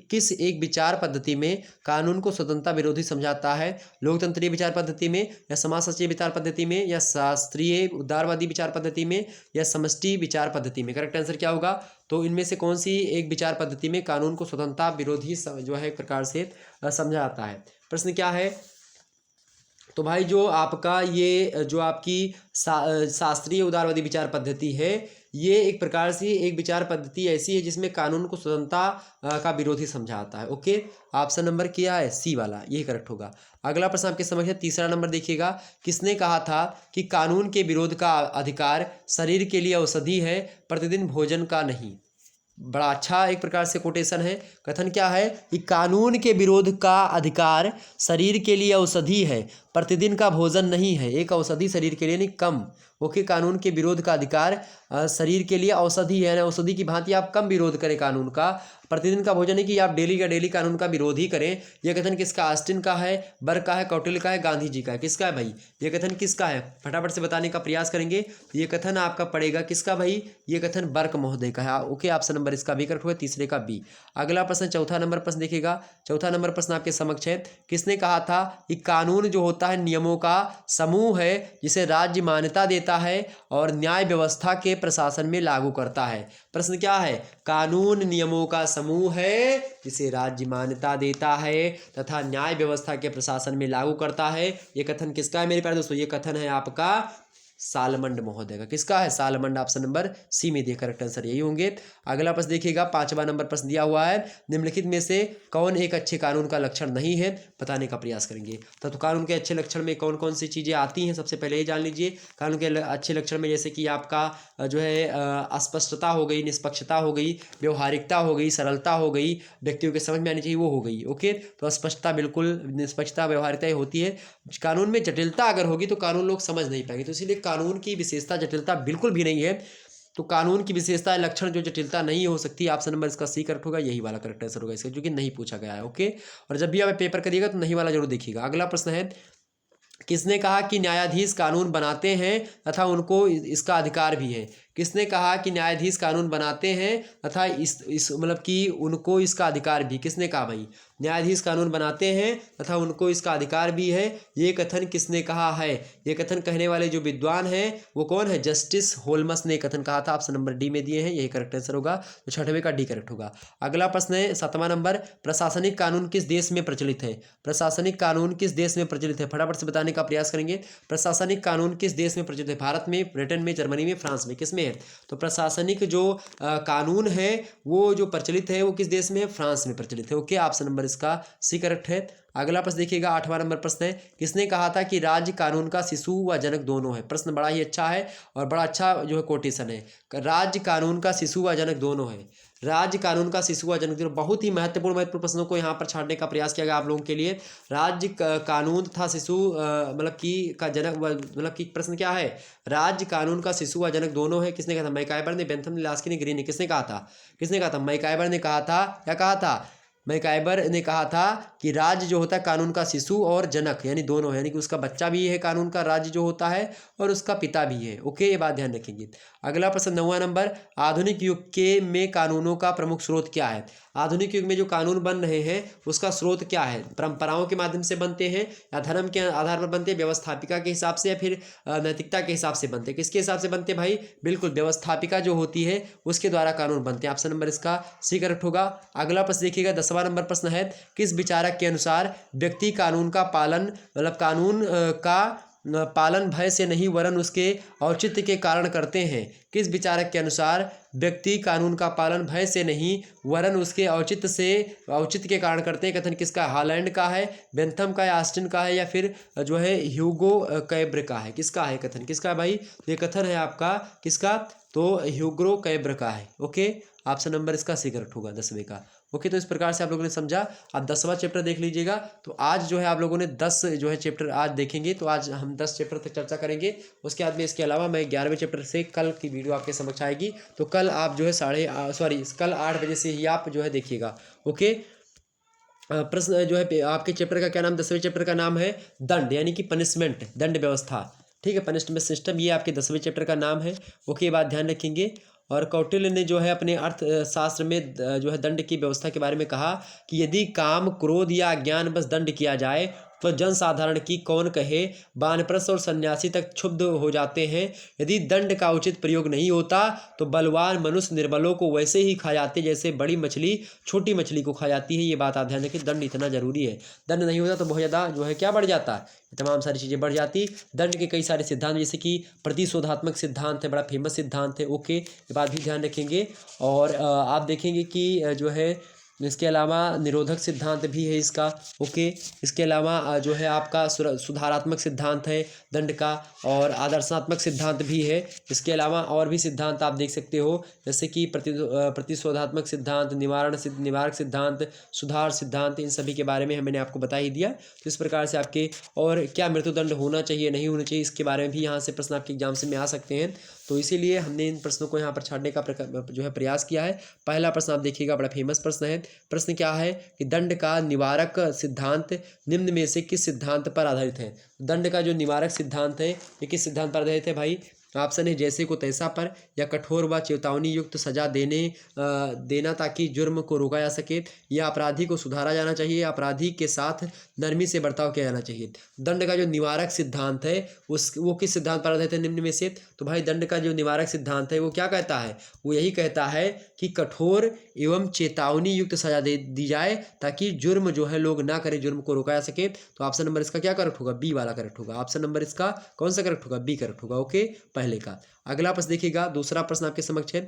किस एक विचार पद्धति में कानून को स्वतंत्रता विरोधी समझाता है? लोकतंत्रीय विचार पद्धति में, या समाजशास्त्रीय विचार पद्धति में, या शास्त्रीय उदारवादी विचार पद्धति में, या समष्टि विचार पद्धति में? करेक्ट आंसर क्या होगा? तो इनमें से कौन सी एक विचार पद्धति में कानून को स्वतंत्रता विरोधी जो है एक प्रकार से समझा जाता है? प्रश्न क्या है? तो भाई जो आपका ये जो आपकी शास्त्रीय उदारवादी विचार पद्धति है, ये एक प्रकार से एक विचार पद्धति ऐसी है जिसमें कानून को स्वतंत्रता का विरोधी समझाता है। ओके, ऑप्शन नंबर क्या है? सी वाला, यही करेक्ट होगा। अगला प्रश्न आपके समझ है, तीसरा नंबर देखिएगा। किसने कहा था कि कानून के विरोध का अधिकार शरीर के लिए औषधि है, प्रतिदिन भोजन का नहीं? बड़ा अच्छा एक प्रकार से कोटेशन है। कथन क्या है कि कानून के विरोध का अधिकार शरीर के लिए औषधि है, प्रतिदिन का भोजन नहीं है। एक औषधि शरीर के लिए नहीं, कम। ओके, कानून के विरोध का अधिकार शरीर के लिए औषधि है, औषधि की भांति आप कम विरोध करें कानून का। प्रतिदिन का भोजन है कि आप डेली का डेली कानून का विरोध ही करें। यह कथन किसका? ऑस्टिन का है, बर्ग का है, कौटिल्य का है, गांधी जी का है? किसका है भाई? ये कथन किसका है? फटाफट से बताने का प्रयास करेंगे। तो ये कथन आपका पड़ेगा किसका भाई? ये कथन बर्ग महोदय का है। ओके, ऑप्शन नंबर इसका बी करेक्ट हुआ, तीसरे का बी। अगला प्रश्न, चौथा नंबर प्रश्न देखिएगा। चौथा नंबर प्रश्न आपके समक्ष है, किसने कहा था कि कानून जो होता है नियमों का समूह है जिसे राज्य मान्यता देता है और न्याय व्यवस्था के प्रशासन में लागू करता है? प्रश्न क्या है? कानून नियमों का समूह है जिसे राज्य मान्यता देता है तथा न्याय व्यवस्था के प्रशासन में लागू करता है। ये कथन किसका है मेरे प्यारे दोस्तों? ये कथन है आपका सालमंड महोदय का। किसका है? सालमंड। ऑप्शन नंबर सी में दिए करेक्ट आंसर यही होंगे। अगला प्रश्न देखिएगा, 5वां नंबर प्रश्न दिया हुआ है, निम्नलिखित में से कौन एक अच्छे कानून का लक्षण नहीं है? बताने का प्रयास करेंगे। तो कानून के अच्छे लक्षण में कौन कौन सी चीज़ें आती हैं, सबसे पहले ये जान लीजिए। कानून के अच्छे लक्षण में जैसे कि आपका जो है अस्पष्टता हो गई, निष्पक्षता हो गई, व्यवहारिकता हो गई, सरलता हो गई, व्यक्तियों के समझ में आनी चाहिए वो हो गई। ओके, तो स्पष्टता बिल्कुल, निष्पक्षता, व्यवहारिकता होती है। कानून में जटिलता अगर होगी तो कानून लोग समझ नहीं पाएंगे, तो इसीलिए कानून की विशेषता जटिलता बिल्कुल भी नहीं है। तो कानून की विशेषता लक्षण जो जटिलता नहीं हो सकती। ऑप्शन नंबर इसका सी करेक्ट होगा, यही वाला करेक्ट आंसर होगा इसका, जो कि नहीं पूछा गया है। ओके, और जब भी आप पेपर करिएगा तो नहीं वाला जरूर देखिएगा। अगला प्रश्न है, किसने कहा कि न्यायाधीश कानून बनाते हैं तथा उनको इसका अधिकार भी है? किसने कहा कि न्यायाधीश कानून बनाते हैं तथा इस मतलब कि उनको इसका अधिकार भी? किसने कहा भाई? न्यायाधीश कानून बनाते हैं तथा उनको इसका अधिकार भी है, ये कथन किसने कहा है? ये कथन कहने वाले जो विद्वान हैं वो कौन है? जस्टिस होल्मस ने कथन कहा था। ऑप्शन नंबर डी में दिए हैं, यही करेक्ट आंसर होगा। तो 6वें का डी करेक्ट होगा। अगला प्रश्न है 7वां नंबर, प्रशासनिक कानून किस देश में प्रचलित है? प्रशासनिक कानून किस देश में प्रचलित है? फटाफट से बताने का प्रयास करेंगे। प्रशासनिक कानून किस देश में प्रचलित है? भारत में, ब्रिटेन में, जर्मनी में, फ्रांस में, किसमें है? तो प्रशासनिक जो कानून है वो जो प्रचलित है वो किस देश में है? फ्रांस में प्रचलित है। ओके, ऑप्शन नंबर इसका सी करेक्ट है। अगला प्रश्न देखिएगा, 8वां नंबर प्रश्न है, किसने कहा था कि राज्य कानून का शिशु व जनक दोनों है? प्रश्न बड़ा ही अच्छा है और बड़ा अच्छा जो है कोटेशन है। राज्य कानून का शिशु व जनक दोनों है। राज्य कानून का शिशु व जनक दोनों, बहुत ही महत्वपूर्ण प्रश्नों को यहाँ पर छांटने का प्रयास किया गया आप लोगों के लिए। राज्य कानून तथा शिशु मतलब कि का जनक, मतलब कि प्रश्न क्या है? राज्य कानून का शिशु व जनक दोनों है। किसने कहा था? मैकाइबर ने, बेंथम ने, लास्की ने, ग्रीन ने। किसने कहा था? किसने कहा था? मैकाइबर ने कहा था। क्या कहा था? मैकाइबर ने कहा था कि राज्य जो होता है कानून का शिशु और जनक यानी दोनों है, यानी कि उसका बच्चा भी है कानून का, राज्य जो होता है, और उसका पिता भी है। ओके, ये बात ध्यान रखेंगे। अगला प्रश्न 9वां नंबर, आधुनिक युग के में कानूनों का प्रमुख स्रोत क्या है? आधुनिक युग में जो कानून बन रहे हैं उसका स्रोत क्या है? परंपराओं के माध्यम से बनते हैं या धर्म के आधार पर बनते हैं, व्यवस्थापिका के हिसाब से, या फिर नैतिकता के हिसाब से बनते हैं? किसके हिसाब से बनते हैं भाई? बिल्कुल व्यवस्थापिका जो होती है उसके द्वारा कानून बनते हैं। ऑप्शन नंबर इसका सी करेक्ट होगा। अगला प्रश्न देखिएगा, 10वां नंबर प्रश्न है, किस विचारक के अनुसार व्यक्ति कानून का पालन, मतलब कानून का पालन भय से नहीं वरन उसके औचित्य के कारण करते हैं? किस विचारक के अनुसार व्यक्ति कानून का पालन भय से नहीं वरन उसके औचित्य के कारण करते हैं? कथन किसका? हॉलैंड का है, बेंथम का है, ऑस्टिन का है, या फिर जो है ह्यूगो कैब्र का है? किसका है कथन? किसका है भाई? ये कथन है आपका किसका? तो ह्यूगो कैब्र का है। ओके, ऑप्शन नंबर इसका सी करेक्ट होगा 10वें का। ओके, तो इस प्रकार से आप लोगों ने समझा। अब 10वां चैप्टर देख लीजिएगा। तो आज जो है आप लोगों ने 10 जो है चैप्टर आज देखेंगे, तो आज हम 10 चैप्टर तक चर्चा करेंगे। उसके बाद में इसके अलावा मैं 11वें चैप्टर से कल की वीडियो आपके समक्ष आएगी। तो कल आप जो है कल 8 बजे से ही आप जो है देखिएगा। ओके, प्रश्न जो है आपके चैप्टर का क्या नाम? 10वें चैप्टर का नाम है दंड, यानी कि पनिशमेंट, दंड व्यवस्था। ठीक है, पनिशमेंट सिस्टम, ये आपके 10वें चैप्टर का नाम है। ओके, बात ध्यान रखेंगे। और कौटिल्य ने जो है अपने अर्थशास्त्र में जो है दंड की व्यवस्था के बारे में कहा कि यदि काम, क्रोध या अज्ञान बस दंड किया जाए तो जनसाधारण की कौन कहे, वानप्रस्थ और सन्यासी तक क्षुब्ध हो जाते हैं। यदि दंड का उचित प्रयोग नहीं होता तो बलवान मनुष्य निर्बलों को वैसे ही खा जाते जैसे बड़ी मछली छोटी मछली को खा जाती है। ये बात आप ध्यान रखें, दंड इतना जरूरी है। दंड नहीं होता तो बहुत ज़्यादा जो है क्या बढ़ जाता है, तमाम सारी चीज़ें बढ़ जाती। दंड के कई सारे सिद्धांत, जैसे कि प्रतिशोधात्मक सिद्धांत है, बड़ा फेमस सिद्धांत है। ओके, ये बात भी ध्यान रखेंगे। और आप देखेंगे कि जो है इसके अलावा निरोधक सिद्धांत भी है इसका। ओके, इसके अलावा जो है आपका सुधारात्मक सिद्धांत है दंड का, और आदर्शात्मक सिद्धांत भी है। इसके अलावा और भी सिद्धांत आप देख सकते हो, जैसे कि प्रतिशोधात्मक सिद्धांत, निवारक सिद्धांत, सुधार सिद्धांत, इन सभी के बारे में मैंने आपको बता ही दिया। तो इस प्रकार से आपके, और क्या मृत्युदंड होना चाहिए नहीं होना चाहिए, इसके बारे में भी यहाँ से प्रश्न आपके एग्जाम से में आ सकते हैं। तो इसीलिए हमने इन प्रश्नों को यहाँ पर छाड़ने का जो है प्रयास किया है। पहला प्रश्न आप देखिएगा, बड़ा फेमस प्रश्न है। प्रश्न क्या है कि दंड का निवारक सिद्धांत निम्न में से किस सिद्धांत पर आधारित है? दंड का जो निवारक सिद्धांत है ये किस सिद्धांत पर आधारित है भाई? ऑप्शन है जैसे को तैसा पर, या कठोर व चेतावनी युक्त सजा देना ताकि जुर्म को रोका जा सके, या अपराधी को सुधारा जाना चाहिए, अपराधी के साथ नरमी से बर्ताव किया जाना चाहिए। दंड का जो निवारक सिद्धांत है वो किस सिद्धांत पर आधारित है निम्न में से? तो भाई दंड का जो निवारक सिद्धांत है वो क्या कहता है? वो यही कहता है कि कठोर एवं चेतावनी युक्त सजा दी जाए ताकि जुर्म जो है लोग ना करें, जुर्म को रोका जा सके। तो ऑप्शन नंबर इसका क्या करेक्ट होगा? बी वाला करेक्ट होगा। ऑप्शन नंबर इसका कौन सा करेक्ट होगा? बी करेक्ट होगा। ओके, पहले का। अगला प्रश्न देखिएगा, दूसरा प्रश्न आपके समक्ष है।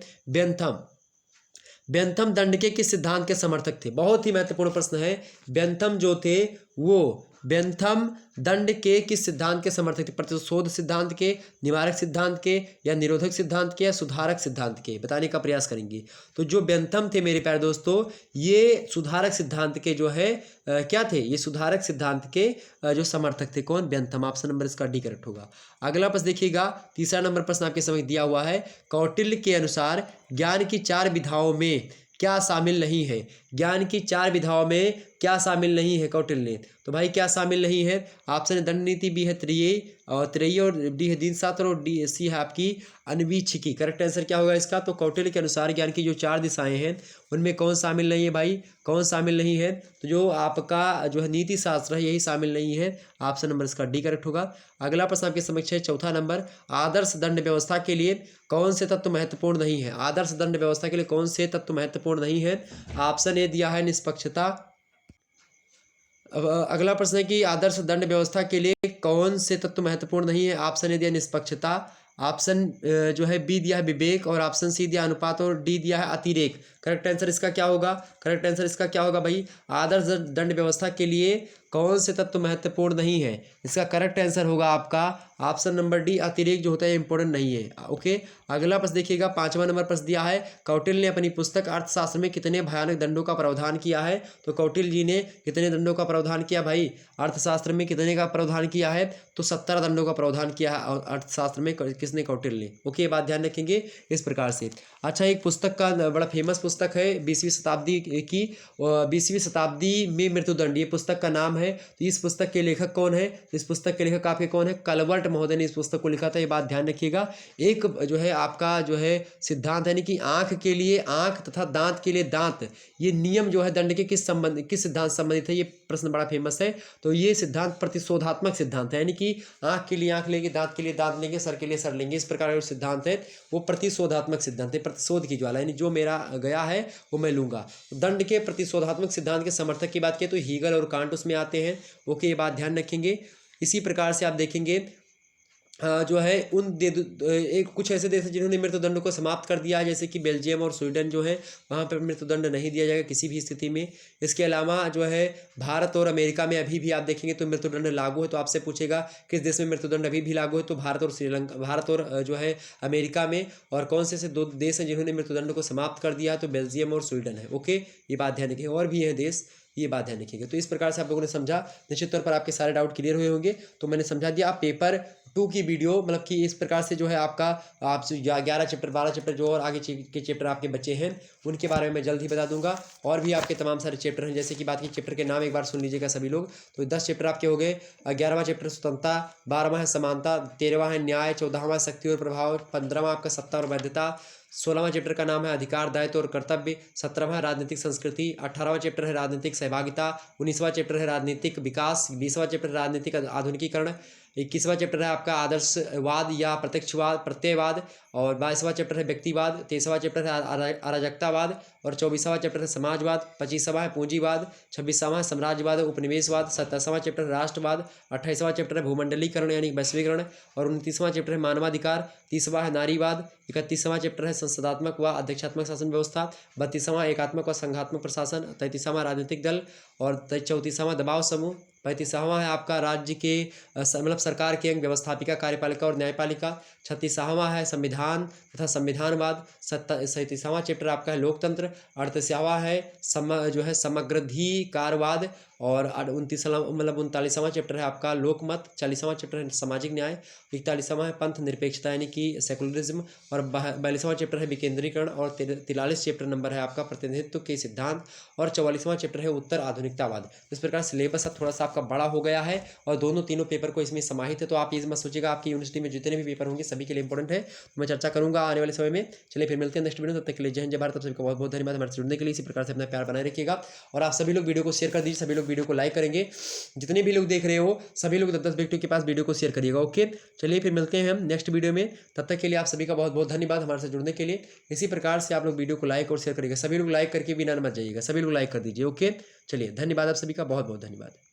बेंथम दंड के किस सिद्धांत के समर्थक थे? बहुत ही महत्वपूर्ण प्रश्न है। बेंथम जो थे वो बेंथम दंड के किस सिद्धांत के समर्थक थे? प्रतिशोध सिद्धांत के, निवारक सिद्धांत के, या निरोधक सिद्धांत के, या सुधारक सिद्धांत के? बताने का प्रयास करेंगे। तो जो बेंथम थे मेरे प्यारे दोस्तों, ये सुधारक सिद्धांत के जो है क्या थे? ये सुधारक सिद्धांत के जो समर्थक थे। कौन? बेंथम। ऑप्शन नंबर इसका डी करेक्ट होगा। अगला प्रश्न देखिएगा, तीसरा नंबर प्रश्न आपके समझ दिया हुआ है। कौटिल्य के अनुसार ज्ञान की 4 विधाओं में क्या शामिल नहीं है? ज्ञान की 4 विधाओं में क्या शामिल नहीं है कौटिल्य ने? तो भाई क्या शामिल नहीं है? ऑप्शन है दंड नीति, बी है त्रयी और डी है दीन शास्त्र और डी सी है आपकी अन्वीक्षिकी। करेक्ट आंसर क्या होगा इसका? तो कौटिल्य के अनुसार ज्ञान की जो 4 दिशाएं हैं उनमें कौन शामिल नहीं है भाई? कौन शामिल नहीं है? तो जो आपका जो है नीति शास्त्र है यही शामिल नहीं है। ऑप्शन नंबर इसका डी करेक्ट होगा। अगला प्रश्न आपके समक्ष है, चौथा नंबर। आदर्श दंड व्यवस्था के लिए कौन से तत्व महत्वपूर्ण नहीं है? आदर्श दंड व्यवस्था के लिए कौन से तत्व महत्वपूर्ण नहीं है? ऑप्शन ए दिया है निष्पक्षता। अब अगला प्रश्न है कि आदर्श दंड व्यवस्था के लिए कौन से तत्व महत्वपूर्ण नहीं है? ऑप्शन ए दिया निष्पक्षता, ऑप्शन जो है बी दिया है विवेक, और ऑप्शन सी दिया अनुपात, और डी दिया है अतिरेक। करेक्ट आंसर इसका क्या होगा? करेक्ट आंसर इसका क्या होगा भाई? आदर्श दंड व्यवस्था के लिए कौन से तत्व महत्वपूर्ण नहीं है? इसका करेक्ट आंसर होगा आपका ऑप्शन नंबर डी, अतिरेक जो होता है इंपॉर्टेंट नहीं है। ओके, अगला प्रश्न देखिएगा, 5वां नंबर प्रश्न दिया है। कौटिल्य ने अपनी पुस्तक अर्थशास्त्र में कितने भयानक दंडों का प्रावधान किया है? तो कौटिल्य जी ने कितने दंडों का प्रावधान किया भाई? अर्थशास्त्र में कितने का प्रावधान किया है? तो 17 दंडों का प्रावधान किया है अर्थशास्त्र में। किसने? कौटिल्य ने। ओके, ये बात ध्यान रखेंगे इस प्रकार से। अच्छा, एक पुस्तक का बड़ा फेमस पुस्तक है 20वीं शताब्दी की, 20वीं शताब्दी में मृत्युदंड, ये पुस्तक का नाम है। तो इस पुस्तक के लेखक कौन है? इस पुस्तक के लेखक आपके कौन है? कलवर्ट महोदय ने इस पुस्तक को लिखा था। ये बात ध्यान रखिएगा। एक जो है आपका जो है सिद्धांत यानी कि आंख के लिए आंख तथा दांत के लिए दांत, ये नियम जो है दंड के किस सिद्धांत संबंधित है? ये प्रश्न बड़ा फेमस है। तो ये सिद्धांत प्रतिशोधात्मक सिद्धांत है, यानी कि आंख के लिए आंख लेंगे, दांत के लिए दांत लेंगे, सर के लिए सर लेंगे, इस प्रकार का सिद्धांत है वो प्रतिशोधात्मक सिद्धांत है। प्रतिशोध की ज्वाला, यानी जो मेरा गया है वो मैं लूंगा। दंड के प्रतिशोधात्मक सिद्धांत के समर्थक की बात की तो हीगल और कांट उसमें आते हैं। ओके, ये बात ध्यान रखेंगे। इसी प्रकार से आप देखेंगे जो है एक कुछ ऐसे देश हैं जिन्होंने मृत्युदंड को समाप्त कर दिया है, जैसे कि बेल्जियम और स्वीडन जो है, वहाँ पर मृत्युदंड नहीं दिया जाएगा किसी भी स्थिति में। इसके अलावा जो है भारत और अमेरिका में अभी भी आप देखेंगे तो मृत्युदंड लागू है। तो आपसे पूछेगा किस देश में मृत्युदंड अभी भी लागू है? तो भारत और श्रीलंका, भारत और जो है अमेरिका में। और कौन से 2 देश हैं जिन्होंने मृत्युदंड को समाप्त कर दिया है? तो बेल्जियम और स्वीडन है। ओके, ये बात ध्यान रखिए। और भी हैं देश, ये बात ध्यान रखिएगा। तो इस प्रकार से आप लोगों ने समझा, निश्चित तौर पर आपके सारे डाउट क्लियर हुए होंगे। तो मैंने समझा दिया। आप पेपर 2 की वीडियो मतलब कि इस प्रकार से जो है आपका आप 11 चैप्टर 12 चैप्टर जो और आगे के चैप्टर आपके बच्चे हैं उनके बारे में मैं जल्द ही बता दूंगा। और भी आपके तमाम सारे चैप्टर हैं, जैसे कि बात की चैप्टर के नाम एक बार सुन लीजिएगा सभी लोग। तो 10 चैप्टर आपके हो गए। 11वां चैप्टर स्वतंत्रता, 12वां है समानता, 13वां है न्याय, 14वां शक्ति और प्रभाव, 15वां आपका सत्ता और वैधता, 16वां चैप्टर का नाम है अधिकार, दायित्व और कर्तव्य, 17वां है राजनीतिक संस्कृति, 18वां चैप्टर है राजनीतिक सहभागिता, 19वां चैप्टर है राजनीतिक विकास, 20वां चैप्टर राजनीतिक आधुनिकीकरण, 21वां चैप्टर है आपका आदर्शवाद या प्रत्यक्षवाद प्रत्ययवाद, और 22वां चैप्टर है व्यक्तिवाद, 23वां चैप्टर है अराजकतावाद, और 24वां चैप्टर है समाजवाद, 25वां है पूंजीवाद, 26वां है साम्राज्यवाद उपनिवेशवाद, 27वां चैप्टर है राष्ट्रवाद, 28वां चैप्टर है भूमंडलीकरण यानी वैश्वीकरण, और 29वां चैप्टर है मानवाधिकार, 30वां है नारीवाद, 31वां चैप्टर है संसदात्मक व अध्यक्षात्मक शासन व्यवस्था, 32वां एकात्मक व संघात्मक प्रशासन, 33वां राजनीतिक दल, और 34वां दबाव समूह, 35वां है आपका राज्य के मतलब सरकार के अंग व्यवस्थापिका कार्यपालिका और न्यायपालिका, 36वां है संविधान तथा संविधानवाद। 37वां चैप्टर आपका है लोकतंत्र। 38वां है समग्राधिकारवाद। और 39वां चैप्टर है आपका लोकमत। 40वां चैप्टर है सामाजिक न्याय। 41वां है पंथ निरपेक्षता यानी कि सेकुलरिज्म। और 42वां चैप्टर है विकेंद्रीकरण। और 43 चैप्टर नंबर है आपका प्रतिनिधित्व के सिद्धांत। और 44वां चैप्टर है उत्तर आधुनिकतावाद। इस प्रकार सिलेबस अब थोड़ा सा आपका बड़ा हो गया है और तीनों पेपर को इसमें समाहित है। तो आप ये मत सोचिएगा आपकी यूनिवर्सिटी में जितने भी पेपर होंगे सभी के लिए इंपॉर्टेंट है। तो मैं चर्चा करूंगा आने वाले समय में। चलिए फिर मिलते हैं नेक्स्ट वीडियो। तब तक के लिए जय हिंद जय भारत। तब सभी को बहुत बहुत धन्यवाद हमारे से जुड़ने के लिए। इसी प्रकार से अपना प्यार बनाए रखिएगा और आप सभी लोग वीडियो को शेयर कर दीजिए। सभी लोग वीडियो को लाइक करेंगे। जितने भी लोग देख रहे हो सभी लोग 10 व्यक्तियों के पास वीडियो को शेयर करिएगा। ओके, चलिए फिर मिलते हैं हम नेक्स्ट वीडियो में। तब तक के लिए आप सभी का बहुत बहुत धन्यवाद हमारे से जुड़ने के लिए। इसी प्रकार से आप लोग वीडियो को लाइक और शेयर करिएगा। सभी लोग लाइक करके बिना मत जाइएगा, सभी लोग लाइक कर दीजिए। ओके, चलिए धन्यवाद आप सभी का बहुत बहुत धन्यवाद।